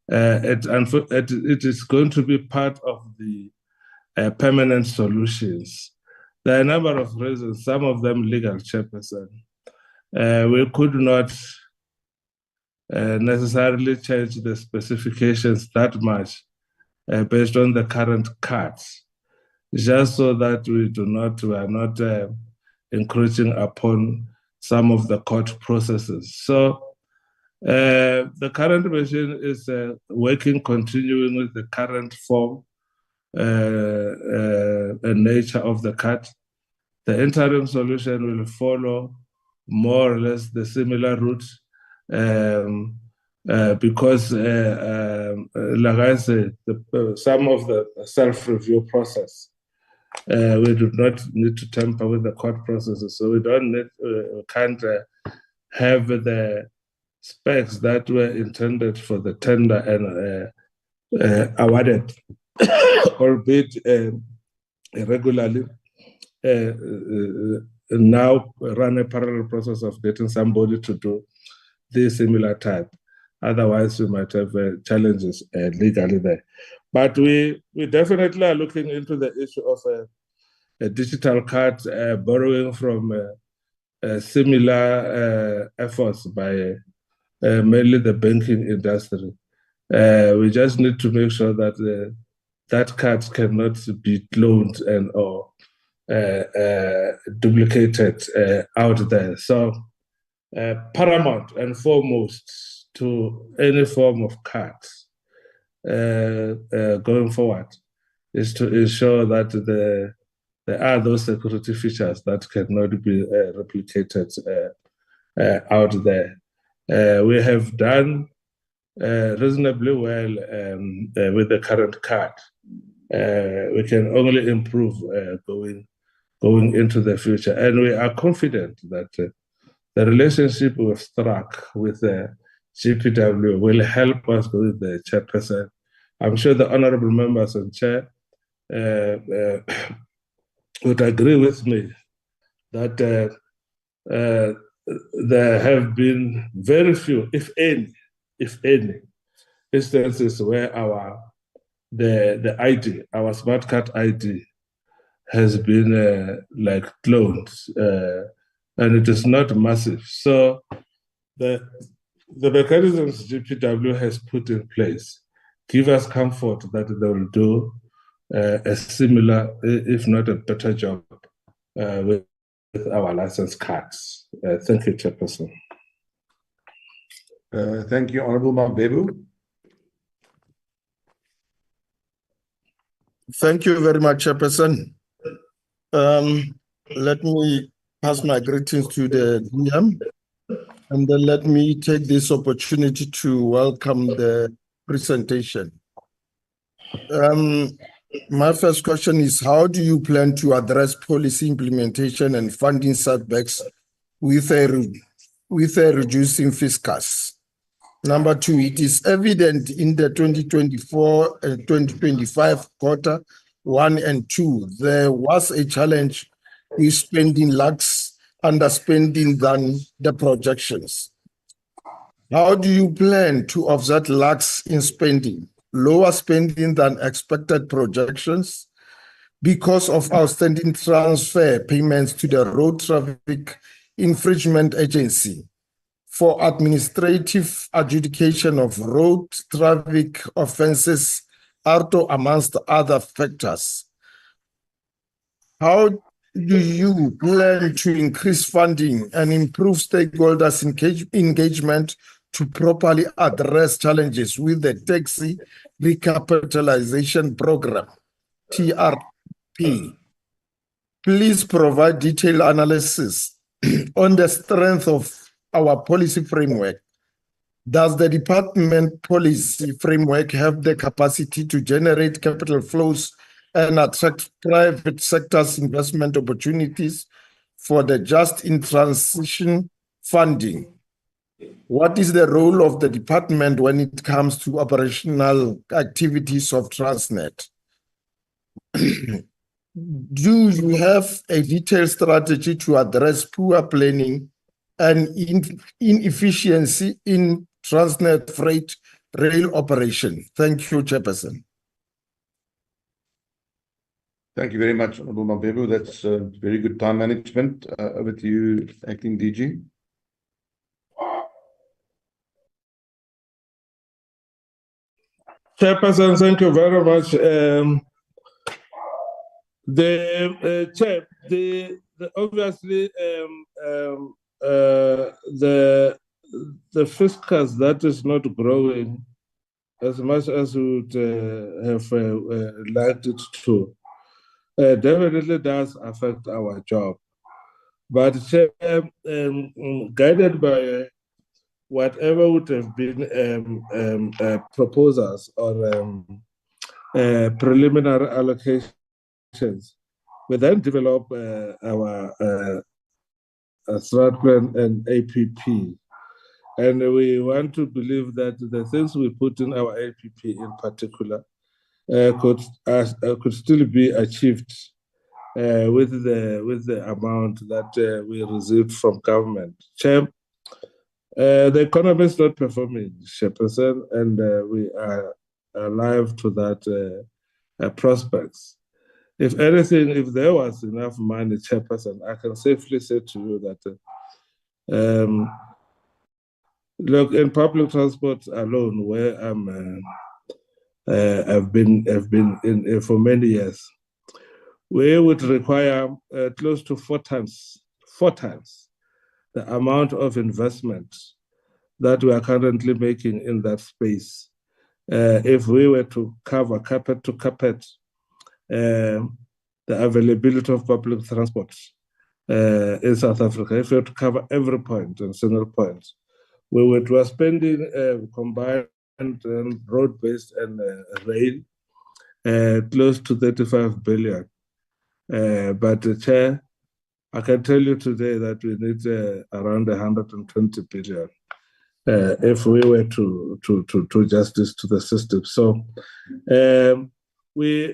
It is going to be part of the permanent solutions. There are a number of reasons, some of them legal, Chairperson. We could not necessarily change the specifications that much based on the current cards, just so that we are not encroaching upon some of the court processes. So the current version is continuing with the current form and nature of the card. The interim solution will follow more or less the similar route, because, like I said, some of the self-review process, we do not need to tamper with the court processes, so we can't have the specs that were intended for the tender and awarded, albeit irregularly, now run a parallel process of getting somebody to do this similar type. Otherwise, we might have challenges legally there. But we definitely are looking into the issue of a digital card, borrowing from similar efforts by mainly the banking industry. We just need to make sure that that card cannot be cloned and or duplicated out there. So paramount and foremost to any form of cuts going forward is to ensure that there are those security features that cannot be replicated out there. We have done reasonably well with the current card. We can only improve going into the future, and we are confident that the relationship we've struck with the GPW will help us with the chairperson. I'm sure the honorable members and chair would agree with me that there have been very few, if any, instances where the ID, our smart card ID, has been like cloned, and it is not massive. So the mechanisms GPW has put in place give us comfort that they will do a similar, if not a better job with our license cards. Thank you, Chairperson. Thank you, Honorable Mabebu. Thank you very much, Chairperson. Let me pass my greetings to the DM, and then let me take this opportunity to welcome the presentation. My first question is, how do you plan to address policy implementation and funding setbacks with a reducing fiscus? Number two, it is evident in the 2024 and 2025 quarter 1 and 2, there was a challenge with spending lags, underspending than the projections. How do you plan to offset lags in spending, lower spending than expected projections because of outstanding transfer payments to the Road Traffic Infringement Agency for administrative adjudication of road traffic offences, ARTO, amongst other factors? How do you plan to increase funding and improve stakeholders' engagement to properly address challenges with the Taxi Recapitalization Program, TRP? Please provide detailed analysis on the strength of our policy framework. Does the department policy framework have the capacity to generate capital flows and attract private sector's investment opportunities for the just in transition funding? What is the role of the department when it comes to operational activities of Transnet? Do you have a detailed strategy to address poor planning and inefficiency in Transnet freight rail operation? Thank you, Chairperson. Thank you very much, Honorable Mabebu. That's very good time management. Over to you, Acting DG. Chairperson, thank you very much. Obviously the fiscus that is not growing as much as we would have liked it to definitely does affect our job. But guided by whatever would have been proposals or preliminary allocations, we then develop our strat plan and APP. And we want to believe that the things we put in our APP in particular could still be achieved with the amount that we received from government. Chair, the economy is not performing, Chairperson, and we are alive to that prospects. If anything, if there was enough money, Chairperson, I can safely say to you that look, in public transport alone, where I've been in for many years, we would require close to four times the amount of investment that we are currently making in that space. If we were to cover carpet to carpet the availability of public transport in South Africa, if we were to cover every point and single point, we were spending combined road-based and rail close to 35 billion. But Chair, I can tell you today that we need around 120 billion if we were to justice to the system. So we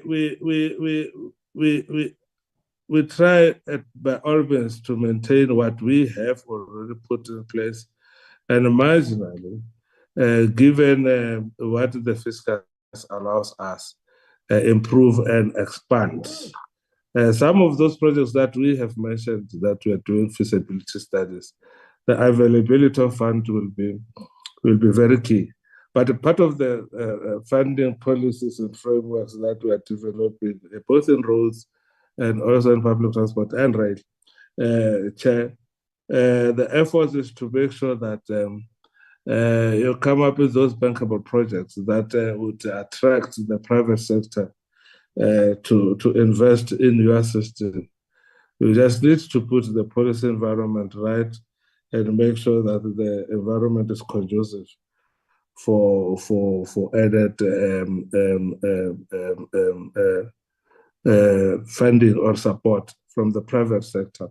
try by all means to maintain what we have already put in place, and marginally, given what the fiscal allows us, improve and expand. Some of those projects that we have mentioned that we are doing feasibility studies, the availability of funds will be very key. But part of the funding policies and frameworks that we are developing, both in roads and also in public transport and rail, Chair, the effort is to make sure that you come up with those bankable projects that would attract the private sector to invest in your system. You just need to put the policy environment right and make sure that the environment is conducive for added funding or support from the private sector.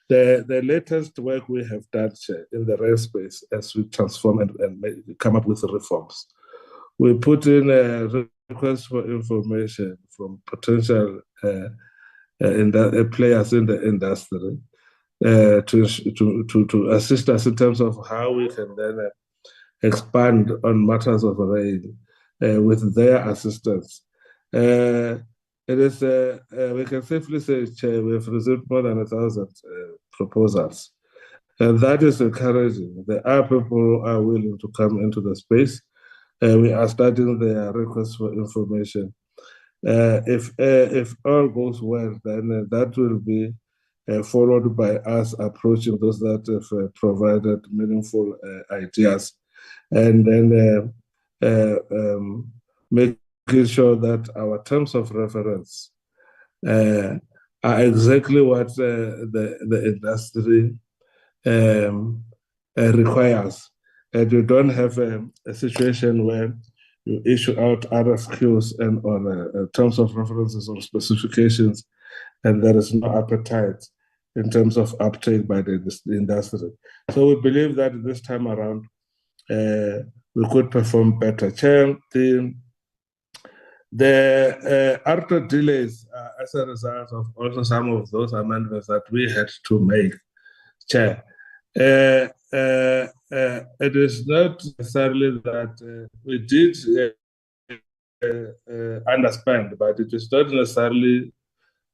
The latest work we have done in the rail space as we transform and come up with reforms, we put in a request for information from potential players in the industry to assist us in terms of how we can then expand on matters of rail with their assistance. It is, we can safely say, Chair, we have received more than 1,000 proposals. And that is encouraging. There are people who are willing to come into the space. We are starting the request for information. If all goes well, then that will be followed by us approaching those that have provided meaningful ideas, and then making sure that our terms of reference are exactly what the industry requires. And you don't have a situation where you issue out RFQs and on terms of references or specifications, and there is no appetite in terms of uptake by the industry. So we believe that this time around, we could perform better. Chair, the ARTO delays as a result of also some of those amendments that we had to make, Chair. It is not necessarily that we did underspend, but it is not necessarily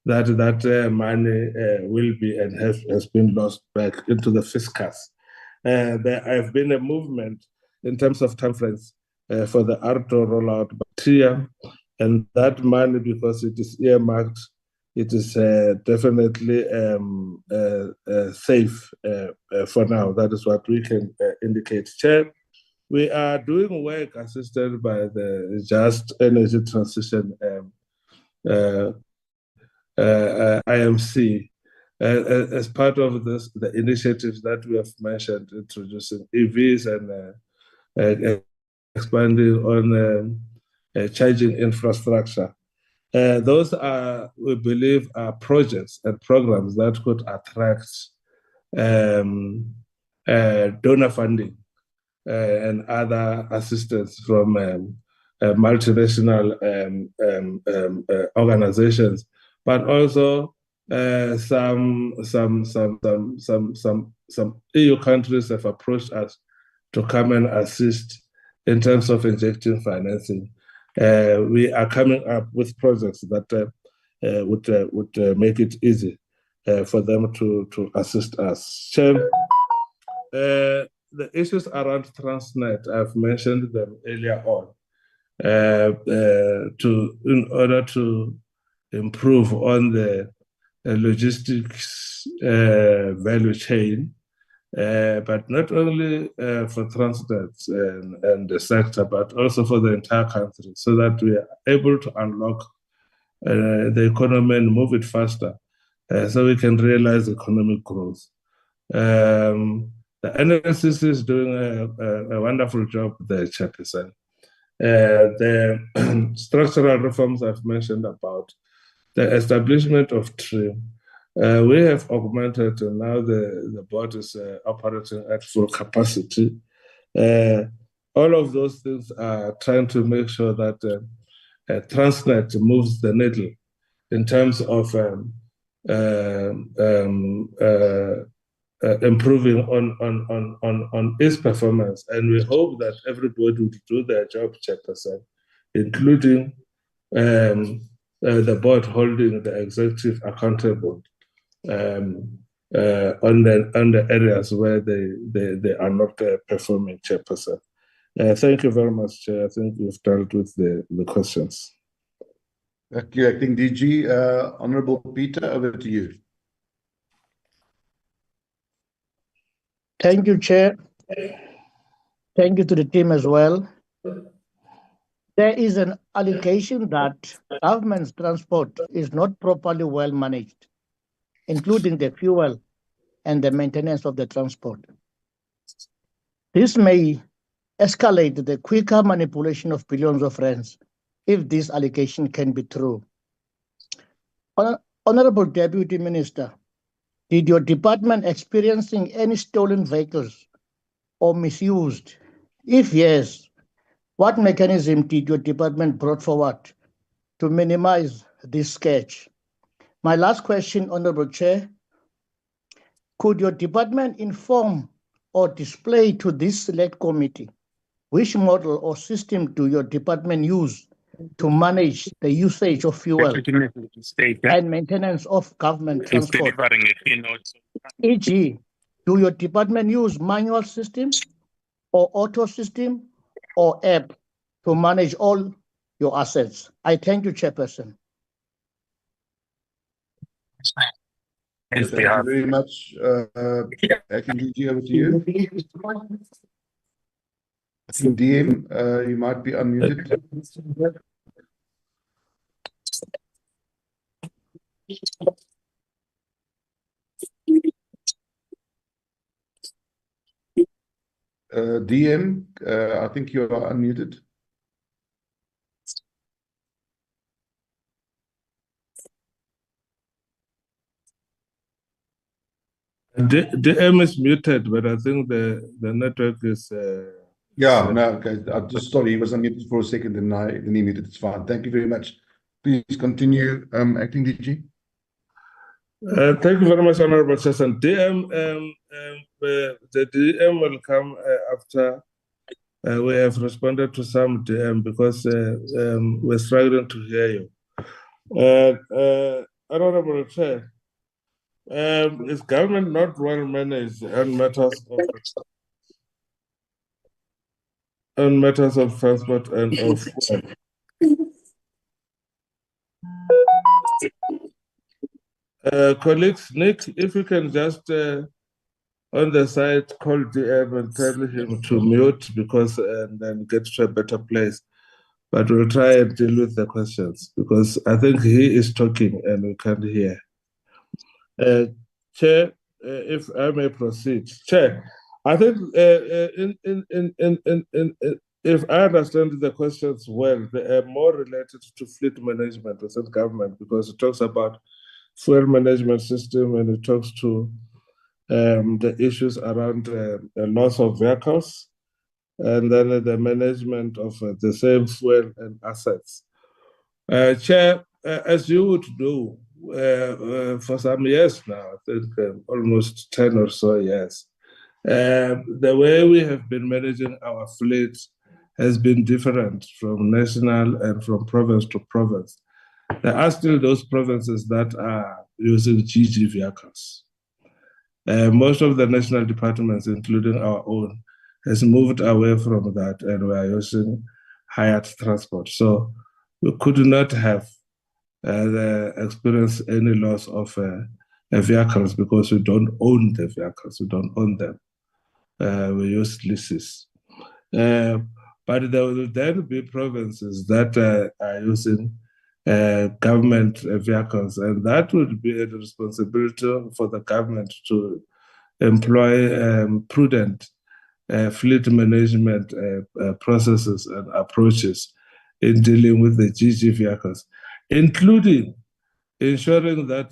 that money will be and has been lost back into the fiscus. There have been a movement in terms of timeframes for the ARTO rollout here, and that money, because it is earmarked, it is definitely safe for now. That is what we can indicate. Chair, we are doing work assisted by the Just Energy Transition IMC as part of the initiatives that we have mentioned, introducing EVs and expanding on charging infrastructure. Those are, we believe, are projects and programs that could attract donor funding and other assistance from multinational organizations, but also some EU countries have approached us to come and assist in terms of injecting financing. We are coming up with projects that would make it easy for them to assist us. Chair, the issues around Transnet, I've mentioned them earlier on. In order to improve on the logistics value chain, but not only for Transnet and the sector, but also for the entire country, so that we are able to unlock the economy and move it faster, so we can realize economic growth. The NLCC is doing a wonderful job there, Chairperson. The structural reforms I've mentioned about, the establishment of TRIM, we have augmented, and now the board is operating at full capacity. All of those things are trying to make sure that Transnet moves the needle in terms of improving on its performance, and we hope that everybody would do their job, Chairperson, including the board holding the executive accountable on the areas where they are not performing, Chairperson. Thank you very much, Chair. I think we've dealt with the questions. Thank you, Acting DG. Honorable Peter, over to you. Thank you, Chair. Thank you to the team as well. There is an allegation that government's transport is not properly well managed, including the fuel and the maintenance of the transport. This may escalate the quicker manipulation of billions of rands if this allegation can be true. Honorable Deputy Minister, did your department experiencing any stolen vehicles or misused? If yes, what mechanism did your department brought forward to minimize this sketch? My last question, Honorable Chair, could your department inform or display to this select committee which model or system do your department use to manage the usage of fuel and maintenance of government transport? E.g., do your department use manual system or auto system or app to manage all your assets? I thank you, Chairperson. Thank you very much. Acting DG, over to you. Acting DM, you might be unmuted. DM, I think you are unmuted. DM is muted, but I think the network is... Yeah, no, okay. I'm just sorry, he was unmuted for a second and then he muted. It's fine. Thank you very much. Please continue, Acting DG. Thank you very much, Honorable Chairman. DM, the DM will come after we have responded to some DM because we're struggling to hear you. Honorable Chair, is government not well managed on matters of transport and of colleagues? Nick, if you can just on the side call DM and tell him to mute because and then get to a better place. But we'll try and deal with the questions because I think he is talking and we can't hear. Chair, if I may proceed. Chair, I think if I understand the questions well, they are more related to fleet management within government because it talks about fuel management system and it talks to the issues around the loss of vehicles and then the management of the same fuel and assets. Chair, as you would do for some years now, I think almost 10 or so years, the way we have been managing our fleet has been different from national and from province to province. There are still those provinces that are using GG vehicles. Most of the national departments, including our own, has moved away from that and we are using hired transport. So we could not have experience any loss of vehicles because we don't own the vehicles, we don't own them. We use leases. But there will then be provinces that are using government vehicles, and that would be a responsibility for the government to employ prudent fleet management processes and approaches in dealing with the GG vehicles, including ensuring that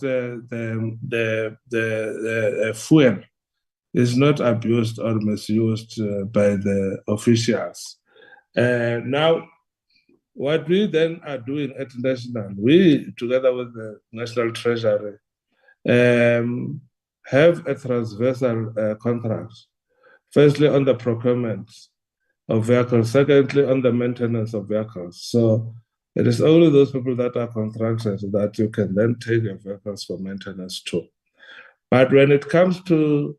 the fuel is not abused or misused by the officials. Now, what we then are doing at national, we together with the National Treasury have a transversal contract. Firstly, on the procurement of vehicles. Secondly, on the maintenance of vehicles. So it is only those people that are contracted that you can then take your vehicles for maintenance too. But when it comes to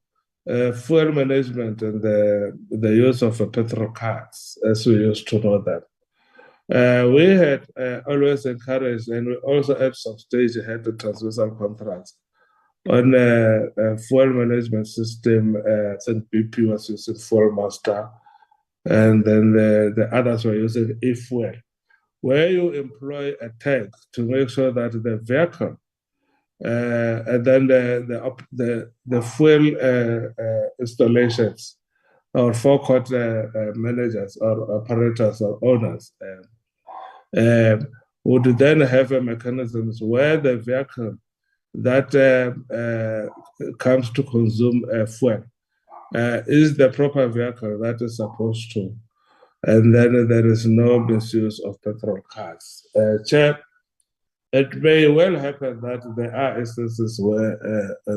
fuel management and the use of petrol cards, as we used to know them, we had always encouraged, and we also at some stage had the transversal contracts on a fuel management system. I think BP was using Fuel Master, and then the others were using e-fuel, where you employ a tank to make sure that the vehicle and then the fuel installations or forecourt managers or operators or owners would then have a mechanisms where the vehicle that comes to consume fuel is the proper vehicle that is supposed to, and then there is no misuse of petrol cards. Chair, it may well happen that there are instances where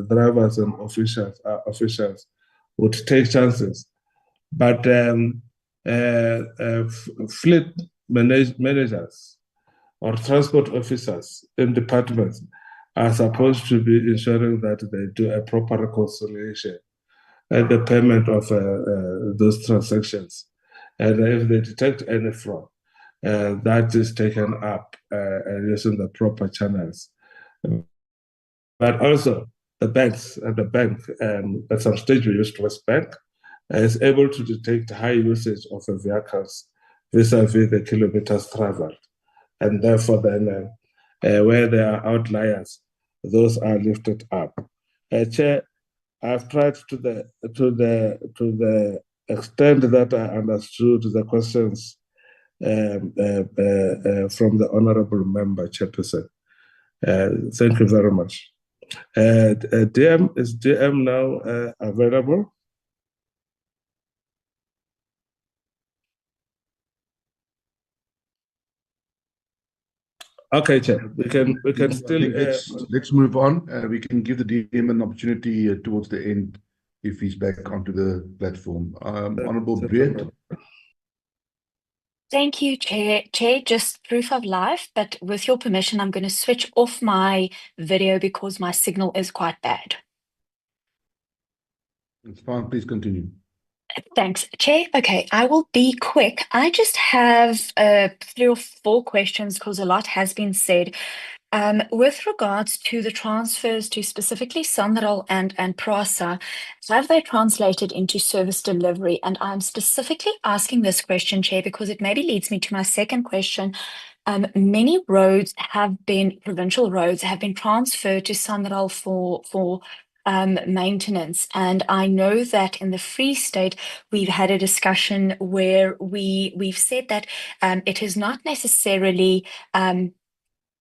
drivers and officials would take chances, but fleet managers or transport officers in departments are supposed to be ensuring that they do a proper reconciliation and the payment of those transactions. And if they detect any fraud, that is taken up using the proper channels. But also the banks and the bank, at some stage we used West Bank, is able to detect high usage of the vehicles vis-a-vis the kilometers traveled. And therefore then where there are outliers, those are lifted up. Chair, I've tried to the extent that I understood the questions from the honorable member, Chairperson. Thank you very much. DM, is DM now available? Okay, Chair, we can still let's move on. We can give the DM an opportunity towards the end if he's back onto the platform. Honorable Breed. Thank you, Chair. Chair, just proof of life, but with your permission, I'm going to switch off my video because my signal is quite bad. It's fine, please continue. Thanks, Chair. Okay, I will be quick. I just have 3 or 4 questions because a lot has been said. With regards to the transfers to specifically Sanral and PRASA, have they translated into service delivery? And I'm specifically asking this question, Chair, because it maybe leads me to my second question. Many roads have been, provincial roads have been transferred to Sanral for maintenance. And I know that in the Free State, we've had a discussion where we've said that it is not necessarily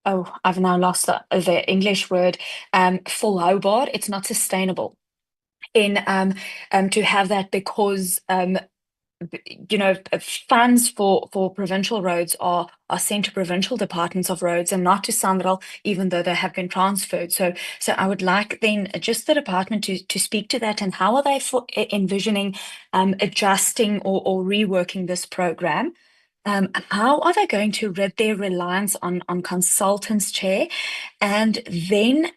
oh, I've now lost the English word, volhoubaar. It's not sustainable in to have that because you know, funds for provincial roads are sent to provincial departments of roads and not to Sanral, even though they have been transferred. So I would like then just the department to speak to that, and how are they envisioning adjusting or reworking this program? How are they going to rid their reliance on consultants, Chair? And then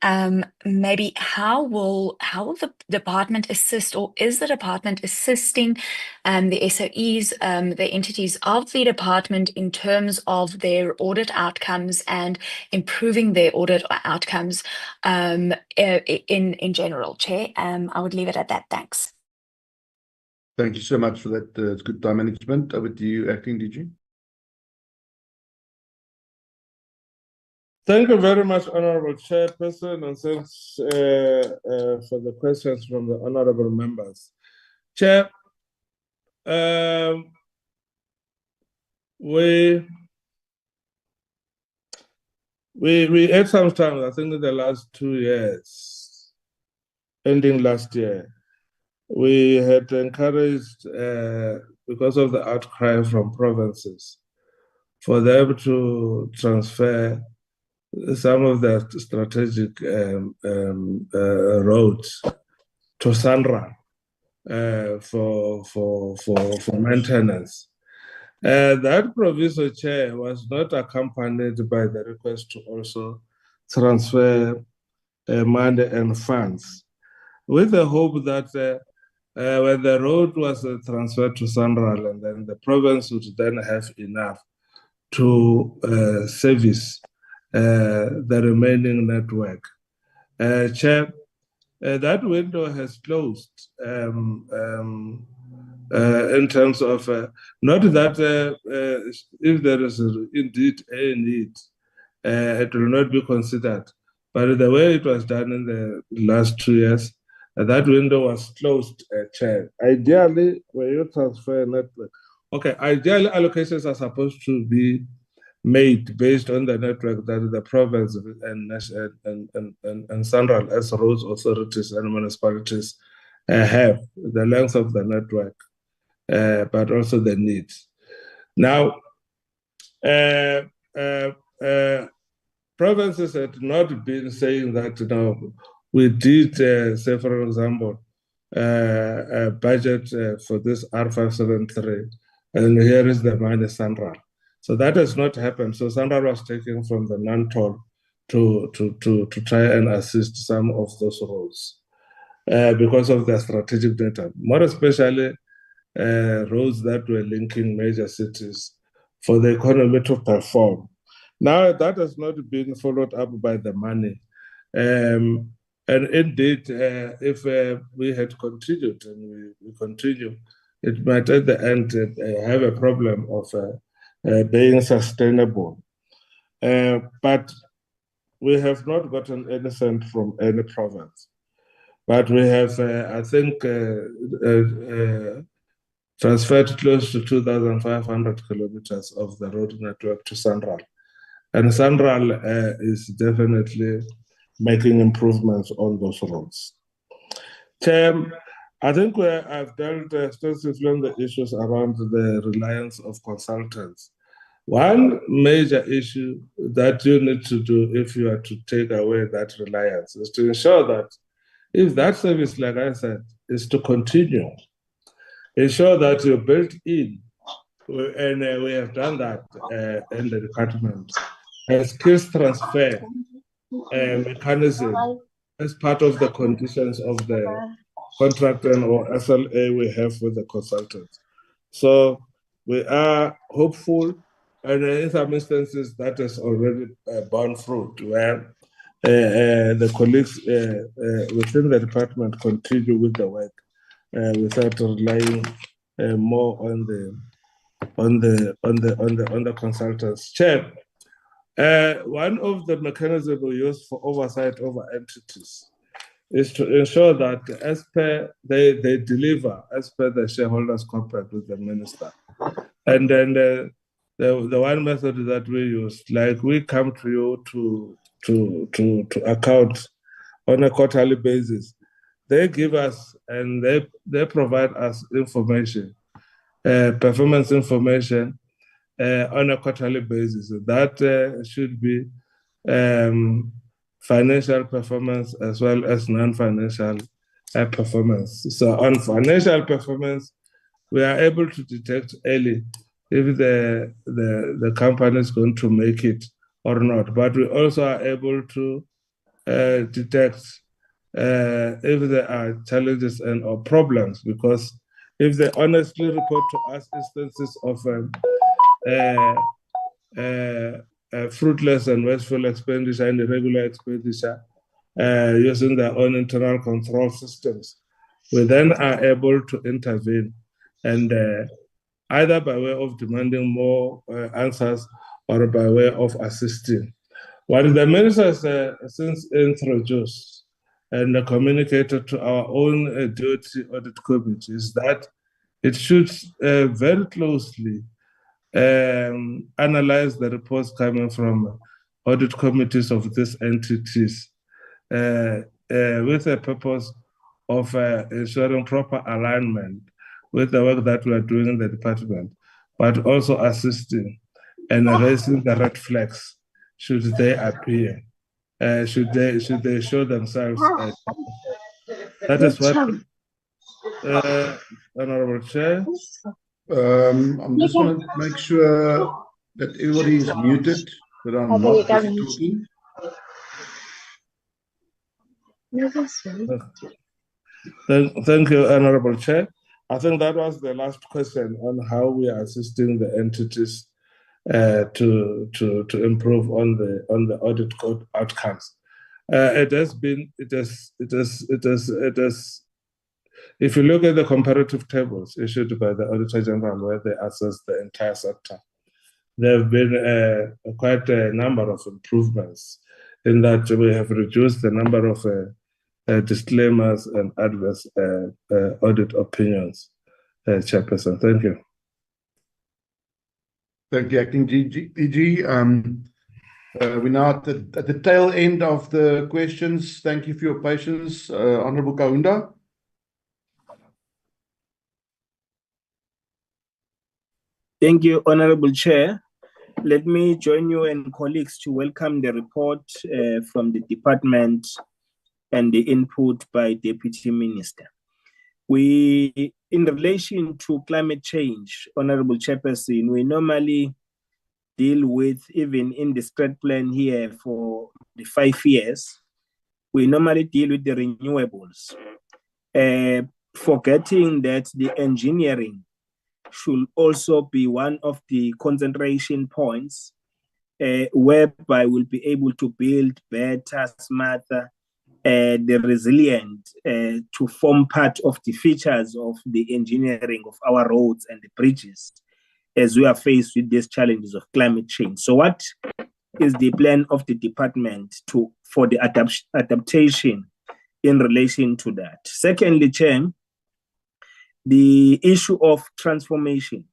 maybe how will the department assist, or is the department assisting the SOEs, the entities of the department in terms of their audit outcomes and improving their audit outcomes in general, Chair? I would leave it at that. Thanks. Thank you so much for that. It's good time management. Over to you, Acting DG. Thank you very much, Honorable Chairperson, and thanks for the questions from the honorable members. Chair, we had some time, I think in the last 2 years, ending last year, we had encouraged, because of the outcry from provinces, for them to transfer some of the strategic roads to SANRAL for maintenance. That proviso, Chair, was not accompanied by the request to also transfer money and funds, with the hope that when the road was transferred to SANRAL, and then the province would then have enough to service the remaining network. Chair, that window has closed in terms of not that if there is indeed a need, it will not be considered, but the way it was done in the last 2 years, that window was closed, Chair. Ideally, when you transfer a network, okay, ideally allocations are supposed to be made based on the network that the province and SANRAL as roads authorities and municipalities have, the length of the network, but also the needs. Now, provinces had not been saying that, we did, say for example, a budget for this R573, and here is the money, SANRAL. So that has not happened. So SANRAL was taken from the non-toll to try and assist some of those roads because of their strategic data, more especially roads that were linking major cities for the economy to perform. Now that has not been followed up by the money. And indeed, if we had continued, and we continue, it might at the end have a problem of being sustainable. But we have not gotten any cent from any province. But we have, I think, transferred close to 2,500 kilometers of the road network to SANRAL. And SANRAL is definitely making improvements on those roads. Chair, I think I've dealt extensively on the issues around the reliance of consultants. One major issue that you need to do if you are to take away that reliance is to ensure that if that service, like I said, is to continue, ensure that you built in, and we have done that in the department, a skills transfer mechanism as part of the conditions of the contract and or SLA we have with the consultants. So we are hopeful, and in some instances that has already borne fruit, where the colleagues within the department continue with the work without relying more on the consultants. Chair, one of the mechanisms we use for oversight over entities is to ensure that as per they deliver as per the shareholders contract with the minister. And then the one method that we use, like we come to you to account on a quarterly basis. They give us and they provide us information, performance information on a quarterly basis. That should be financial performance as well as non-financial performance. So on financial performance, we are able to detect early if the company is going to make it or not. But we also are able to detect if there are challenges or problems, because if they honestly report to us instances of fruitless and wasteful expenditure and irregular expenditure using their own internal control systems, we then are able to intervene, and either by way of demanding more answers or by way of assisting. What the minister has since introduced and communicated to our own duty audit committee is that it should very closely analyze the reports coming from audit committees of these entities with a purpose of ensuring proper alignment with the work that we are doing in the department, but also assisting and raising the red flags should they appear, should they show themselves. That is what, Honorable Chair. I'm just want to make sure that everybody is muted, that I'm not busy talking. Thank you, Honorable Chair. I think that was the last question on how we are assisting the entities to improve on the audit code outcomes. It has. If you look at the comparative tables issued by the Auditor General, where they assess the entire sector, there have been quite a number of improvements in that we have reduced the number of disclaimers and adverse audit opinions. Chairperson, thank you. Thank you, Acting DG. We're now at the tail end of the questions. Thank you for your patience. Honorable Kaunda. Thank you, Honorable Chair. Let me join you and colleagues to welcome the report from the department and the input by Deputy Minister. In relation to climate change, Honorable Chairperson, we normally deal with, even in the strat plan here for the 5 years, we normally deal with the renewables, forgetting that the engineering should also be one of the concentration points whereby we'll be able to build better, smarter, the resilient to form part of the features of the engineering of our roads and the bridges as we are faced with these challenges of climate change. So what is the plan of the department for the adaptation in relation to that? Secondly, Chair, the issue of transformation.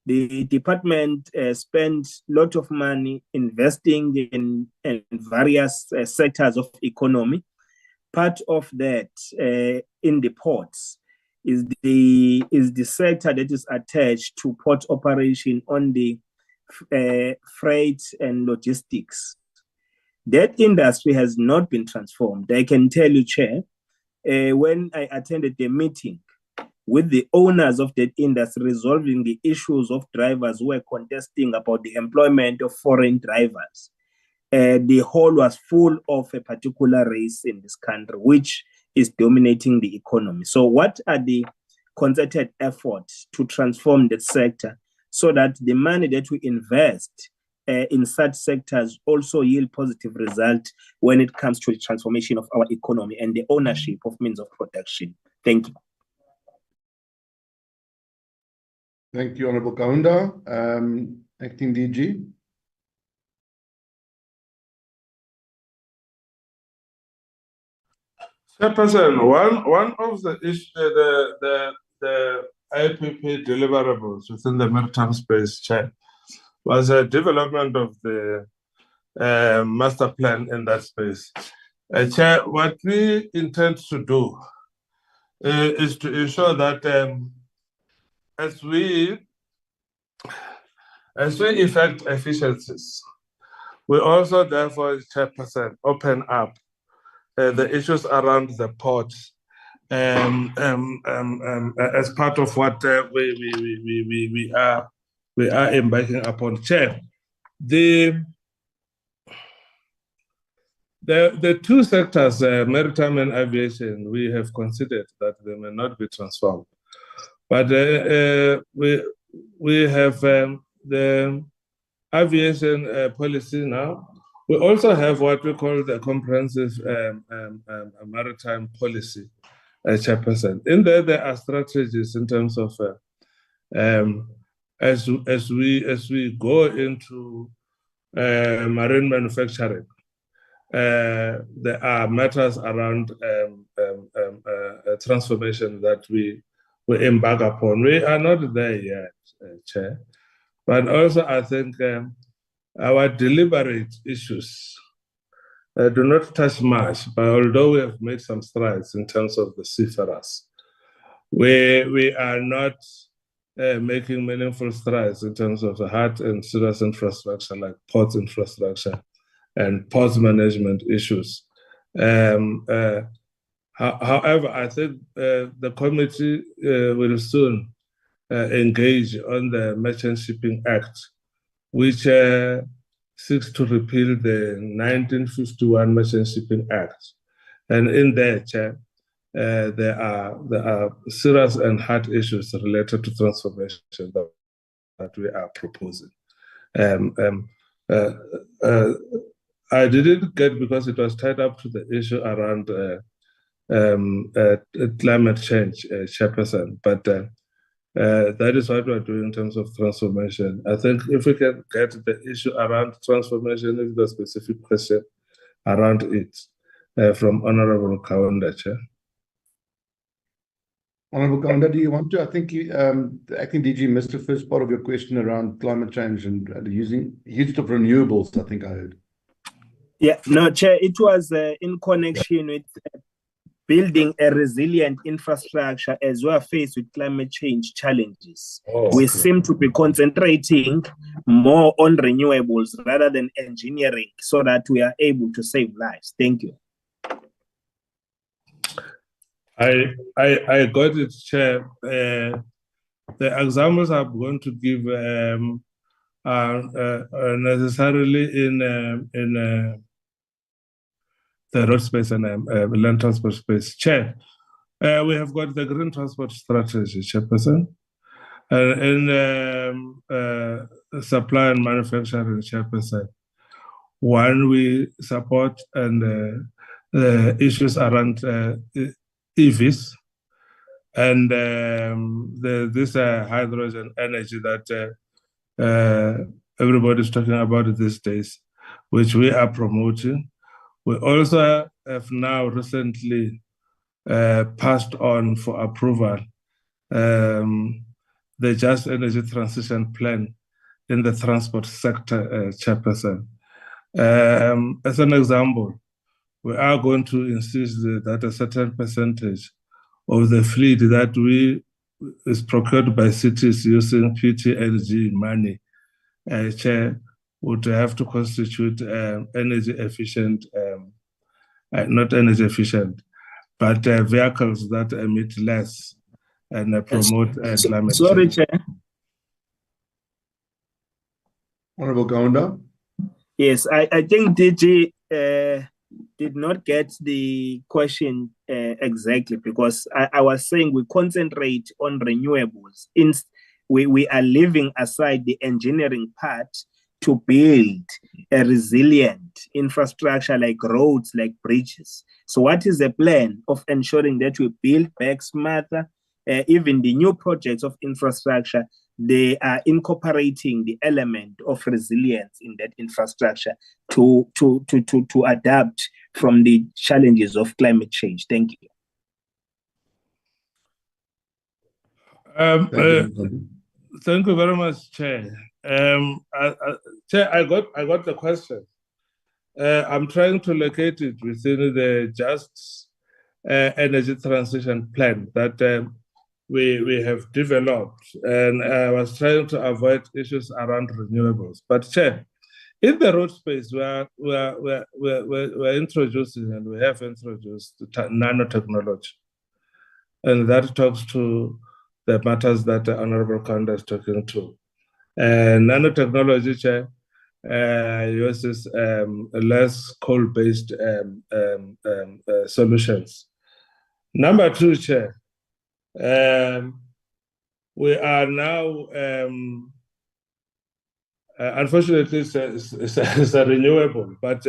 The department spends a lot of money investing in various sectors of economy. Part of that in the ports is the sector that is attached to port operation on the freight and logistics. That industry has not been transformed. I can tell you, Chair, when I attended the meeting with the owners of that industry, resolving the issues of drivers who were contesting about the employment of foreign drivers, the hall was full of a particular race in this country, which is dominating the economy. So what are the concerted efforts to transform that sector so that the money that we invest in such sectors also yield positive results when it comes to the transformation of our economy and the ownership of means of production? Thank you. Thank you, Honorable Kaunda. Acting DG. Chairperson, one of the IPP deliverables within the maritime space, Chair, was a development of the master plan in that space. Chair, what we intend to do is to ensure that as we effect efficiencies, we also therefore, Chairperson, open up the issues around the port as part of what we are we are embarking upon. Chair, the two sectors, maritime and aviation, we have considered that they may not be transformed. But we have the aviation policy now. We also have what we call the comprehensive maritime policy, chairperson. In there are strategies in terms of as we go into marine manufacturing. There are matters around transformation that we embark upon. We are not there yet, Chair. But also, I think our deliberate issues do not touch much, but although we have made some strides in terms of the seafarers, we are not making meaningful strides in terms of the hard and serious infrastructure like ports infrastructure and ports management issues. However, I think the committee will soon engage on the Merchant Shipping Act, which seeks to repeal the 1951 Merchant Shipping Act. And in there, Chair, there are serious and hard issues related to transformation that we are proposing. I didn't get because it was tied up to the issue around climate change, Chairperson, but that is what we're doing in terms of transformation. I think if we can get the issue around transformation, if the specific question around it from Honorable Kaunda, Chair. Honorable Kaunda, do you want to? I think the acting DG missed the first part of your question around climate change and the use of renewables, I think I heard. Yeah, no, Chair, it was in connection with building a resilient infrastructure as we are faced with climate change challenges. We seem to be concentrating more on renewables rather than engineering so that we are able to save lives. Thank you. I got it, Chair. The examples I'm going to give are necessarily in the road space and land transport space. Chair, we have got the green transport strategy, Chairperson, and in supply and manufacturing, Chairperson. One, we support and issues around EVs and this hydrogen energy that everybody's talking about these days, which we are promoting. We also have now recently passed on for approval the Just Energy Transition Plan in the transport sector, Chairperson. As an example, we are going to insist that a certain percentage of the fleet that is procured by cities using PTLG money, Chair, would have to constitute energy efficient, not energy efficient, but vehicles that emit less and promote climate Sorry, change. Chair. Honorable Kaunda. Yes, I think DG did not get the question exactly because I was saying we concentrate on renewables. We are leaving aside the engineering part to build a resilient infrastructure like roads, like bridges. So what is the plan of ensuring that we build back smarter, even the new projects of infrastructure, they are incorporating the element of resilience in that infrastructure to adapt from the challenges of climate change. Thank you. Thank you very much, Chair. Chair, I got the question. I'm trying to locate it within the Just Energy Transition Plan that we have developed, and I was trying to avoid issues around renewables. But Chair, in the road space, we're introducing and we have introduced nanotechnology, and that talks to the matters that the Honorable Kaunda is talking to. Nanotechnology, Chair, uses less coal-based solutions. Number 2, Chair, we are now, unfortunately, it's a renewable, but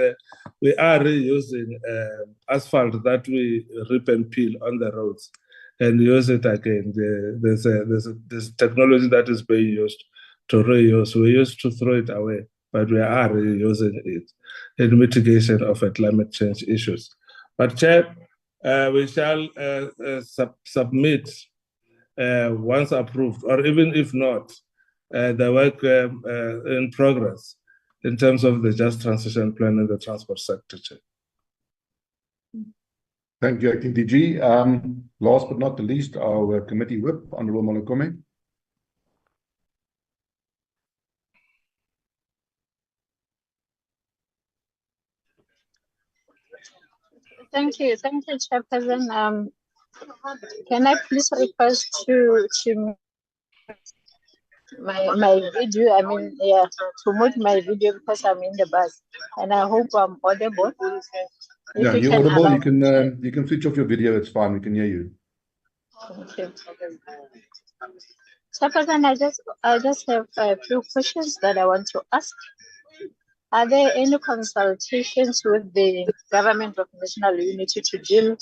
we are reusing asphalt that we rip and peel on the roads and use it again. There's technology that is being used to reuse. We used to throw it away, but we are reusing it in mitigation of climate change issues. But Chair, we shall submit once approved, or even if not, the work in progress in terms of the Just Transition Plan in the transport sector, Chair. Thank you, Acting DG. Last but not the least, our committee whip, Honorable Molokome. Thank you, Chairperson. Can I please request to my video? I mean, yeah, to mute my video because I'm in the bus, and I hope I'm audible. Yeah, you're audible. You can switch off your video. It's fine. We can hear you. Thank you. Chairperson, I just have a few questions that I want to ask. Are there any consultations with the Government of National Unity to deal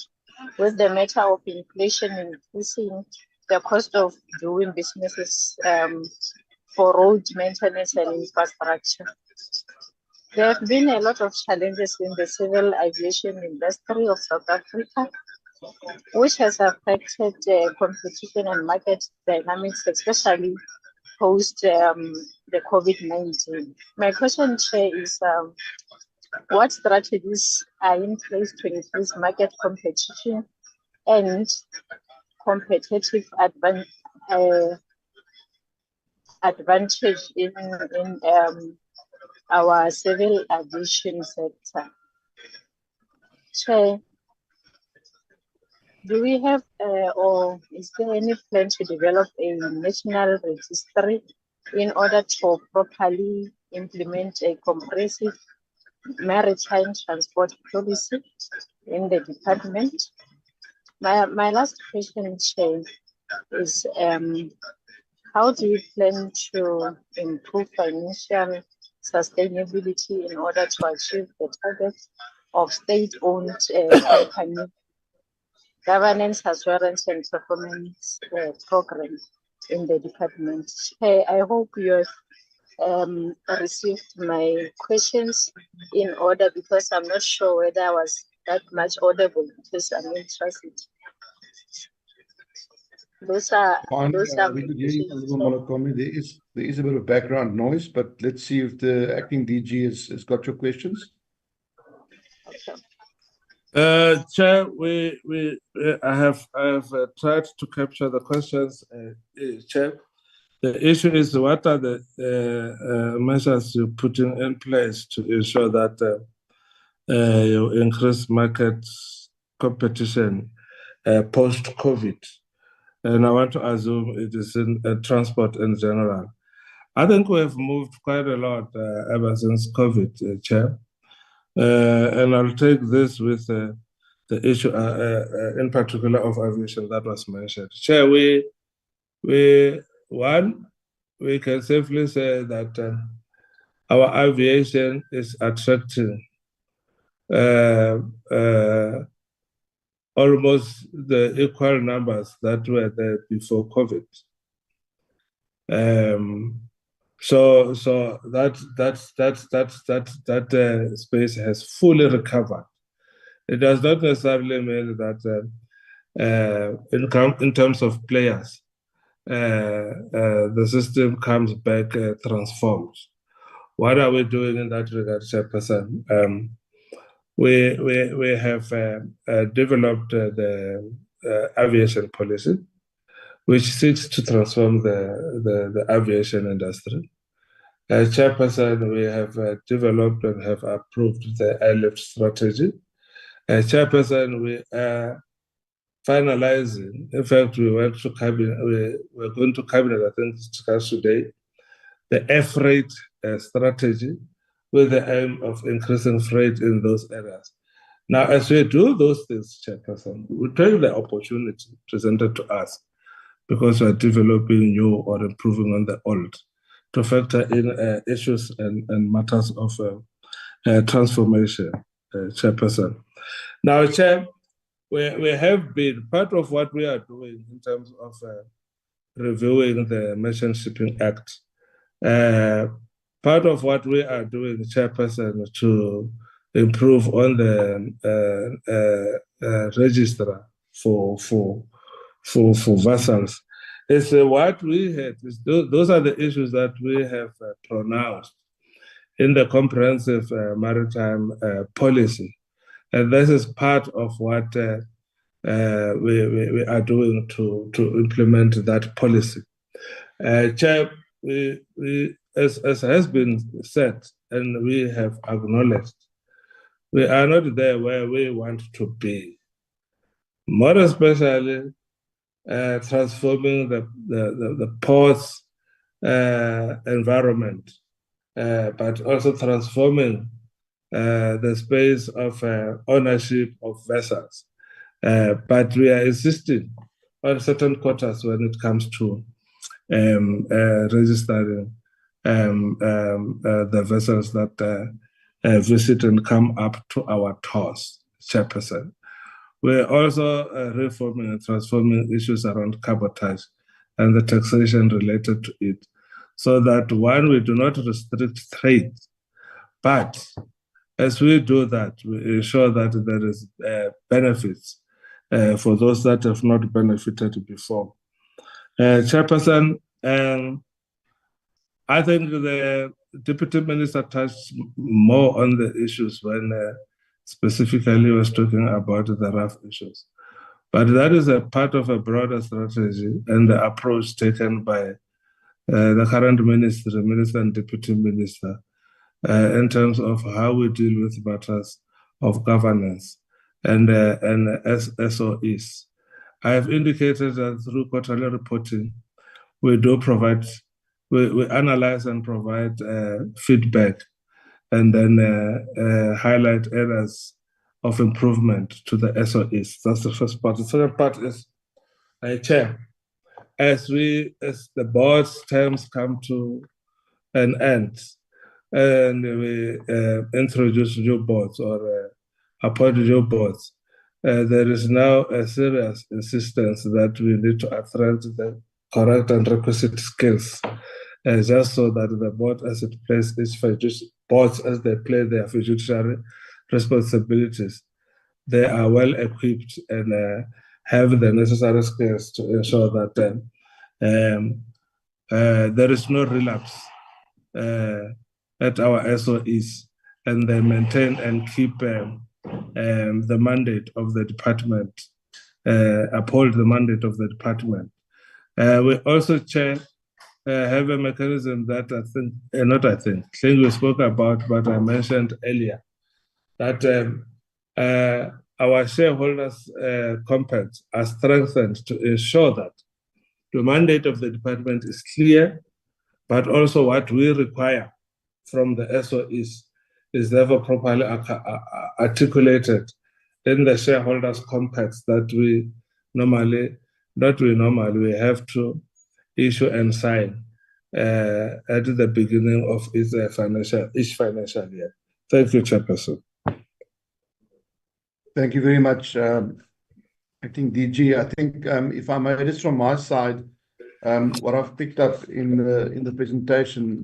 with the matter of inflation increasing the cost of doing businesses for road maintenance and infrastructure? There have been a lot of challenges in the civil aviation industry of South Africa, which has affected competition and market dynamics, especially post the COVID-19. My question, Chair, is what strategies are in place to increase market competition and competitive advantage in our civil aviation sector? Chair, do we have or is there any plan to develop a national registry in order to properly implement a comprehensive maritime transport policy in the department? My last question, Chair, is how do you plan to improve financial sustainability in order to achieve the targets of state-owned company governance, assurance, and performance program in the department? Hey, I hope you have received my questions in order, because I'm not sure whether I was that much audible, because I'm interested. Those are Fine. We could hear you, Honorable Molokome. There is a bit of background noise, but let's see if the Acting DG has got your questions. Chair, I have tried to capture the questions, Chair. The issue is, what are the measures you're putting in place to ensure that you increase market competition post-COVID? And I want to assume it is in transport in general. I think we have moved quite a lot ever since COVID, Chair. And I'll take this with the issue in particular of aviation that was mentioned. Chair, we can safely say that our aviation is attracting almost the equal numbers that were there before COVID. So that space has fully recovered. It does not necessarily mean that in terms of players, the system comes back transformed. What are we doing in that regard, Chairperson? We have developed the aviation policy, which seeks to transform the aviation industry. Chairperson, we have developed and have approved the airlift strategy. Chairperson, we are finalizing. In fact, we went to cabinet. We're going to cabinet, I think, to discuss today the air freight strategy with the aim of increasing freight in those areas. Now, as we do those things, Chairperson, we take the opportunity presented to us because we are developing new or improving on the old to factor in issues and matters of transformation, Chairperson. Now, Chair, we have been part of what we are doing in terms of reviewing the Merchant Shipping Act. Part of what we are doing, Chairperson, to improve on the register for vessels is what we had. Those are the issues that we have pronounced in the comprehensive maritime policy, and this is part of what we are doing to implement that policy. Chair, as has been said, and we have acknowledged, we are not there where we want to be. More especially, transforming the ports environment, but also transforming the space of ownership of vessels. But we are insisting on certain quotas when it comes to registering the vessels that visit and come up to our TOS, Chairperson. We're also reforming and transforming issues around cabotage and the taxation related to it, so that one, we do not restrict trade, but as we do that, we ensure that there is benefits for those that have not benefited before. Chairperson, I think the Deputy Minister touched more on the issues when specifically was talking about the rough issues. But that is a part of a broader strategy and the approach taken by the current minister and Deputy Minister in terms of how we deal with matters of governance and SOEs. I have indicated that through quarterly reporting, we do provide, we analyze and provide feedback and then highlight areas of improvement to the SOEs. That's the first part. The second part is, Chair, as the board's terms come to an end and we introduce new boards or appoint new boards, there is now a serious insistence that we need to attract the correct and requisite skills, just so that the board, as it plays its boards as they play their fiduciary responsibilities, they are well equipped and have the necessary skills to ensure that there is no relapse at our SOEs, and they maintain and keep the mandate of the department, uphold the mandate of the department. We also, Chair, have a mechanism that I think we spoke about, but I mentioned earlier, that our shareholders' compacts are strengthened to ensure that the mandate of the department is clear, but also what we require from the SOEs is therefore properly articulated in the shareholders' compacts that we have to issue and sign at the beginning of each financial year. Thank you, Chairperson. Thank you very much, Acting DG. I think if I may, just from my side, what I've picked up in the presentation,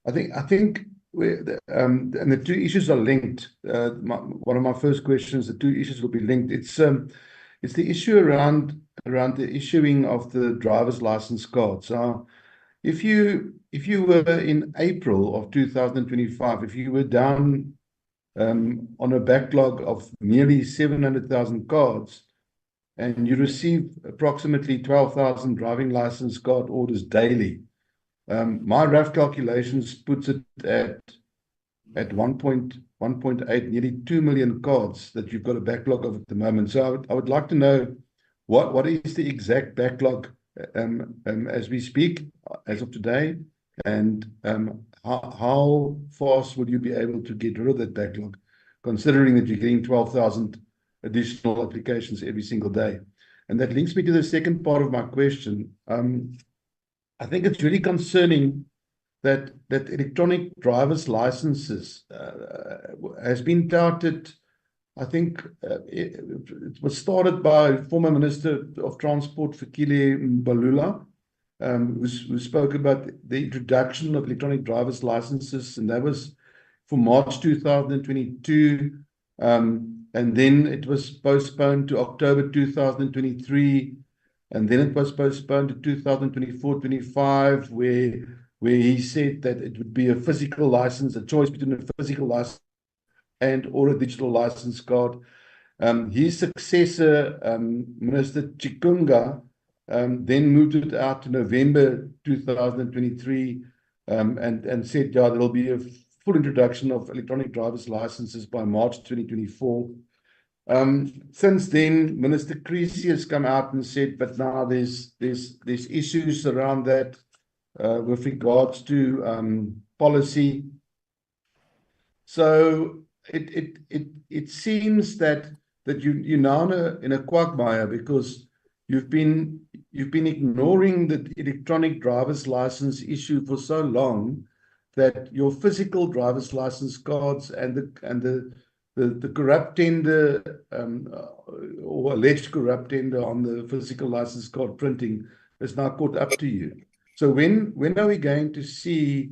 I think and the two issues are linked. One of my first questions, the two issues will be linked. It's the issue around the issuing of the driver's license cards. So if you were in April of 2025, if you were down on a backlog of nearly 700,000 cards, and you receive approximately 12,000 driving license card orders daily, my rough calculations puts it at 1.8, nearly 2 million cards that you've got a backlog of at the moment. So I would like to know what is the exact backlog as we speak, as of today. And how fast will you be able to get rid of that backlog, considering that you're getting 12,000 additional applications every single day? And that links me to the second part of my question. I think it's really concerning that electronic driver's licenses has been touted. I think it was started by former Minister of Transport Fikile Mbalula, who spoke about the introduction of electronic driver's licenses, and that was for March 2022. And then it was postponed to October 2023. And then it was postponed to 2024-25, where he said that it would be a physical license, a choice between a physical license and or a digital license card. His successor, Minister Chikunga, then moved it out to November 2023, and said, yeah, there will be a full introduction of electronic driver's licenses by March 2024. Since then, Minister Creasy has come out and said, but now there's issues around that with regards to policy. So it seems that you're now in a quagmire, because you've been ignoring the electronic driver's license issue for so long that your physical driver's license cards and the corrupt tender or alleged corrupt tender on the physical license card printing is now caught up to you. So when are we going to see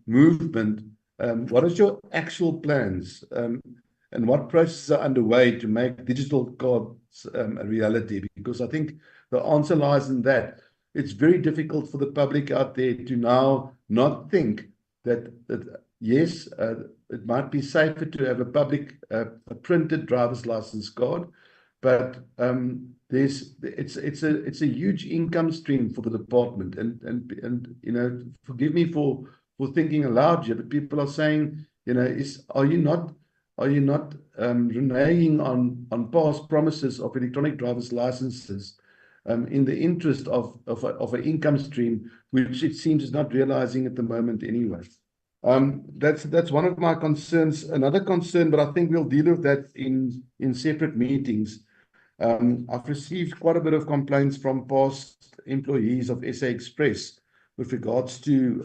movement? What is your actual plans, and what processes are underway to make digital cards a reality? Because I think the answer lies in that. It's very difficult for the public out there to now not think that yes, it might be safer to have a printed driver's license card, but it's a huge income stream for the department. And you know, forgive me for thinking aloud here, but people are saying, you know, are you not reneging on past promises of electronic driver's licenses in the interest of an income stream, which it seems is not realizing at the moment anyway? That's one of my concerns. Another concern, but I think we'll deal with that in separate meetings. I've received quite a bit of complaints from past employees of SA Express with regards to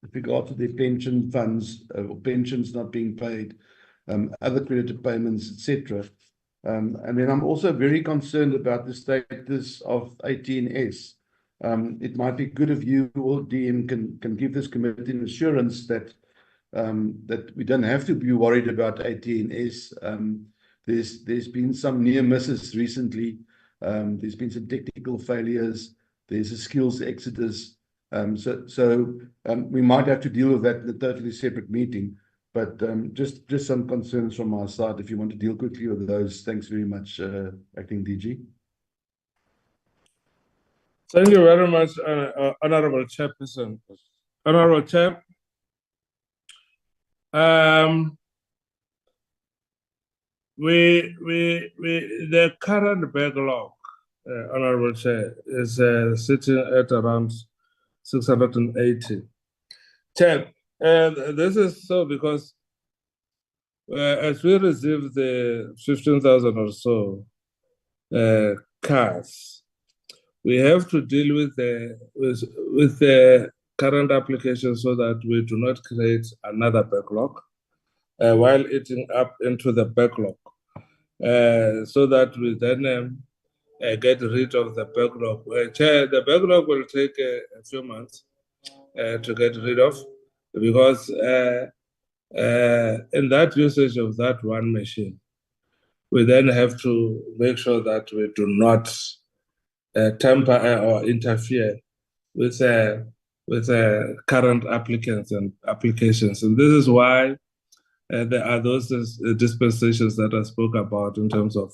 their pension funds or pensions not being paid, other credited payments, etc. And then I'm also very concerned about the status of AT&S. It might be good if you or DM can give this committee an assurance that we don't have to be worried about AT&S. There's been some near misses recently. There's been some technical failures. There's a skills exodus. So we might have to deal with that in a totally separate meeting. But just some concerns from our side. If you want to deal quickly with those, thanks very much, Acting DG. Thank you very much, Honorable Chairperson. Honorable Chair, the current backlog, Honorable Chair, is sitting at around 680. Chair, this is so because as we receive the 15,000 or so cars, we have to deal with the current application so that we do not create another backlog while eating up into the backlog, so that we then get rid of the backlog. Chair, the backlog will take a few months to get rid of, because in that usage of that one machine, we then have to make sure that we do not tamper or interfere with current applicants and applications. And this is why there are those dispensations that I spoke about in terms of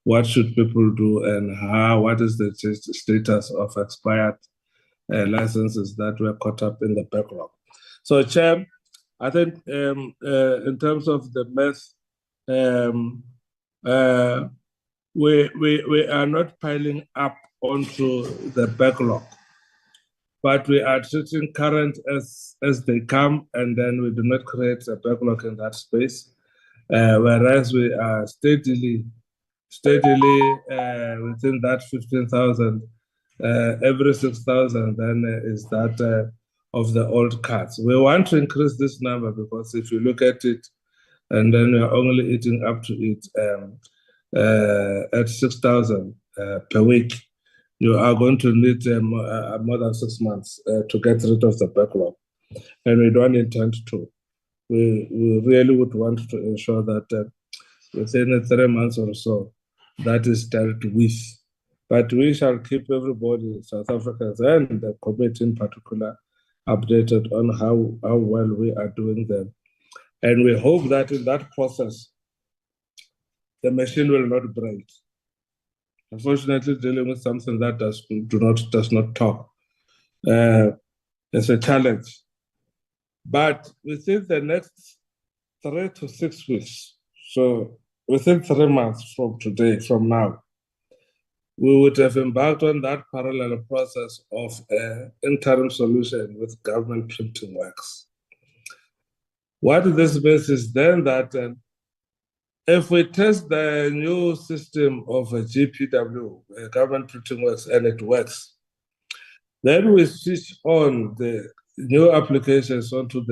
what should people do and what is the status of expired licenses that were caught up in the backlog. So, Chair, I think in terms of the math, we are not piling up onto the backlog. but we are treating current as they come, and then we do not create a backlog in that space. Whereas we are steadily within that 15,000, every 6,000 then is that of the old cards. We want to increase this number because if you look at it, and then you're only eating up to it at 6,000 per week, you are going to need more than 6 months to get rid of the backlog. And we don't intend to. We really would want to ensure that within 3 months or so, that is dealt with. But we shall keep everybody, South Africans and the committee in particular, updated on how well we are doing them. And we hope that in that process, the machine will not break. Unfortunately, dealing with something that does not talk is a challenge. But within the next 3 to 6 weeks, so within 3 months from now, we would have embarked on that parallel process of interim solution with government printing works. What this means is then that if we test the new system of a GPW, government printing works, and it works, then we switch on the new applications onto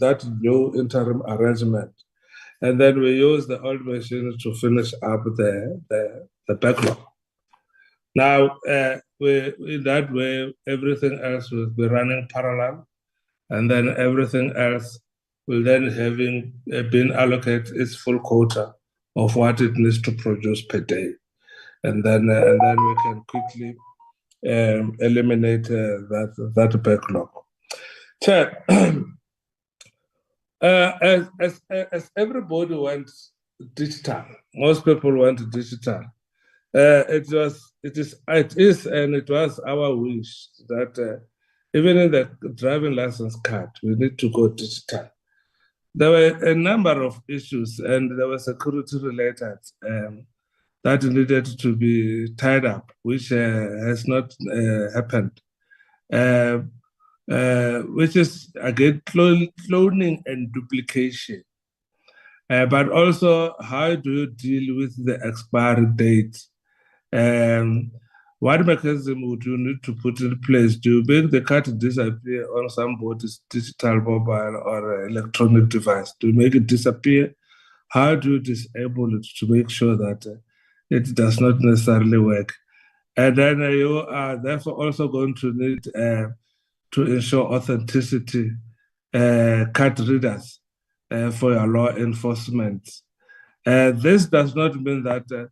that new interim arrangement. And then we use the old machine to finish up the backlog. Now, in that way, everything else will be running parallel, and then everything else will then having been allocated its full quota of what it needs to produce per day. And then we can quickly eliminate that backlog. Chair, as everybody wants digital, most people want digital. It is, and it was our wish that even in the driving license card, we need to go digital. There were a number of issues, and there were security related that needed to be tied up, which has not happened. Which is again cloning and duplication. But also, how do you deal with the expiry date? What mechanism would you need to put in place? Do you make the card disappear on somebody's digital mobile or electronic device? Do you make it disappear? How do you disable it to make sure that it does not necessarily work? And then you are therefore also going to need to ensure authenticity card readers for your law enforcement. This does not mean that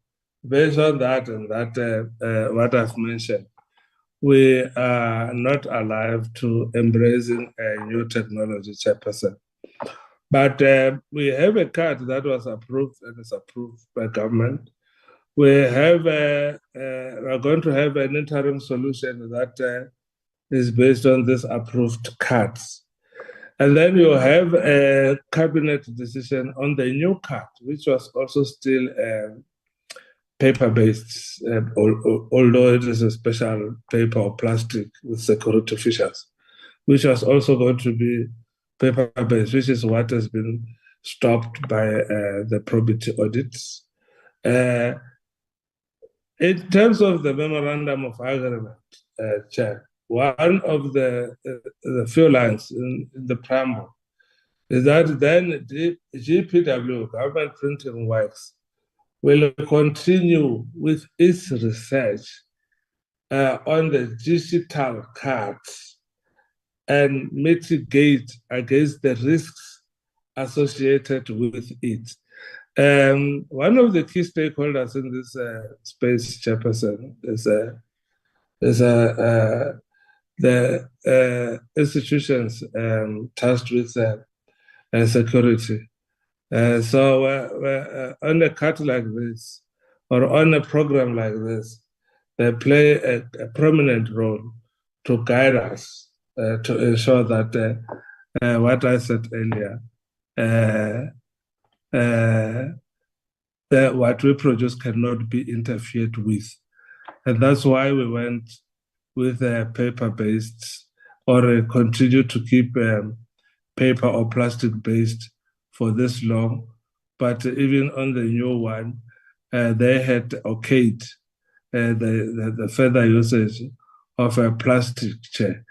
based on that and that what I've mentioned, we are not alive to embracing a new technology, Chairperson. But we have a card that was approved and is approved by government. We are going to have an interim solution that is based on these approved cards. And then you have a cabinet decision on the new card, which was also still paper-based, although it is a special paper or plastic with security features, which was also going to be paper-based, which is what has been stopped by the probity audits. In terms of the memorandum of agreement, Chair, one of the few lines in the preamble is that then the GPW, Government Printing Works, will continue with its research on the digital cards and mitigate against the risks associated with it. One of the key stakeholders in this space, Chairperson, is the institutions tasked with security. So on a cut like this, or on a program like this, they play a prominent role to guide us to ensure that what I said earlier, that what we produce cannot be interfered with. And that's why we went with a paper-based or continue to keep paper or plastic based for this long. But even on the new one, they had okayed the further usage of a plastic chair.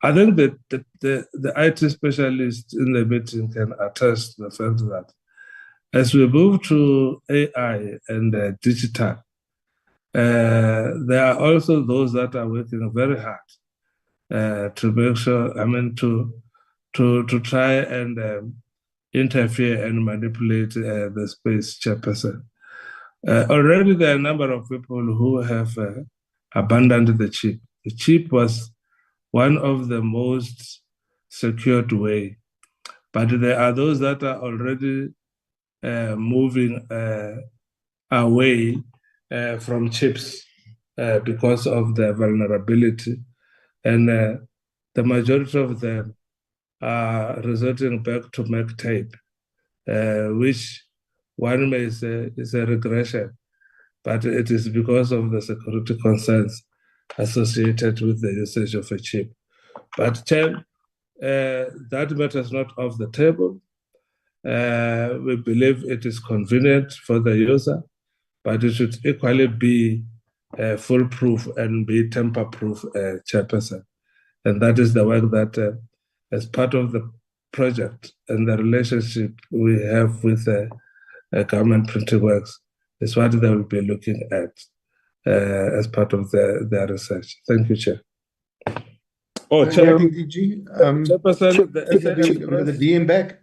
I think that the IT specialist in the meeting can attest the fact that as we move to AI and digital, there are also those that are working very hard to make sure, to try and interfere and manipulate the space, Chairperson. Already there are a number of people who have abandoned the chip. The chip was one of the most secured way, but there are those that are already moving away from chips because of their vulnerability, and the majority of them are resorting back to MAC tape, which one may say is a regression, but it is because of the security concerns associated with the usage of a chip. But Chair, that matter is not off the table. We believe it is convenient for the user, but it should equally be foolproof and be tamper-proof, Chairperson. And that is the work that, as part of the project and the relationship we have with Government Printing Works, is what they will be looking at as part of their research. Thank you, Chair. Oh, Chair. Chairperson, the DM back?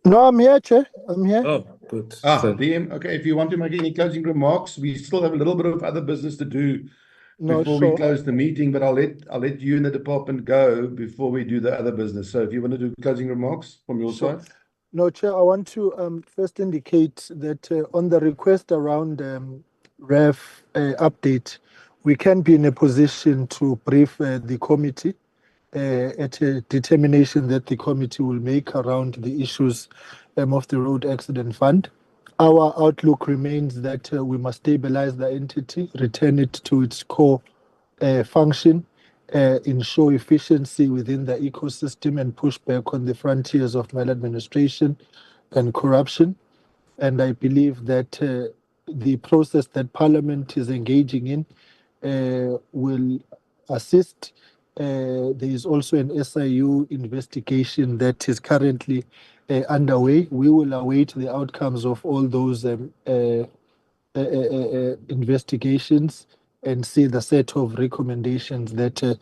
No, I'm here, Chair. I'm here. Oh, good. DM. Okay, if you want to make any closing remarks, we still have a little bit of other business to do before we close the meeting, but I'll let you and the department go before we do the other business. So if you want to do closing remarks from your side. No, Chair, I want to first indicate that on the request around REF update, we can be in a position to brief the committee at a determination that the committee will make around the issues of the Road Accident Fund. Our outlook remains that we must stabilize the entity, return it to its core function, ensure efficiency within the ecosystem, and push back on the frontiers of maladministration and corruption. And I believe that the process that Parliament is engaging in will assist. There is also an SIU investigation that is currently underway. We will await the outcomes of all those investigations and see the set of recommendations that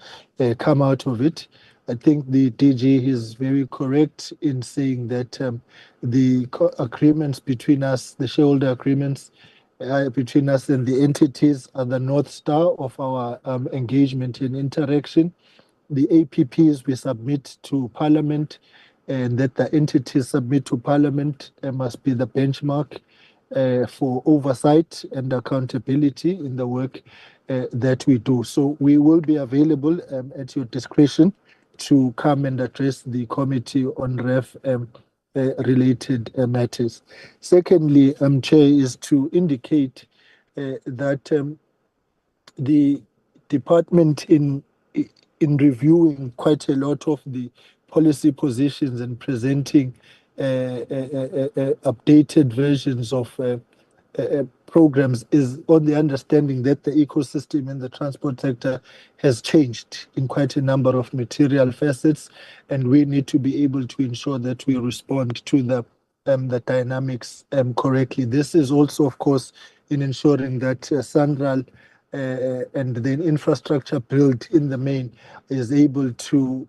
come out of it. I think the DG is very correct in saying that the agreements between us, the shareholder agreements between us and the entities, are the North Star of our engagement and interaction. The APPs we submit to Parliament and that the entities submit to Parliament must be the benchmark for oversight and accountability in the work that we do. So we will be available at your discretion to come and address the committee on REF related matters. Secondly, Chair, is to indicate that the department in reviewing quite a lot of the policy positions and presenting updated versions of programs is on the understanding that the ecosystem in the transport sector has changed in quite a number of material facets, and we need to be able to ensure that we respond to the dynamics correctly. This is also, of course, in ensuring that Sandral and the infrastructure built in the main is able to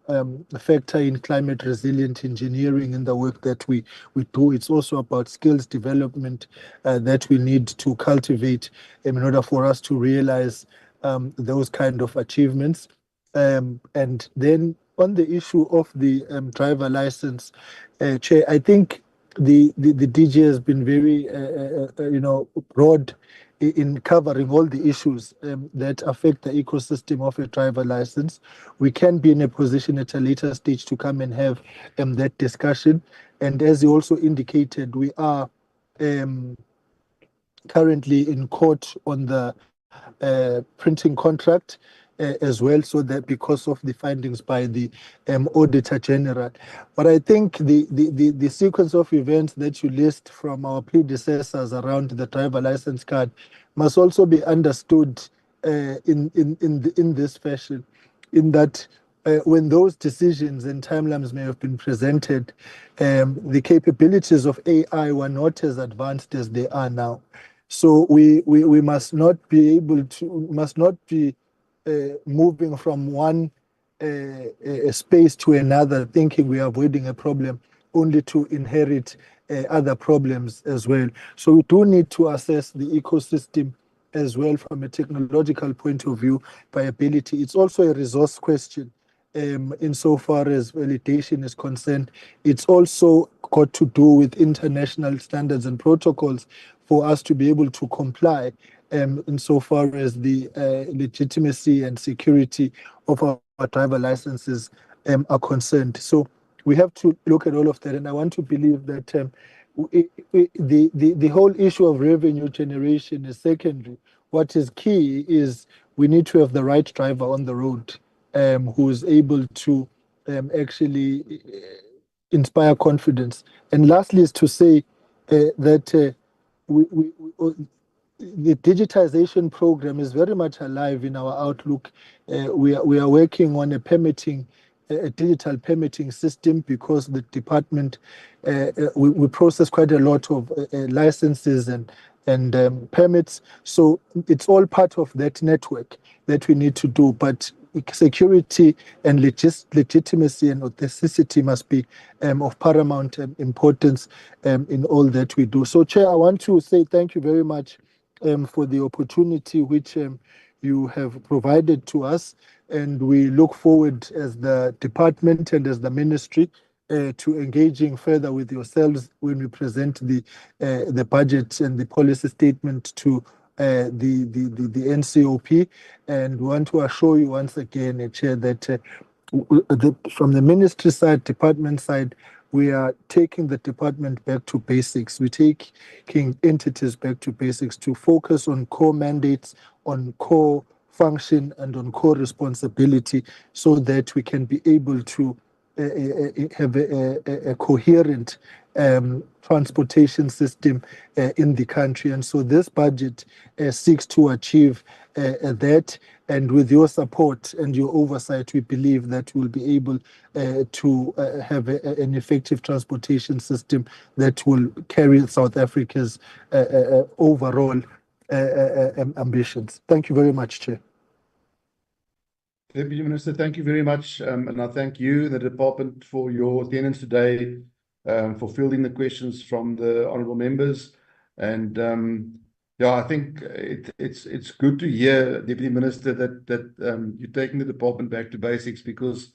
factor in climate resilient engineering in the work that we do. It's also about skills development that we need to cultivate in order for us to realize those kind of achievements. And then on the issue of the driver license, Chair, I think the DG has been very broad in covering all the issues that affect the ecosystem of a driver license. We can be in a position at a later stage to come and have that discussion. And as you also indicated, we are currently in court on the printing contract. as well, so that because of the findings by the Auditor General. But I think the sequence of events that you list from our predecessors around the driver license card must also be understood in this fashion, in that when those decisions and timelines may have been presented, the capabilities of AI were not as advanced as they are now. So we must not be moving from one space to another, thinking we are avoiding a problem, only to inherit other problems as well. So we do need to assess the ecosystem as well from a technological point of view, viability. It's also a resource question. Insofar as validation is concerned, it's also got to do with international standards and protocols for us to be able to comply insofar as the legitimacy and security of our driver licenses are concerned. So we have to look at all of that, and I want to believe that the whole issue of revenue generation is secondary. What is key is we need to have the right driver on the road who is able to actually inspire confidence. And lastly is to say that the digitization program is very much alive in our outlook. We are working on a digital permitting system, because the department, we process quite a lot of licenses and permits. So it's all part of that network that we need to do. But security and legitimacy and authenticity must be of paramount importance in all that we do. So, Chair, I want to say thank you very much for the opportunity which you have provided to us, and we look forward as the department and as the ministry to engaging further with yourselves when we present the budget and the policy statement to the NCOP, and want to assure you once again, Chair, that from the ministry side, department side, we are taking the department back to basics. We're taking entities back to basics to focus on core mandates, on core function, and on core responsibility, so that we can be able to have a coherent transportation system in the country. And so this budget seeks to achieve that. And with your support and your oversight, we believe that we'll be able to have an effective transportation system that will carry South Africa's overall ambitions. Thank you very much, Chair. Deputy Minister, thank you very much. And I thank you, the department, for your attendance today, for fielding the questions from the honourable members. And yeah, I think it's good to hear, Deputy Minister, that you're taking the department back to basics, because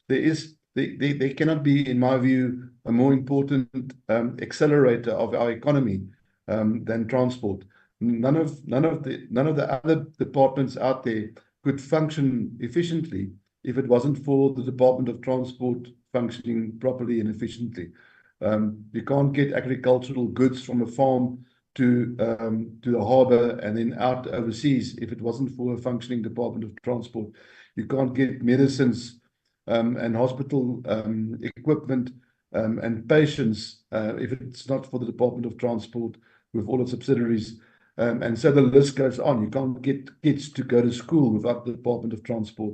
there cannot be, in my view, a more important accelerator of our economy than transport. None of the other departments out there could function efficiently if it wasn't for the Department of Transport functioning properly and efficiently. You can't get agricultural goods from a farm to the harbour and then out overseas if it wasn't for a functioning Department of Transport. You can't get medicines and hospital equipment and patients if it's not for the Department of Transport with all its subsidiaries. And so the list goes on. You can't get kids to go to school without the Department of Transport.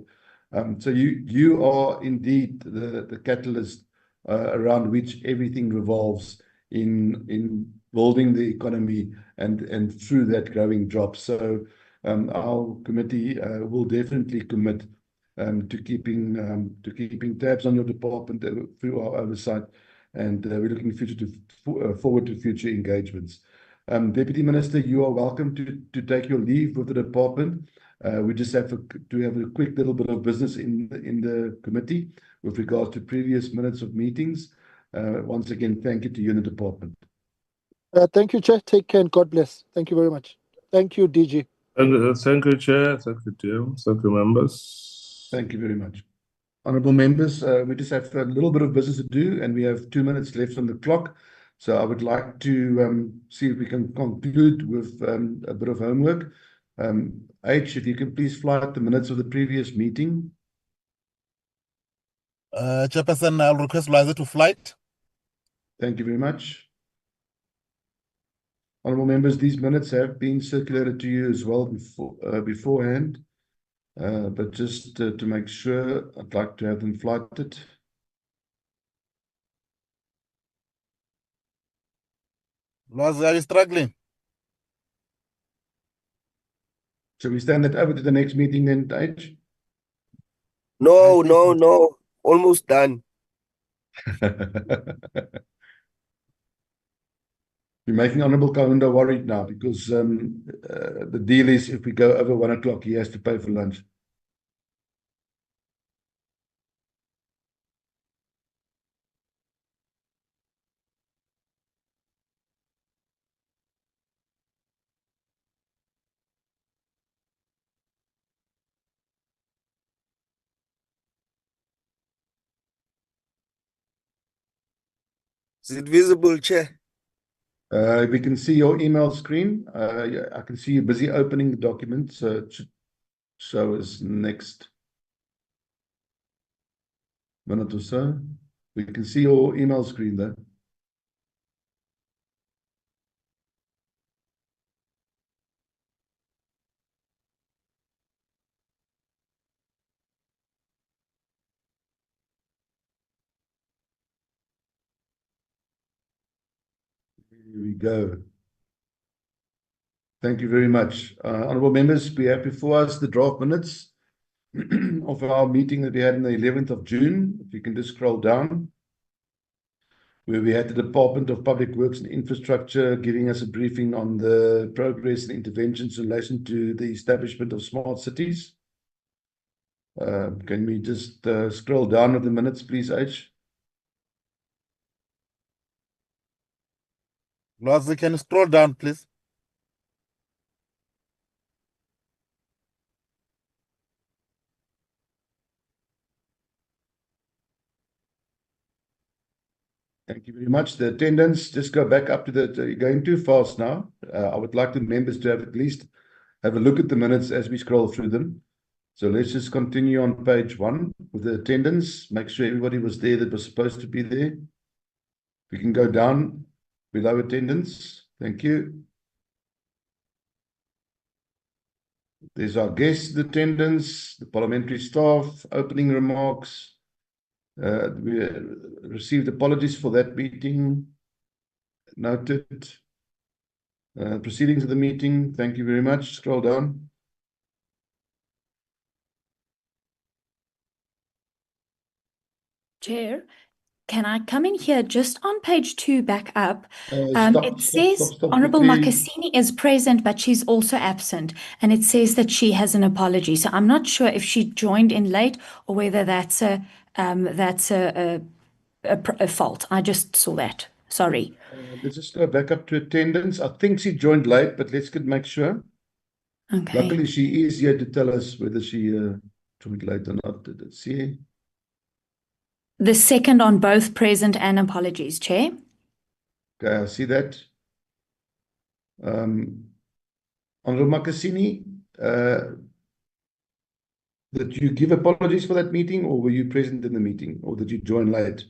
So you are indeed the catalyst around which everything revolves in building the economy and through that growing jobs. So our committee will definitely commit to keeping tabs on your department through our oversight, and we're looking forward to future engagements. Deputy Minister, you are welcome to take your leave with the department. We just have to have a quick little bit of business in the committee with regards to previous minutes of meetings. Once again, thank you to you and the department. Thank you, Chair. Take care and God bless. Thank you very much. Thank you, DG. And thank you, Chair. Thank you, Tim. Thank you, members. Thank you very much. Honourable members, we just have a little bit of business to do, and we have 2 minutes left on the clock. So I would like to see if we can conclude with a bit of homework. H, if you can please fly out the minutes of the previous meeting. Chairperson, I'll request Liza to flight. Thank you very much. Honourable members, these minutes have been circulated to you as well beforehand, but just to make sure, I'd like to have them flighted. Liza, are you struggling? Shall we stand that over to the next meeting then, H? No. Almost done. You're making Honourable Kaunda worried now because the deal is if we go over 1 o'clock, he has to pay for lunch. Is it visible, Chair? We can see your email screen. Yeah, I can see you busy opening the document, so it should show us next minute or so. We can see your email screen there. Here we go. Thank you very much. Honourable members, we have before us the draft minutes of our meeting that we had on the 11th of June. If you can just scroll down, where we had the Department of Public Works and Infrastructure giving us a briefing on the progress and interventions in relation to the establishment of smart cities. Can we just scroll down with the minutes, please, H? Liza, can you scroll down, please? Thank you very much. The attendance, just go back up to you're going too fast now. I would like the members to have at least have a look at the minutes as we scroll through them. So let's just continue on page 1 with the attendance. Make sure everybody was there that was supposed to be there. We can go down below attendance. Thank you. There's our guest attendance, the parliamentary staff, opening remarks. We received apologies for that meeting. Noted. Proceedings of the meeting. Thank you very much. Scroll down. Chair, can I come in here just on page 2 back up? It says Stop Honourable quickly. Makasini is present, but she's also absent. And it says that she has an apology. So I'm not sure if she joined in late or whether that's a fault. I just saw that. Sorry. Let's just go back up to attendance. I think she joined late, but let's make sure. Okay. Luckily, she is here to tell us whether she joined late or not. Let's see. The second on both present and apologies, Chair. Okay, I see that. Honourable Makasini, did you give apologies for that meeting, or were you present in the meeting, or did you join late?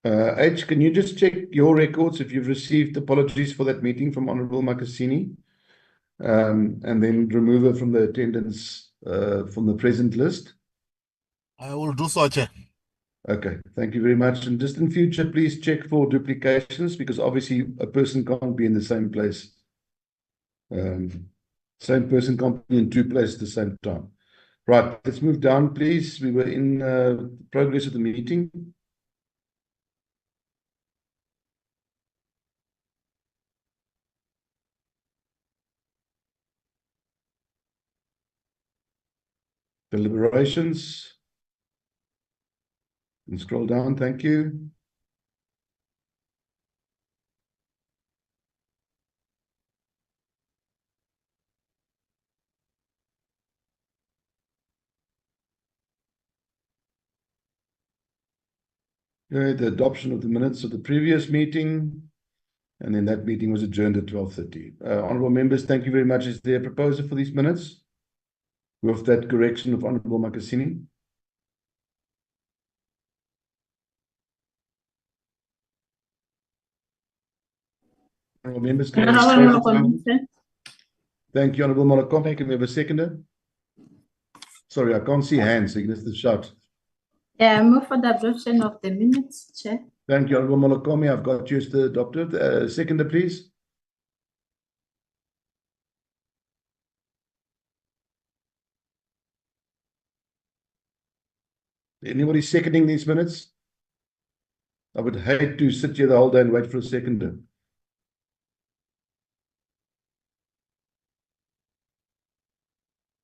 H, can you just check your records if you've received apologies for that meeting from Honourable Makasini, and then remove her from the attendance from the present list? I will do so, Chair. Okay, thank you very much. And just in future, please check for duplications, because obviously a person can't be in the same place. Same person can't be in 2 places at the same time. Right, let's move down, please. We were in progress of the meeting. Deliberations. And scroll down, thank you. The adoption of the minutes of the previous meeting, and then that meeting was adjourned at 12:30. Honourable members, thank you very much. Is there a proposal for these minutes? With that correction of Honourable Makasini? Honourable members, can I have a seconder? Thank you, Honourable Malakome. Can we have a seconder? Sorry, I can't see hands, so you can just shout. Yeah, I move for the adoption of the minutes, Chair. Thank you, Honourable Malakome. I've got you as the adopted. Seconder, please. Anybody seconding these minutes? I would hate to sit here the whole day and wait for a seconder.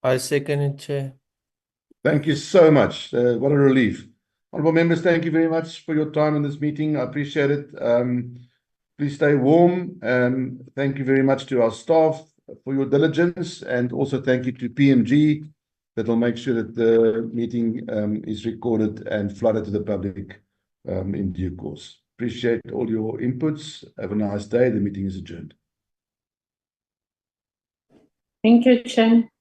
I second it, Chair. Thank you so much. What a relief. Honourable members, thank you very much for your time in this meeting. I appreciate it. Please stay warm. Thank you very much to our staff for your diligence, and also thank you to PMG that will make sure that the meeting is recorded and flooded to the public in due course. Appreciate all your inputs. Have a nice day. The meeting is adjourned. Thank you, Chair.